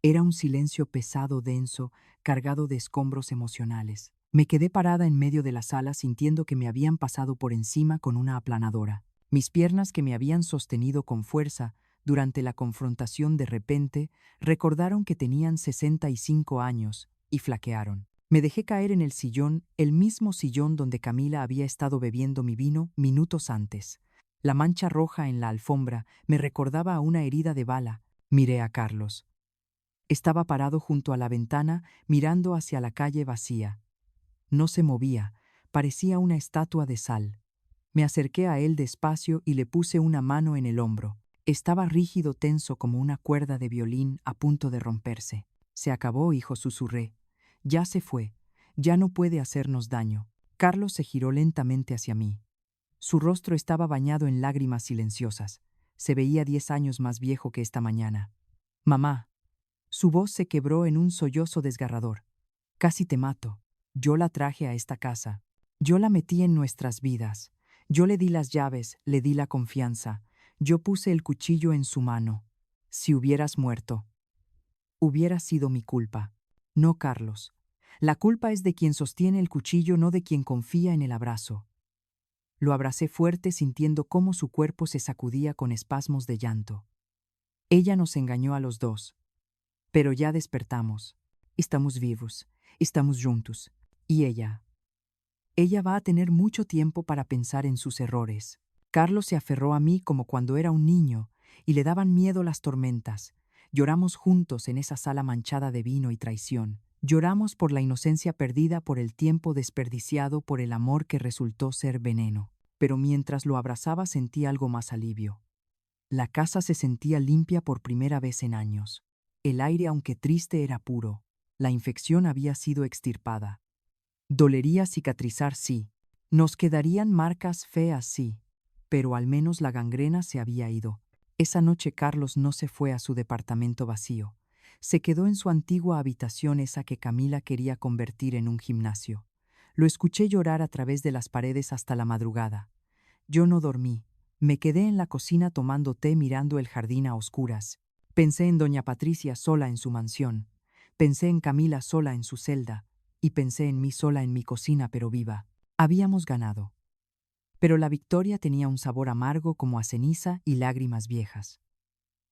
Era un silencio pesado, denso, cargado de escombros emocionales. Me quedé parada en medio de la sala, sintiendo que me habían pasado por encima con una aplanadora. Mis piernas, que me habían sostenido con fuerza durante la confrontación, de repente recordaron que tenían 65 años y flaquearon. Me dejé caer en el sillón, el mismo sillón donde Camila había estado bebiendo mi vino minutos antes. La mancha roja en la alfombra me recordaba a una herida de bala. Miré a Carlos. Estaba parado junto a la ventana, mirando hacia la calle vacía. No se movía, parecía una estatua de sal. Me acerqué a él despacio y le puse una mano en el hombro. Estaba rígido, tenso como una cuerda de violín a punto de romperse. Se acabó, hijo, susurré. Ya se fue. Ya no puede hacernos daño. Carlos se giró lentamente hacia mí. Su rostro estaba bañado en lágrimas silenciosas. Se veía 10 años más viejo que esta mañana. Mamá. Su voz se quebró en un sollozo desgarrador. Casi te mato. Yo la traje a esta casa. Yo la metí en nuestras vidas. Yo le di las llaves, le di la confianza. Yo puse el cuchillo en su mano. Si hubieras muerto, hubiera sido mi culpa. No, Carlos. La culpa es de quien sostiene el cuchillo, no de quien confía en el abrazo. Lo abracé fuerte, sintiendo cómo su cuerpo se sacudía con espasmos de llanto. Ella nos engañó a los dos. Pero ya despertamos. Estamos vivos. Estamos juntos. Y ella va a tener mucho tiempo para pensar en sus errores. Carlos se aferró a mí como cuando era un niño, y le daban miedo las tormentas. Lloramos juntos en esa sala manchada de vino y traición. Lloramos por la inocencia perdida, por el tiempo desperdiciado, por el amor que resultó ser veneno. Pero mientras lo abrazaba sentí algo más alivio. La casa se sentía limpia por primera vez en años. El aire, aunque triste, era puro. La infección había sido extirpada. Dolería cicatrizar, sí. Nos quedarían marcas feas, sí. Pero al menos la gangrena se había ido. Esa noche Carlos no se fue a su departamento vacío. Se quedó en su antigua habitación, esa que Camila quería convertir en un gimnasio. Lo escuché llorar a través de las paredes hasta la madrugada. Yo no dormí. Me quedé en la cocina tomando té, mirando el jardín a oscuras. Pensé en doña Patricia sola en su mansión. Pensé en Camila sola en su celda. Y pensé en mí sola en mi cocina, pero viva. Habíamos ganado. Pero la victoria tenía un sabor amargo, como a ceniza y lágrimas viejas.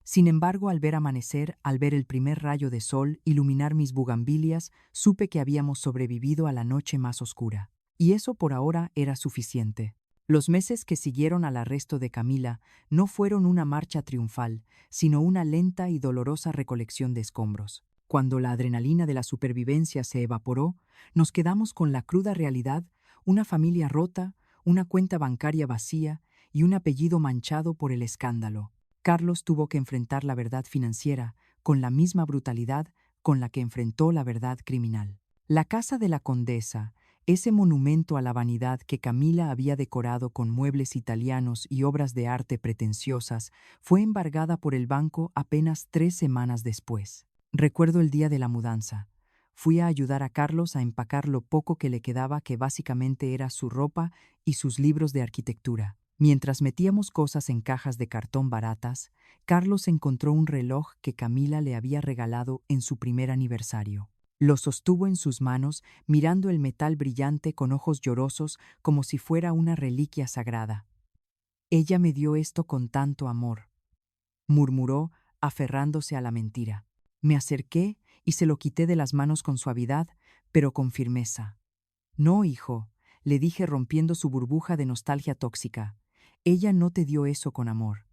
Sin embargo, al ver amanecer, al ver el primer rayo de sol iluminar mis bugambilias, supe que habíamos sobrevivido a la noche más oscura. Y eso por ahora era suficiente. Los meses que siguieron al arresto de Camila no fueron una marcha triunfal, sino una lenta y dolorosa recolección de escombros. Cuando la adrenalina de la supervivencia se evaporó, nos quedamos con la cruda realidad: una familia rota, una cuenta bancaria vacía y un apellido manchado por el escándalo. Carlos tuvo que enfrentar la verdad financiera con la misma brutalidad con la que enfrentó la verdad criminal. La casa de la condesa, ese monumento a la vanidad que Camila había decorado con muebles italianos y obras de arte pretenciosas, fue embargada por el banco apenas 3 semanas después. Recuerdo el día de la mudanza. Fui a ayudar a Carlos a empacar lo poco que le quedaba, que básicamente era su ropa y sus libros de arquitectura. Mientras metíamos cosas en cajas de cartón baratas, Carlos encontró un reloj que Camila le había regalado en su primer aniversario. Lo sostuvo en sus manos, mirando el metal brillante con ojos llorosos, como si fuera una reliquia sagrada. Ella me dio esto con tanto amor, murmuró, aferrándose a la mentira. Me acerqué y se lo quité de las manos con suavidad, pero con firmeza. No, hijo, le dije, rompiendo su burbuja de nostalgia tóxica. Ella no te dio eso con amor.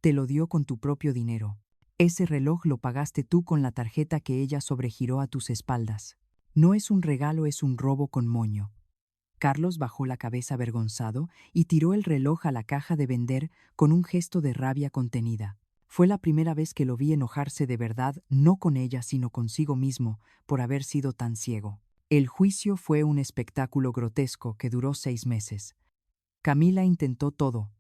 Te lo dio con tu propio dinero. Ese reloj lo pagaste tú con la tarjeta que ella sobregiró a tus espaldas. No es un regalo, es un robo con moño. Carlos bajó la cabeza avergonzado y tiró el reloj a la caja de vender con un gesto de rabia contenida. Fue la primera vez que lo vi enojarse de verdad, no con ella sino consigo mismo, por haber sido tan ciego. El juicio fue un espectáculo grotesco que duró 6 meses. Camila intentó todo.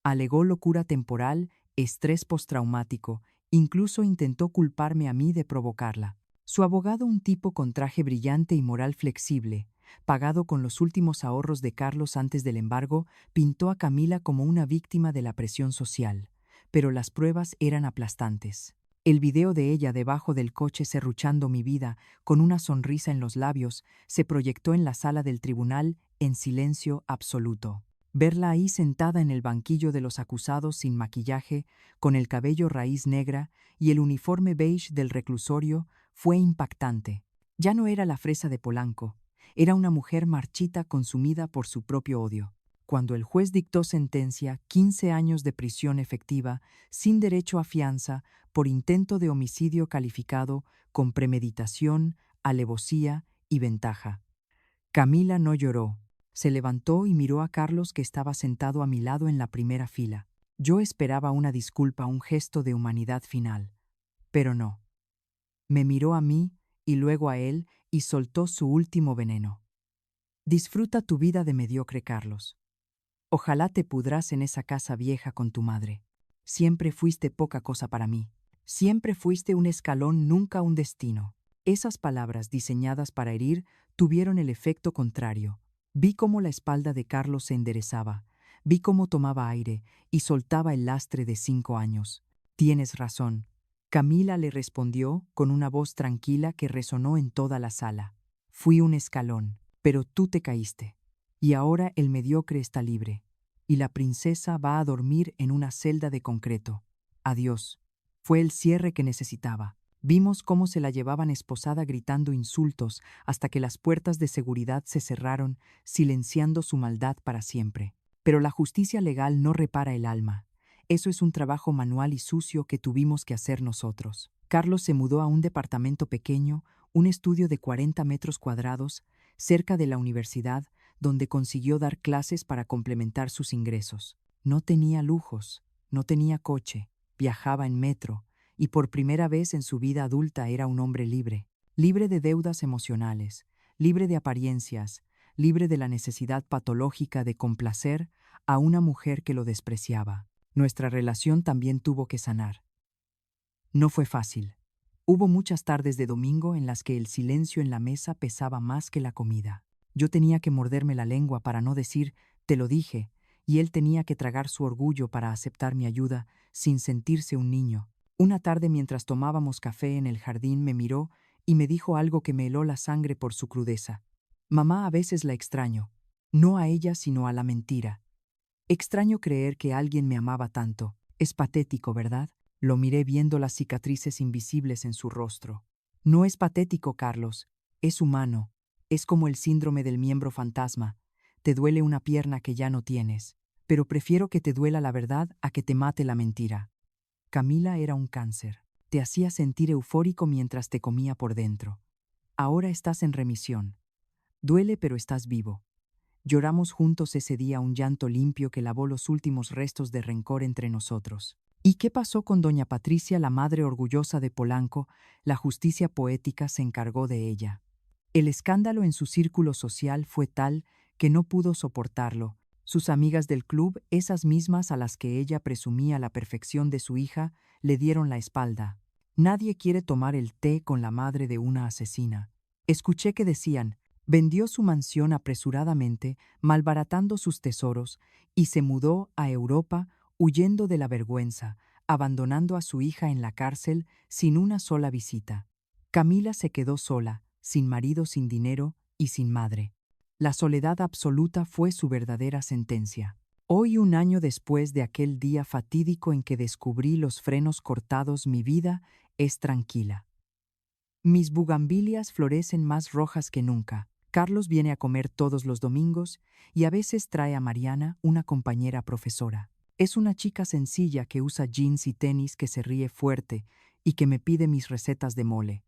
Alegó locura temporal, estrés postraumático, incluso intentó culparme a mí de provocarla. Su abogado, un tipo con traje brillante y moral flexible, pagado con los últimos ahorros de Carlos antes del embargo, pintó a Camila como una víctima de la presión social. Pero las pruebas eran aplastantes. El video de ella debajo del coche serruchando mi vida, con una sonrisa en los labios, se proyectó en la sala del tribunal en silencio absoluto. Verla ahí sentada en el banquillo de los acusados sin maquillaje, con el cabello raíz negra y el uniforme beige del reclusorio, fue impactante. Ya no era la fresa de Polanco, era una mujer marchita consumida por su propio odio. Cuando el juez dictó sentencia, 15 años de prisión efectiva, sin derecho a fianza, por intento de homicidio calificado con premeditación, alevosía y ventaja. Camila no lloró. Se levantó y miró a Carlos, que estaba sentado a mi lado en la primera fila. Yo esperaba una disculpa, un gesto de humanidad final. Pero no. Me miró a mí y luego a él y soltó su último veneno. Disfruta tu vida de mediocre, Carlos. Ojalá te pudras en esa casa vieja con tu madre. Siempre fuiste poca cosa para mí. Siempre fuiste un escalón, nunca un destino. Esas palabras, diseñadas para herir, tuvieron el efecto contrario. Vi cómo la espalda de Carlos se enderezaba, vi cómo tomaba aire y soltaba el lastre de 5 años. Tienes razón. Camila le respondió con una voz tranquila que resonó en toda la sala. Fui un escalón, pero tú te caíste. Y ahora el mediocre está libre, y la princesa va a dormir en una celda de concreto. Adiós. Fue el cierre que necesitaba. Vimos cómo se la llevaban esposada gritando insultos hasta que las puertas de seguridad se cerraron, silenciando su maldad para siempre. Pero la justicia legal no repara el alma. Eso es un trabajo manual y sucio que tuvimos que hacer nosotros. Carlos se mudó a un departamento pequeño, un estudio de 40 metros cuadrados, cerca de la universidad, donde consiguió dar clases para complementar sus ingresos. No tenía lujos, no tenía coche, viajaba en metro, y por primera vez en su vida adulta era un hombre libre, libre de deudas emocionales, libre de apariencias, libre de la necesidad patológica de complacer a una mujer que lo despreciaba. Nuestra relación también tuvo que sanar. No fue fácil. Hubo muchas tardes de domingo en las que el silencio en la mesa pesaba más que la comida. Yo tenía que morderme la lengua para no decir «te lo dije», y él tenía que tragar su orgullo para aceptar mi ayuda sin sentirse un niño. Una tarde, mientras tomábamos café en el jardín, me miró y me dijo algo que me heló la sangre por su crudeza. Mamá, a veces la extraño. No a ella, sino a la mentira. Extraño creer que alguien me amaba tanto. Es patético, ¿verdad? Lo miré viendo las cicatrices invisibles en su rostro. No es patético, Carlos. Es humano. Es como el síndrome del miembro fantasma. Te duele una pierna que ya no tienes. Pero prefiero que te duela la verdad a que te mate la mentira. Camila era un cáncer. Te hacía sentir eufórico mientras te comía por dentro. Ahora estás en remisión. Duele, pero estás vivo. Lloramos juntos ese día, un llanto limpio que lavó los últimos restos de rencor entre nosotros. ¿Y qué pasó con doña Patricia, la madre orgullosa de Polanco? La justicia poética se encargó de ella. El escándalo en su círculo social fue tal que no pudo soportarlo. Sus amigas del club, esas mismas a las que ella presumía la perfección de su hija, le dieron la espalda. Nadie quiere tomar el té con la madre de una asesina. Escuché que decían, vendió su mansión apresuradamente, malbaratando sus tesoros, y se mudó a Europa huyendo de la vergüenza, abandonando a su hija en la cárcel sin una sola visita. Camila se quedó sola, sin marido, sin dinero y sin madre. La soledad absoluta fue su verdadera sentencia. Hoy, un año después de aquel día fatídico en que descubrí los frenos cortados, mi vida es tranquila. Mis bugambilias florecen más rojas que nunca. Carlos viene a comer todos los domingos y a veces trae a Mariana, una compañera profesora. Es una chica sencilla que usa jeans y tenis, que se ríe fuerte y que me pide mis recetas de mole.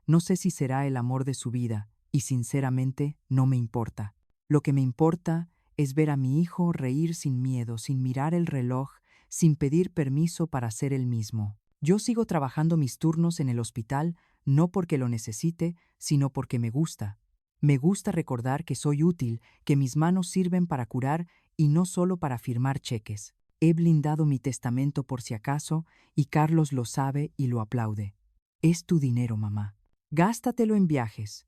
No sé si será el amor de su vida, y sinceramente no me importa. Lo que me importa es ver a mi hijo reír sin miedo, sin mirar el reloj, sin pedir permiso para ser él mismo. Yo sigo trabajando mis turnos en el hospital, no porque lo necesite, sino porque me gusta. Me gusta recordar que soy útil, que mis manos sirven para curar y no solo para firmar cheques. He blindado mi testamento por si acaso, y Carlos lo sabe y lo aplaude. Es tu dinero, mamá. Gástatelo en viajes.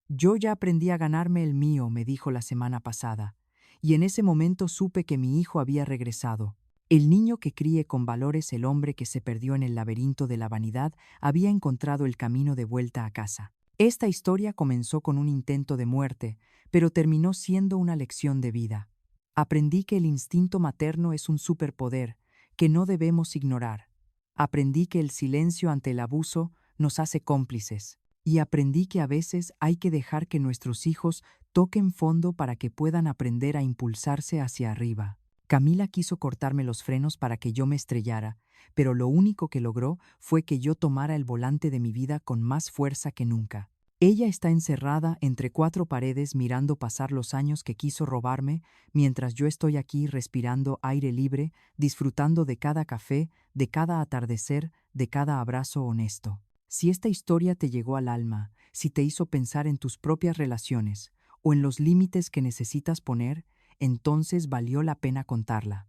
Yo ya aprendí a ganarme el mío, me dijo la semana pasada, y en ese momento supe que mi hijo había regresado. El niño que críe con valores, el hombre que se perdió en el laberinto de la vanidad, había encontrado el camino de vuelta a casa. Esta historia comenzó con un intento de muerte, pero terminó siendo una lección de vida. Aprendí que el instinto materno es un superpoder que no debemos ignorar. Aprendí que el silencio ante el abuso nos hace cómplices. Y aprendí que a veces hay que dejar que nuestros hijos toquen fondo para que puedan aprender a impulsarse hacia arriba. Camila quiso cortarme los frenos para que yo me estrellara, pero lo único que logró fue que yo tomara el volante de mi vida con más fuerza que nunca. Ella está encerrada entre cuatro paredes mirando pasar los años que quiso robarme, mientras yo estoy aquí respirando aire libre, disfrutando de cada café, de cada atardecer, de cada abrazo honesto. Si esta historia te llegó al alma, si te hizo pensar en tus propias relaciones o en los límites que necesitas poner, entonces valió la pena contarla.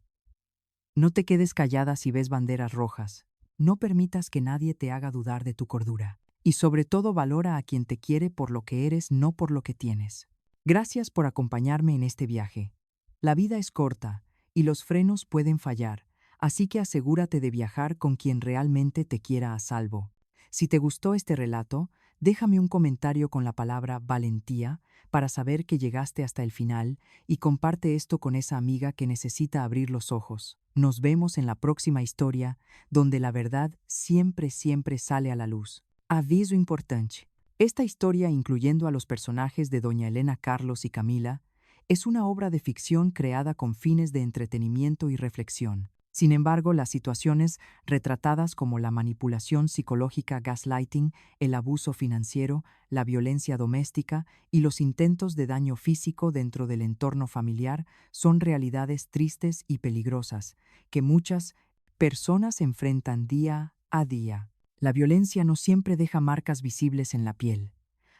No te quedes callada si ves banderas rojas. No permitas que nadie te haga dudar de tu cordura. Y sobre todo valora a quien te quiere por lo que eres, no por lo que tienes. Gracias por acompañarme en este viaje. La vida es corta y los frenos pueden fallar, así que asegúrate de viajar con quien realmente te quiera a salvo. Si te gustó este relato, déjame un comentario con la palabra valentía para saber que llegaste hasta el final y comparte esto con esa amiga que necesita abrir los ojos. Nos vemos en la próxima historia, donde la verdad siempre, siempre sale a la luz. Aviso importante. Esta historia, incluyendo a los personajes de Doña Elena, Carlos y Camila, es una obra de ficción creada con fines de entretenimiento y reflexión. Sin embargo, las situaciones retratadas como la manipulación psicológica, gaslighting, el abuso financiero, la violencia doméstica y los intentos de daño físico dentro del entorno familiar son realidades tristes y peligrosas que muchas personas enfrentan día a día. La violencia no siempre deja marcas visibles en la piel.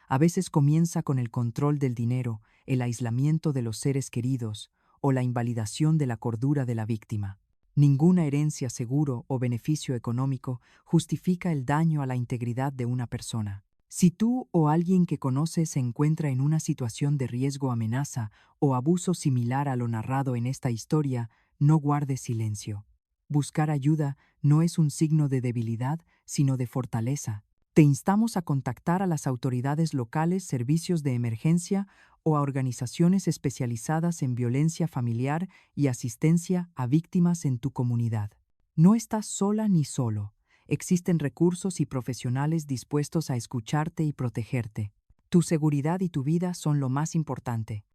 A veces comienza con el control del dinero, el aislamiento de los seres queridos o la invalidación de la cordura de la víctima. Ninguna herencia, seguro o beneficio económico justifica el daño a la integridad de una persona. Si tú o alguien que conoces se encuentra en una situación de riesgo, amenaza o abuso similar a lo narrado en esta historia, no guardes silencio. Buscar ayuda no es un signo de debilidad, sino de fortaleza. Te instamos a contactar a las autoridades locales, servicios de emergencia o a organizaciones especializadas en violencia familiar y asistencia a víctimas en tu comunidad. No estás sola ni solo. Existen recursos y profesionales dispuestos a escucharte y protegerte. Tu seguridad y tu vida son lo más importante.